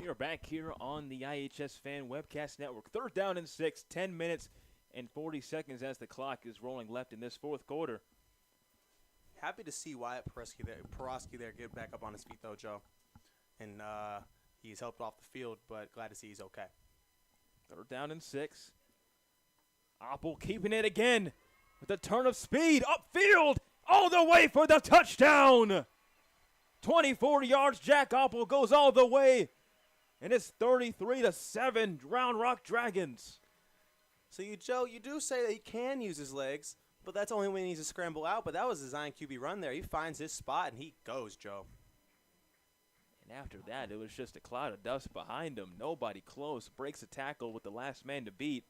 We are back here on the iHSFAN Webcast Network. 3rd down and 6, 10 minutes and 40 seconds as the clock is rolling left in this fourth quarter. Happy to see Wyatt Porosky there get back up on his feet, though, Joe. And he's helped off the field, but glad to see he's okay. 3rd down and 6. Apple keeping it again with a turn of speed upfield all the way for the touchdown. 24 yards, Jack Apple goes all the way. And it's 33-7, Round Rock Dragons. So, Joe, you do say that he can use his legs, but that's only when he needs to scramble out. But that was a Zion QB run there. He finds his spot, and he goes, Joe. And after that, it was just a cloud of dust behind him. Nobody close. Breaks a tackle with the last man to beat.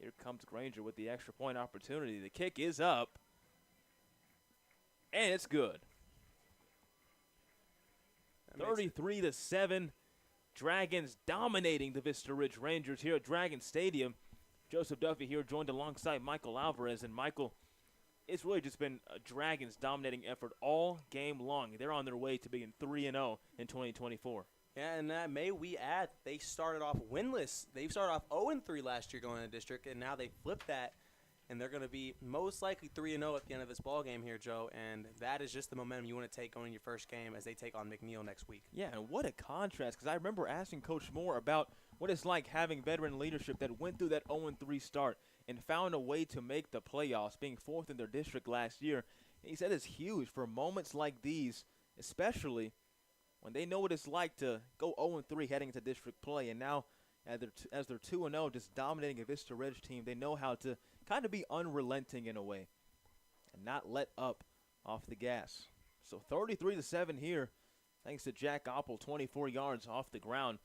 Here comes Granger with the extra point opportunity. The kick is up. And it's good. 33-7. Dragons dominating the Vista Ridge Rangers here at Dragon Stadium. Joseph Duffy here joined alongside Michael Alvarez. And Michael, it's really just been a Dragons dominating effort all game long. They're on their way to being 3-0 in 2024. Yeah, and may we add, they started off winless. They started off 0-3 last year going into district, and now they flipped that. And they're going to be most likely 3-0 at the end of this ball game here, Joe. And that is just the momentum you want to take going in your first game as they take on McNeil next week. Yeah, and what a contrast. Because I remember asking Coach Moore about what it's like having veteran leadership that went through that 0-3 start and found a way to make the playoffs, being 4th in their district last year. And he said it's huge for moments like these, especially when they know what it's like to go 0-3 heading into district play. And now, as they're 2-0, just dominating a Vista Ridge team, they know how to kind of be unrelenting in a way and not let up off the gas. So 33-7 here, thanks to Jack Apple, 24 yards off the ground,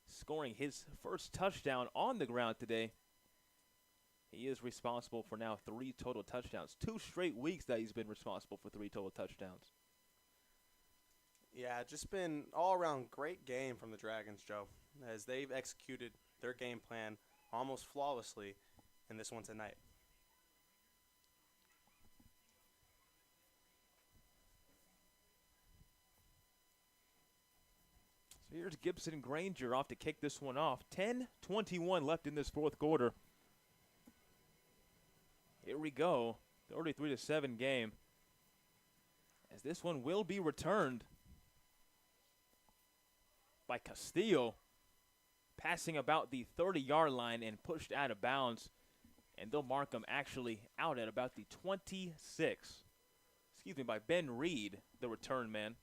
scoring his first touchdown on the ground today. He is responsible for now 3 total touchdowns. 2 straight weeks that he's been responsible for 3 total touchdowns. Yeah, just been all-around great game from the Dragons, Joe, as they've executed their game plan almost flawlessly in this one tonight. So here's Gibson and Granger off to kick this one off. 10:21 left in this fourth quarter. Here we go. 33-7 game. As this one will be returned by Castillo, passing about the 30-yard line and pushed out of bounds. And they'll mark him actually out at about the 26. Excuse me, by Ben Reed, the return man.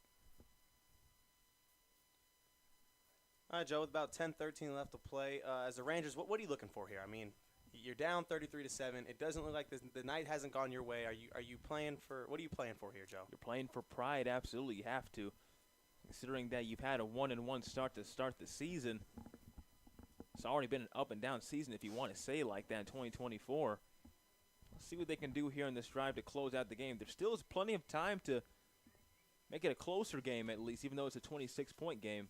All right, Joe, with about 10-13 left to play, as the Rangers, what are you looking for here? I mean, you're down 33-7. It doesn't look like the night hasn't gone your way. Are you playing for? What are you playing for here, Joe? You're playing for pride, absolutely. You have to, considering that you've had a 1-1 start to start the season. It's already been an up-and-down season, if you want to say it like that, in 2024. Let's see what they can do here in this drive to close out the game. There still is plenty of time to make it a closer game, at least, even though it's a 26-point game.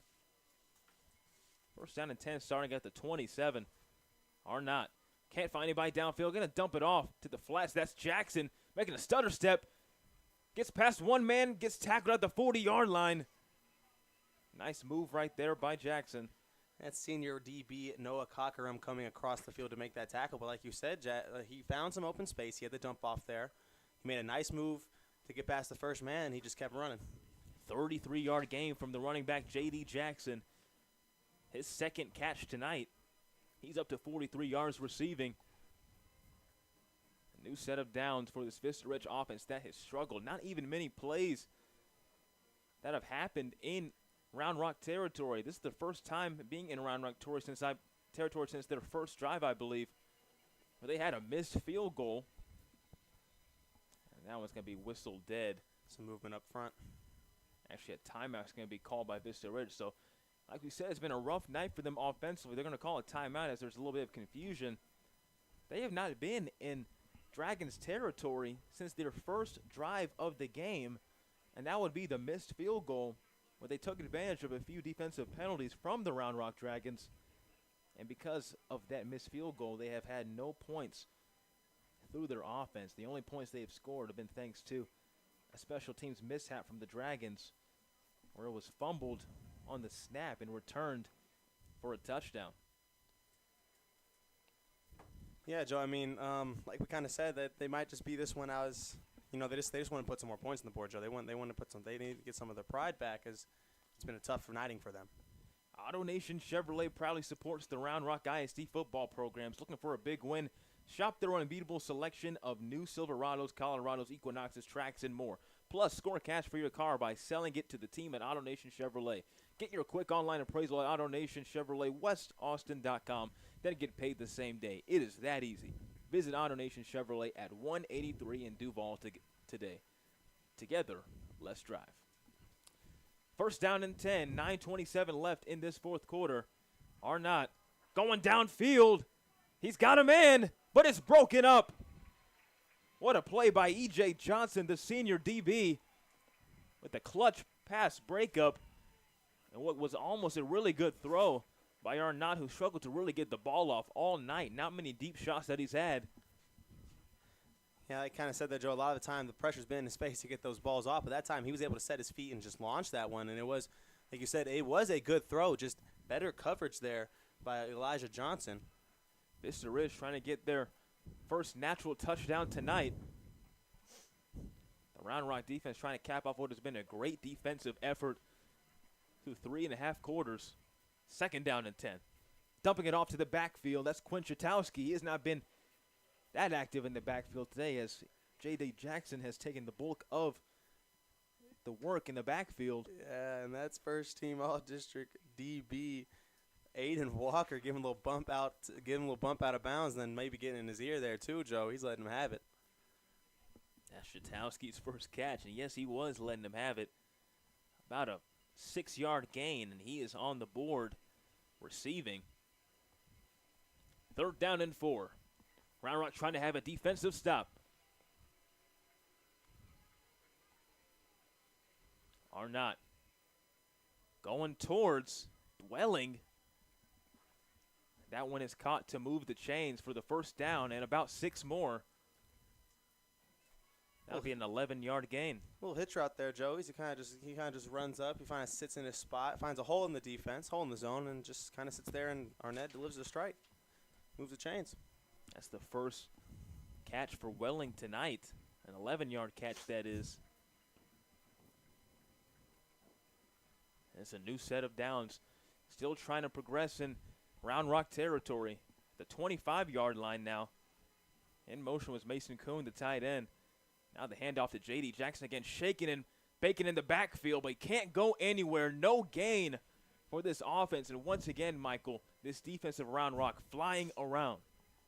1st down and 10 starting at the 27. Or not. Can't find anybody downfield. Going to dump it off to the flats. That's Jackson making a stutter step. Gets past one man, gets tackled at the 40-yard line. Nice move right there by Jackson. That's senior DB Noah Cockerham coming across the field to make that tackle. But like you said, he found some open space. He had the dump off there. He made a nice move to get past the first man. He just kept running. 33-yard gain from the running back, J.D. Jackson. His second catch tonight. He's up to 43 yards receiving. A new set of downs for this Vista Ridge offense that has struggled. Not even many plays that have happened in Round Rock territory. This is the first time being in Round Rock territory since their first drive, I believe, where they had a missed field goal. And that one's going to be whistled dead. Some movement up front. Actually, a timeout's going to be called by Vista Ridge. So, like we said, it's been a rough night for them offensively. They're going to call a timeout as there's a little bit of confusion. They have not been in Dragons territory since their first drive of the game, and that would be the missed field goal where they took advantage of a few defensive penalties from the Round Rock Dragons. And because of that missed field goal, they have had no points through their offense. The only points they have scored have been thanks to a special teams mishap from the Dragons, where it was fumbled on the snap and returned for a touchdown. Yeah, Joe, I mean, like we kind of said, that they might just be this one as, they just want to put some more points on the board, Joe. They want to put they need to get some of their pride back, as it's been a tough nighting for them. AutoNation Chevrolet proudly supports the Round Rock ISD football programs. Looking for a big win? Shop their unbeatable selection of new Silverados, Colorados, Equinoxes, Trax, and more. Plus, score cash for your car by selling it to the team at AutoNation Chevrolet. Get your quick online appraisal at AutoNation Chevrolet, WestAustin.com. Then get paid the same day. It is that easy. Visit AutoNation Chevrolet at 183 in Duval today. Together, let's drive. First down and 10, 9:27 left in this fourth quarter. Arnott going downfield. He's got him in, but it's broken up. What a play by E.J. Johnson, the senior DB, with a clutch pass breakup and what was almost a really good throw by Arnott, who struggled to really get the ball off all night. Not many deep shots that he's had. Yeah, I kind of said that, Joe. A lot of the time, the pressure's been in his face to get those balls off. But that time, he was able to set his feet and just launch that one. And it was, like you said, it was a good throw. Just better coverage there by Elijah Johnson. Vista Ridge trying to get their first natural touchdown tonight. The Round Rock defense trying to cap off what has been a great defensive effort through 3.5 quarters. Second down and 10. Dumping it off to the backfield. That's Quinn Chatowski. He has not been that active in the backfield today, as J.D. Jackson has taken the bulk of the work in the backfield. Yeah, and that's first team all-district DB Aiden Walker giving a little bump out of bounds, and then maybe getting in his ear there too, Joe. He's letting him have it. That's Chatowski's first catch, and yes, he was letting him have it. About a 6-yard gain, and he is on the board receiving. Third down and 4. Round Rock trying to have a defensive stop. Arnott going towards Dwelling. That one is caught to move the chains for the first down and about 6 more. That'll be an 11-yard gain. Little hitch route there, Joe. He kind of just runs up. He finds sits in his spot, finds a hole in the defense, hole in the zone, and just kind of sits there. And Arnett delivers the strike, moves the chains. That's the first catch for Welling tonight, an 11-yard catch that is. It's a new set of downs. Still trying to progress in Round Rock territory. The 25-yard line now. In motion was Mason Kuhn, the tight end. Now the handoff to J.D. Jackson again, shaking and baking in the backfield, but he can't go anywhere. No gain for this offense. And once again, Michael, this defensive Round Rock flying around.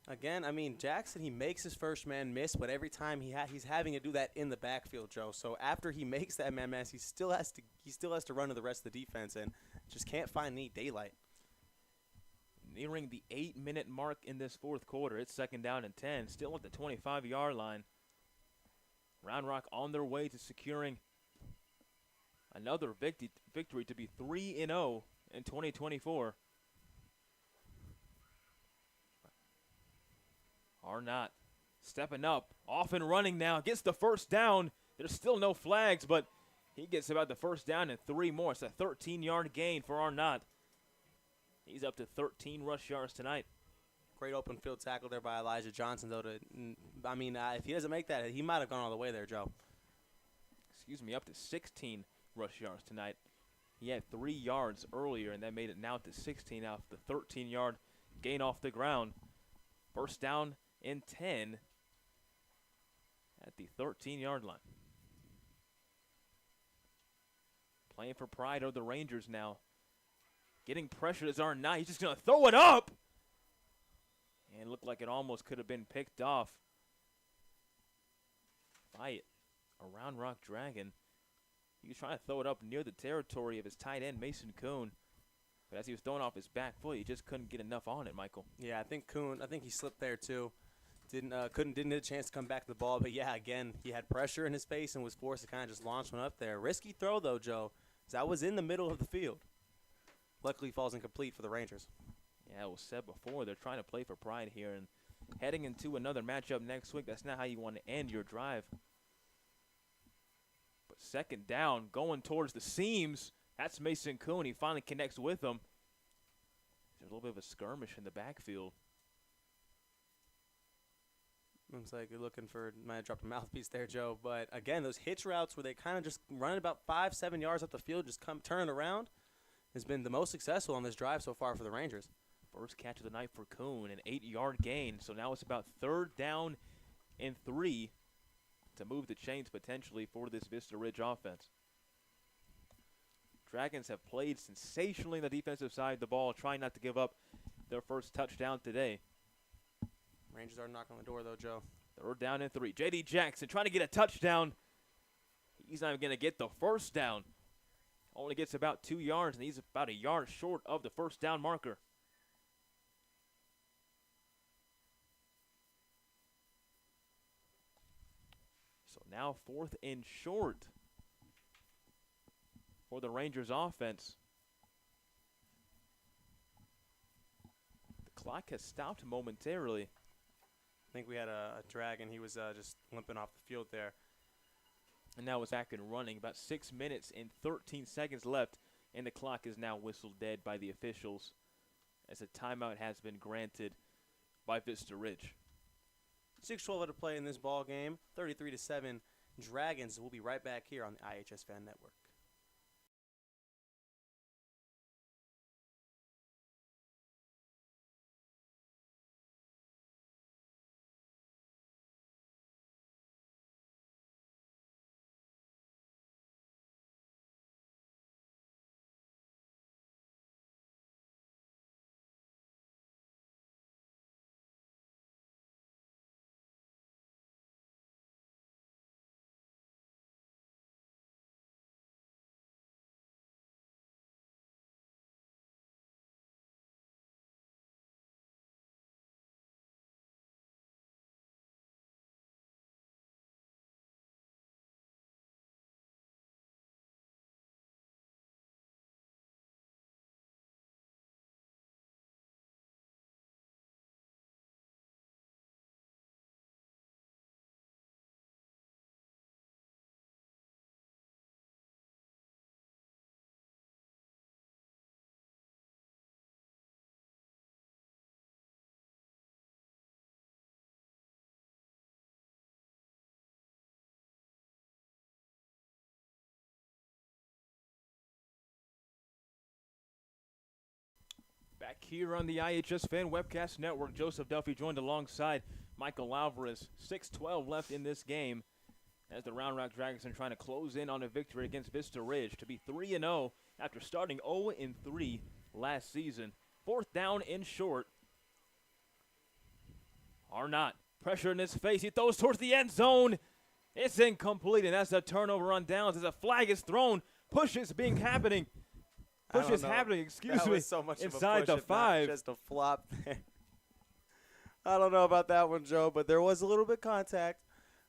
Again, I mean, Jackson, he makes his first man miss, but every time he's having to do that in the backfield, Joe. So after he makes that man miss, he still has to run to the rest of the defense and just can't find any daylight. Nearing the 8-minute mark in this fourth quarter. It's second down and 10, still at the 25-yard line. Round Rock on their way to securing another victory to be 3-0 in 2024. Arnott stepping up, off and running now, gets the first down. There's still no flags, but He gets about the first down and 3 more. It's a 13-yard gain for Arnott. He's up to 13 rush yards tonight. Great open field tackle there by Elijah Johnson, though. If he doesn't make that, he might have gone all the way there, Joe. Up to 16 rush yards tonight. He had 3 yards earlier, and that made it now to 16 off the 13-yard gain off the ground. First down and 10 at the 13-yard line. Playing for pride are the Rangers now. Getting pressured as Arnott. He's just going to throw it up. And it looked like it almost could have been picked off by a Round Rock Dragon. He was trying to throw it up near the territory of his tight end, Mason Kuhn. But as he was throwing off his back foot, he just couldn't get enough on it, Michael. Yeah, I think he slipped there too. Didn't get a chance to come back to the ball. But yeah, again, he had pressure in his face and was forced to kind of just launch one up there. Risky throw though, Joe. That was in the middle of the field. Luckily, falls incomplete for the Rangers. Yeah, it was said before, they're trying to play for pride here. And heading into another matchup next week, that's not how you want to end your drive. But second down, going towards the seams. That's Mason Kuhn. He finally connects with him. There's a little bit of a skirmish in the backfield. Looks like you're looking for, might have dropped a mouthpiece there, Joe. But again, those hitch routes where they kind of just run about 5-7 yards up the field, just turn around, has been the most successful on this drive so far for the Rangers. First catch of the night for Kuhn, an 8-yard gain. So now it's about 3rd down and 3 to move the chains potentially for this Vista Ridge offense. Dragons have played sensationally on the defensive side of the ball, trying not to give up their first touchdown today. Rangers are knocking on the door, though, Joe. 3rd down and 3. J.D. Jackson trying to get a touchdown. He's not even going to get the first down. Only gets about 2 yards, and he's about a yard short of the first down marker. So now 4th and short for the Rangers offense. The clock has stopped momentarily. I think we had a Dragon. He was just limping off the field there. And now it's back and running. About 6 minutes and 13 seconds left, and the clock is now whistled dead by the officials as a timeout has been granted by Vista Ridge. 6:12 to play in this ball game. 33-7 Dragons. We'll be right back here on the iHSFAN Network. Back here on the iHSFAN Webcast Network, Joseph Duffy joined alongside Michael Alvarez. 6:12 left in this game as the Round Rock Dragons are trying to close in on a victory against Vista Ridge to be 3-0 after starting 0-3 last season. 4th down and short. Arnott, pressure in his face. He throws towards the end zone. It's incomplete, and that's a turnover on downs as a flag is thrown. Push is happening. Push is happening, that was so much inside of a push, the 5. Just a flop there. I don't know about that one, Joe, but there was a little bit of contact.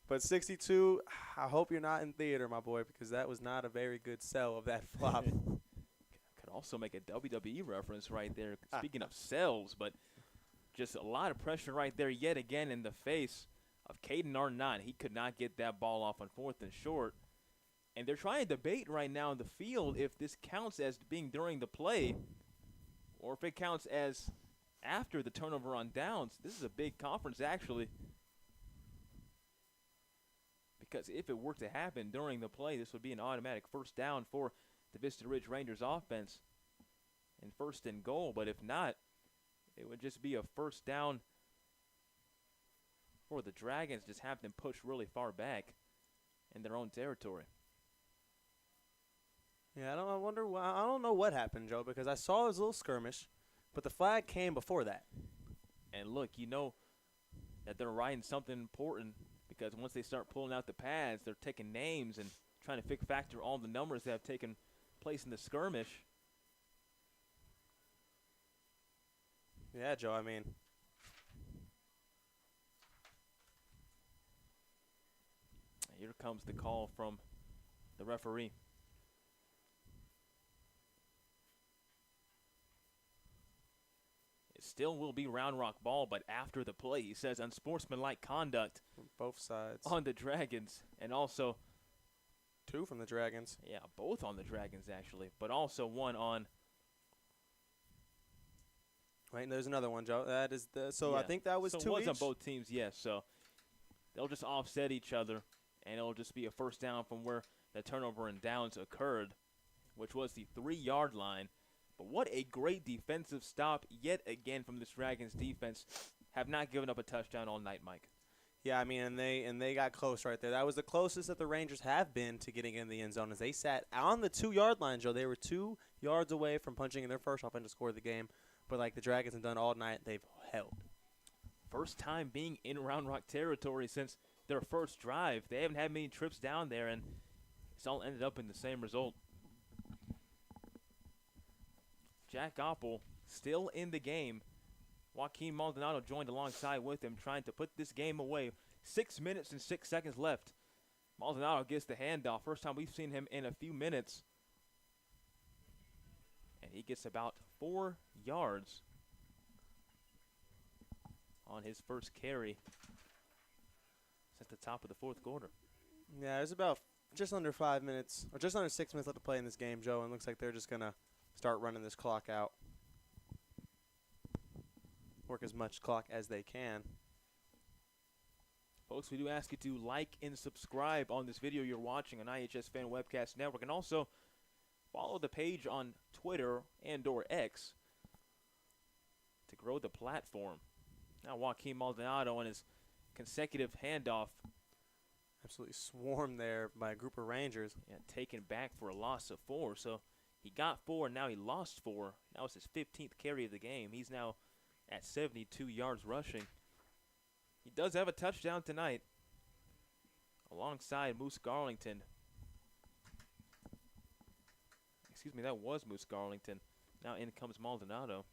But 62, I hope you're not in theater, my boy, because that was not a very good sell of that flop. Could also make a WWE reference right there, speaking of sells, but just a lot of pressure right there yet again in the face of Caden Arnott. He could not get that ball off on 4th and short. And they're trying to debate right now in the field if this counts as being during the play or if it counts as after the turnover on downs. This is a big conference, actually. Because if it were to happen during the play, this would be an automatic first down for the Vista Ridge Rangers offense and first and goal. But if not, it would just be a first down for the Dragons, just have them push really far back in their own territory. Yeah, I don't know what happened, Joe, because I saw his little skirmish, but the flag came before that. And look, you know that they're writing something important because once they start pulling out the pads, they're taking names and trying to factor all the numbers that have taken place in the skirmish. Yeah, Joe, I mean. Here comes the call from the referee. It still will be Round Rock ball, but after the play, he says unsportsmanlike conduct From both sides. on the Dragons, and also 2 from the Dragons. yeah, both on the Dragons actually, but also one on. Wait, there's another one, Joe. That is the I Yeah. think that was so 2 it was each. on both teams, yes. So they'll just offset each other, and it'll just be a first down from where the turnover and downs occurred, which was the 3-yard line. But what a great defensive stop yet again from this Dragons defense. Have not given up a touchdown all night, Mike. Yeah, I mean, and they got close right there. That was the closest that the Rangers have been to getting in the end zone as they sat on the 2-yard line, Joe. They were 2 yards away from punching in their first offensive score of the game. But like the Dragons have done all night, they've held. First time being in Round Rock territory since their first drive. They haven't had many trips down there, and it's all ended up in the same result. Jack Oppel still in the game. Joaquin Maldonado joined alongside with him, trying to put this game away. 6 minutes and 6 seconds left. Maldonado gets the handoff. First time we've seen him in a few minutes. And he gets about 4 yards on his first carry at the top of the fourth quarter. Yeah, there's about just under 5 minutes, or just under 6 minutes left to play in this game, Joe, and it looks like they're just going to start running this clock out. Work as much clock as they can. Folks, we do ask you to like and subscribe on this video you're watching on iHSFAN Webcast Network, and also follow the page on Twitter and or X to grow the platform. Now Joaquin Maldonado and his consecutive handoff. Absolutely swarmed there by a group of Rangers. Yeah, taken back for a loss of 4. So he got 4, and now he lost 4. That was his 15th carry of the game. He's now at 72 yards rushing. He does have a touchdown tonight alongside Moose Garlington. Excuse me, that was Moose Garlington. Now in comes Maldonado.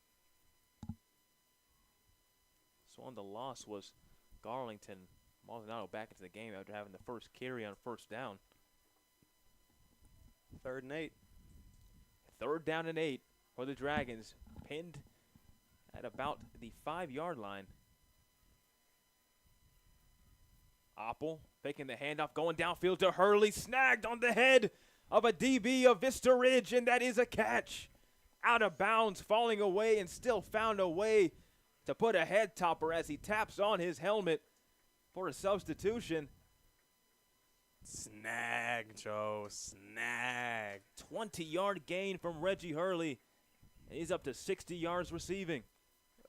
So on the loss was Garlington. Maldonado back into the game after having the first carry on first down. 3rd and 8. 3rd down and 8 for the Dragons. Pinned at about the 5-yard line. Oppel faking the handoff, going downfield to Hurley. Snagged on the head of a DB of Vista Ridge, and that is a catch. Out of bounds, falling away, and still found a way to put a head topper as he taps on his helmet for a substitution. Snag, Joe. Snag. 20-yard gain from Reggie Hurley. And he's up to 60 yards receiving.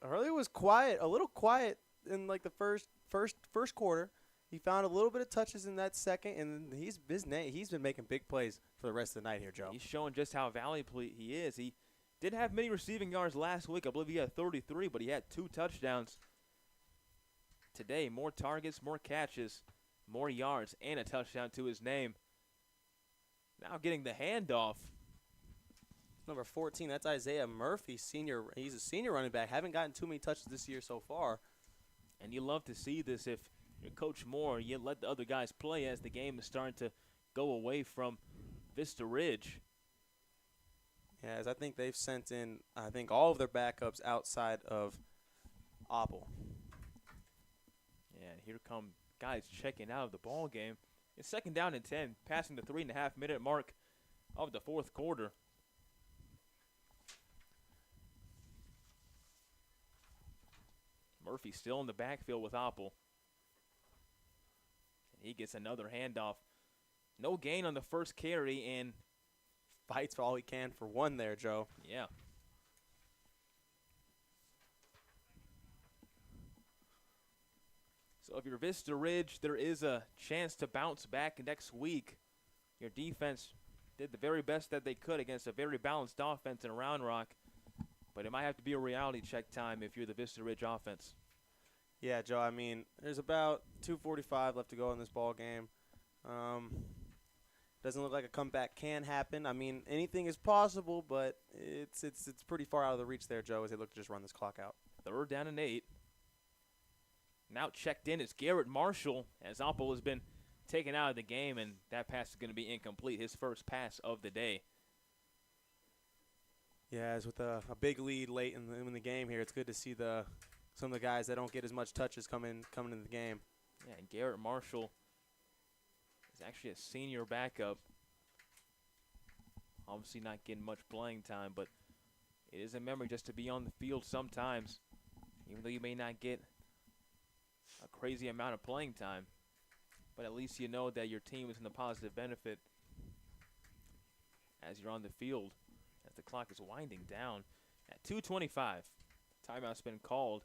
Hurley was quiet, a little quiet in like the first quarter. He found a little bit of touches in that second, and he's been making big plays for the rest of the night here, Joe. He's showing just how valuable he is. He didn't have many receiving yards last week. I believe he had 33, but he had 2 touchdowns. Today, more targets, more catches, more yards, and a touchdown to his name. Now getting the handoff. Number 14, that's Isaiah Murphy, senior. He's a senior running back. Haven't gotten too many touches this year so far. And you love to see this if you're Coach Moore. You let the other guys play as the game is starting to go away from Vista Ridge. Yeah, as I think they've sent in, all of their backups outside of Oppel. Yeah, and here come guys checking out of the ball game. It's 2nd down and 10, passing the 3.5-minute mark of the 4th quarter. Murphy still in the backfield with Oppel. And he gets another handoff. No gain on the first carry, and Fights for all he can for one there, Joe. yeah. So if you're Vista Ridge, there is a chance to bounce back next week. Your defense did the very best that they could against a very balanced offense in Round Rock. But it might have to be a reality check time if you're the Vista Ridge offense. Yeah, Joe, I mean, there's about 2:45 left to go in this ball game. Doesn't look like a comeback can happen. I mean, anything is possible, but it's pretty far out of the reach there, Joe, as they look to just run this clock out. 3rd down and 8. Now checked in is Garrett Marshall, as Oppel has been taken out of the game, and that pass is going to be incomplete, his first pass of the day. Yeah, as with a big lead late in the game here, it's good to see some of the guys that don't get as much touches coming into the game. Yeah, and Garrett Marshall is actually a senior backup. Obviously not getting much playing time, but it is a memory just to be on the field sometimes, even though you may not get a crazy amount of playing time. But at least you know that your team is in the positive benefit as you're on the field, as the clock is winding down at 2:25. Timeout's been called.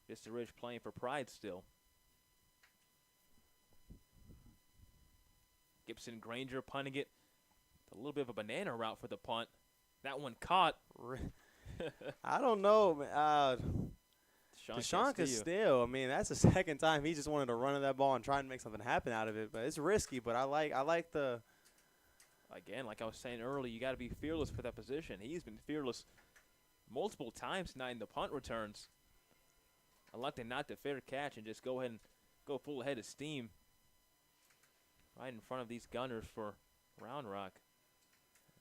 Vista Ridge playing for pride still. Gibson Granger punting it. A little bit of a banana route for the punt. That one caught. I don't know, man. Deshaun Castillo, I mean, that's the second time he just wanted to run at that ball and try and make something happen out of it. But it's risky, but I like the – Again, like I was saying earlier, you got to be fearless for that position. He's been fearless multiple times tonight in the punt returns. Electing not to fair catch and just go ahead and go full head of steam right in front of these gunners for Round Rock.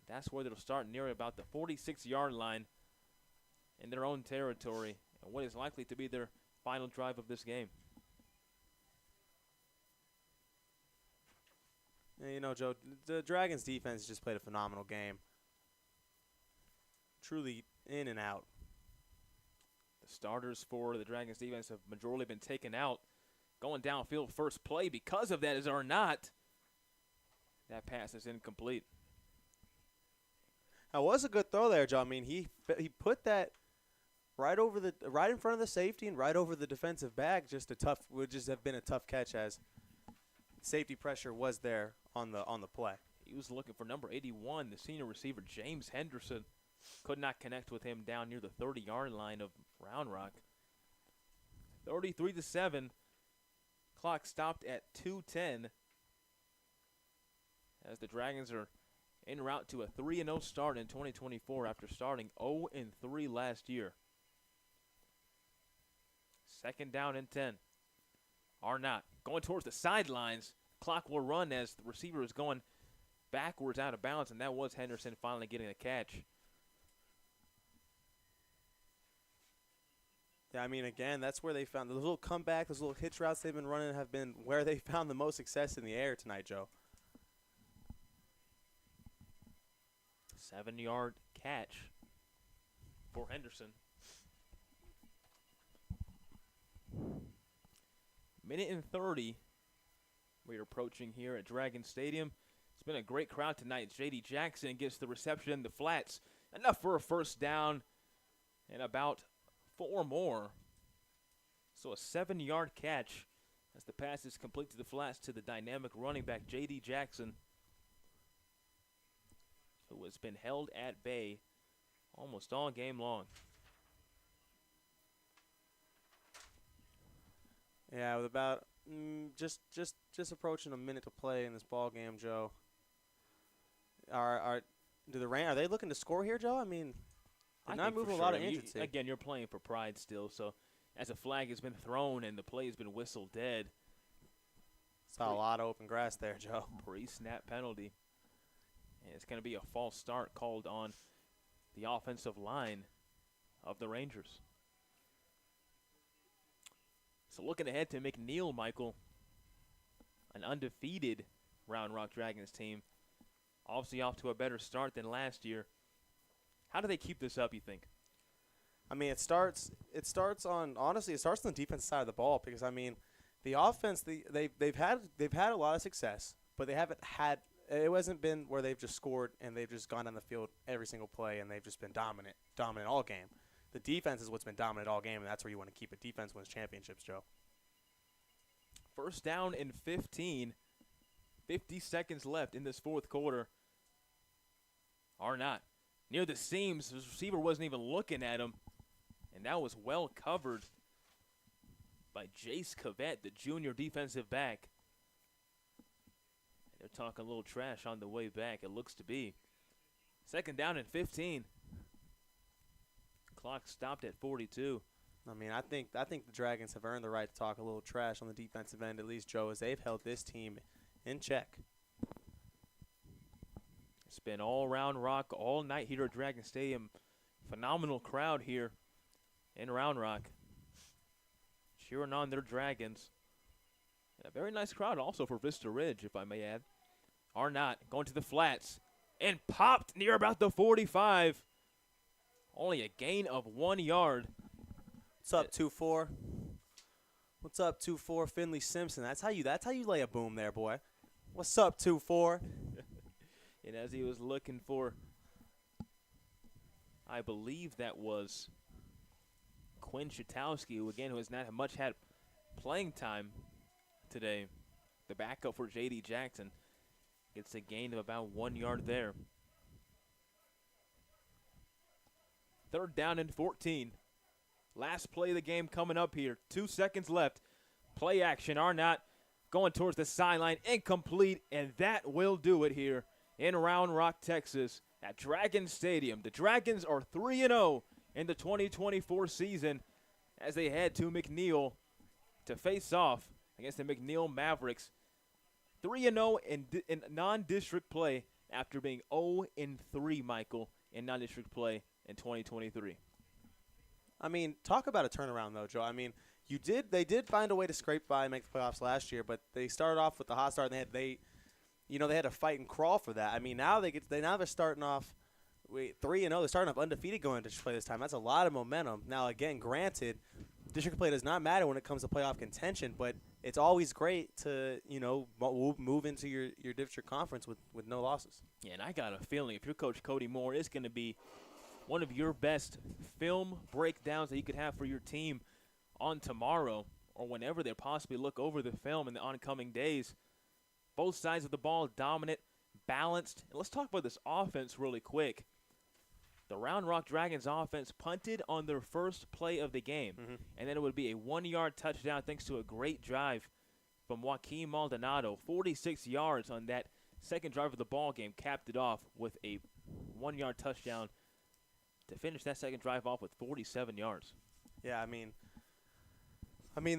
That's where they'll start near about the 46-yard line in their own territory, and what is likely to be their final drive of this game. Yeah, you know, Joe, the Dragons' defense just played a phenomenal game. Truly in and out. The starters for the Dragons' defense have majorly been taken out. Going downfield first play because of that is Arnott. That pass is incomplete. That was a good throw there, Joe. I mean, he put that right in front of the safety and right over the defensive back. Would just have been a tough catch as safety pressure was there on the play. He was looking for number 81, the senior receiver James Henderson. Could not connect with him down near the 30-yard line of Round Rock. 33-7. Clock stopped at 2:10 as the Dragons are en route to a 3-0 start in 2024 after starting 0-3 last year. 2nd down and 10. Arnott going towards the sidelines. Clock will run as the receiver is going backwards out of bounds, and that was Henderson finally getting a catch. Yeah, I mean, again, that's where they found the little comeback, those little hitch routes they've been running have been where they found the most success in the air tonight, Joe. 7-yard catch for Henderson. Minute and 30 we're approaching here at Dragon Stadium. It's been a great crowd tonight. J.D. Jackson gets the reception in the flats. Enough for a first down and about 4 more. So a 7-yard catch as the pass is complete to the flats to the dynamic running back J.D. Jackson, who has been held at bay almost all game long. Yeah, with about just approaching a minute to play in this ball game, Joe. Are they looking to score here, Joe? I mean, they're not moving a lot of agency. Again, you're playing for pride still, so as a flag has been thrown and the play has been whistled dead. Saw a lot of open grass there, Joe. Pre-snap penalty. And it's going to be a false start called on the offensive line of the Rangers. So looking ahead to McNeil, Michael. an undefeated Round Rock Dragons team. Obviously off to a better start than last year. How do they keep this up, you think? I mean, it starts on the defensive side of the ball because I mean, the offense they've had a lot of success, but they haven't had it hasn't been where they've just scored and they've just gone down the field every single play and they've just been dominant all game. The defense is what's been dominant all game, and that's where you want to keep it. Defense wins championships, Joe. First down and 15. 50 seconds left in this fourth quarter. Arnott near the seams. His receiver wasn't even looking at him, and that was well covered by Jace Cavett, the junior defensive back. And they're talking a little trash on the way back, it looks to be. Second down and 15. Clock stopped at 42. I mean, I think the Dragons have earned the right to talk a little trash on the defensive end, at least, Joe, as they've held this team in check. It's been all around Rock all night here at Dragon Stadium. Phenomenal crowd here in Round Rock, cheering on their Dragons. And a very nice crowd also for Vista Ridge, if I may add. Arnott going to the flats and popped near about the 45. Only a gain of 1 yard. What's up, 2-4? What's up, 2-4? Finley Simpson. That's how you lay a boom there, boy. What's up, 2-4? And as he was looking for, I believe that was Quinn Shatowski, who has not much had playing time today. The backup for J.D. Jackson gets a gain of about 1 yard there. Third down and 14. Last play of the game coming up here. 2 seconds left. Play action. Arnott going towards the sideline. Incomplete, and that will do it here in Round Rock, Texas at Dragon Stadium. The Dragons are 3-0 in the 2024 season as they head to McNeil to face off against the McNeil Mavericks. 3-0 in non-district play after being 0-3, Michael, in non-district play in 2023. I mean, talk about a turnaround, though, Joe. I mean, they did find a way to scrape by and make the playoffs last year, but they started off with the hot start, and they had to fight and crawl for that. I mean, now they're starting off 3-0. They're starting off undefeated going to play this time. That's a lot of momentum. Now, again, granted, district play does not matter when it comes to playoff contention, but it's always great to move into your district conference with no losses. Yeah, and I got a feeling if you're Coach Cody Moore, it's going to be one of your best film breakdowns that you could have for your team on tomorrow or whenever they possibly look over the film in the oncoming days. Both sides of the ball dominant, balanced. And let's talk about this offense really quick. The Round Rock Dragons offense punted on their first play of the game, and then it would be a 1 yard touchdown thanks to a great drive from Joaquin Maldonado. 46 yards on that second drive of the ball game, capped it off with a 1 yard touchdown to finish that second drive off with 47 yards. Yeah, I mean,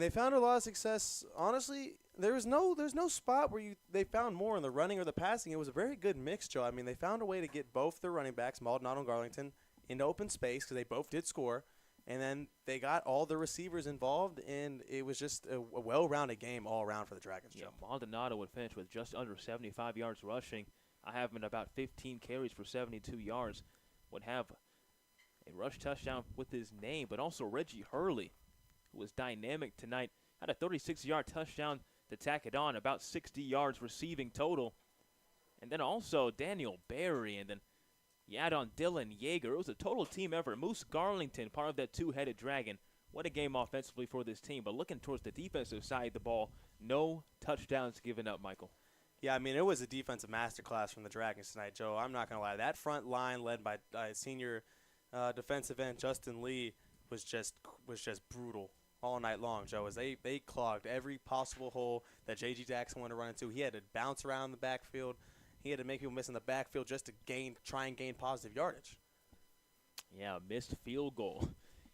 they found a lot of success. Honestly, there's no spot where they found more in the running or the passing. It was a very good mix, Joe. I mean, they found a way to get both their running backs, Maldonado and Garlington, into open space because they both did score, and then they got all the receivers involved, and it was just a well-rounded game all around for the Dragons, Joe. Yeah, Maldonado would finish with just under 75 yards rushing. I have him at about 15 carries for 72 yards. Would have a rush touchdown with his name, but also Reggie Hurley, who was dynamic tonight, had a 36-yard touchdown to tack it on, about 60 yards receiving total. And then also Daniel Berry, and then you add on Dylan Yeager. It was a total team effort. Moose Garlington, part of that two-headed dragon. What a game offensively for this team. But looking towards the defensive side of the ball, no touchdowns given up, Michael. Yeah, I mean, it was a defensive masterclass from the Dragons tonight, Joe. I'm not going to lie. That front line led by senior defensive end Justin Lee was just brutal all night long, Joe, as they clogged every possible hole that J.G. Jackson wanted to run into. He had to bounce around the backfield. He had to make people miss in the backfield just to try and gain positive yardage. Yeah, missed field goal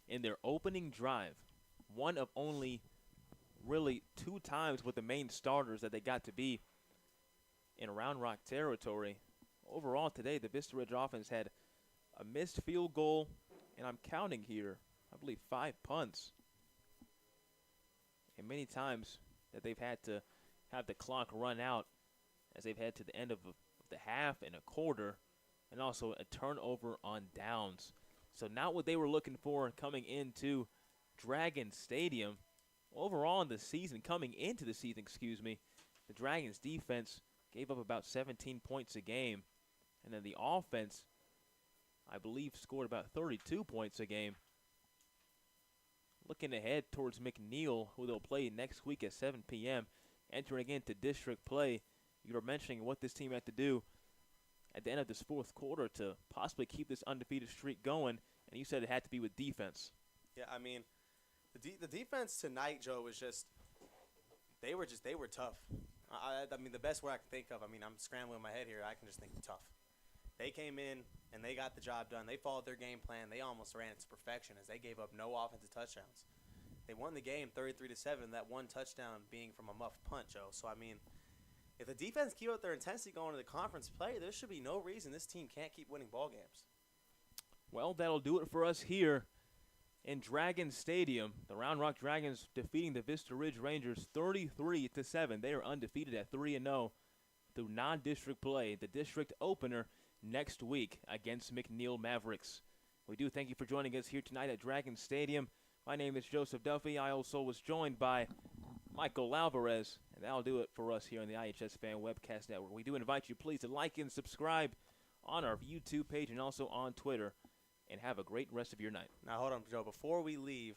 in their opening drive. One of only really 2 times with the main starters that they got to be in Round Rock territory. Overall today, the Vista Ridge offense had a missed field goal, and I'm counting here, I believe 5 punts. And many times that they've had to have the clock run out as they've head to the end of the half and a quarter, and also a turnover on downs. So not what they were looking for coming into Dragon Stadium. Overall in the season, coming into the season, the Dragons defense gave up about 17 points a game. And then the offense, I believe, scored about 32 points a game. Looking ahead towards McNeil, who they'll play next week at 7 p.m., entering into district play. You were mentioning what this team had to do at the end of this fourth quarter to possibly keep this undefeated streak going, and you said it had to be with defense. Yeah, I mean, the defense tonight, Joe, was just they were tough. I mean, the best word I can think of, I mean, I'm scrambling in my head here. I can just think tough. They came in and they got the job done. They followed their game plan. They almost ran it to perfection as they gave up no offensive touchdowns. They won the game 33-7, that one touchdown being from a muffed punt, Joe. So, I mean, if the defense keep up their intensity going to the conference play, there should be no reason this team can't keep winning ball games. Well, that'll do it for us here in Dragon Stadium. The Round Rock Dragons defeating the Vista Ridge Rangers 33-7. They are undefeated at 3-0 through non-district play. The district opener next week against McNeil Mavericks. We do thank you for joining us here tonight at Dragon Stadium. My name is Joseph Duffy. I also was joined by Michael Alvarez, and that'll do it for us here on the iHSFAN Webcast Network. We do invite you, please, to like and subscribe on our YouTube page and also on Twitter, and have a great rest of your night. Now, hold on, Joe. Before we leave,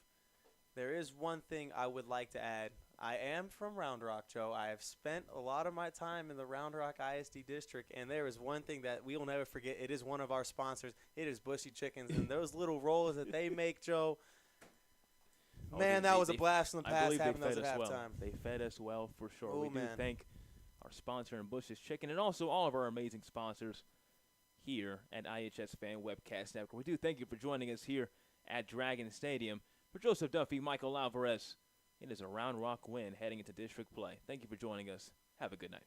there is one thing I would like to add. I am from Round Rock, Joe. I have spent a lot of my time in the Round Rock ISD district, and there is one thing that we will never forget. It is one of our sponsors. It is Bushy Chickens, and those little rolls that they make, Joe. Man, that was a blast from the past having those at halftime. Well. They fed us well for sure. Oh, we do thank our sponsor in Bush's Chicken and also all of our amazing sponsors here at iHSFAN Webcast Network. We do thank you for joining us here at Dragon Stadium. For Joseph Duffy, Michael Alvarez, it is a Round Rock win heading into district play. Thank you for joining us. Have a good night.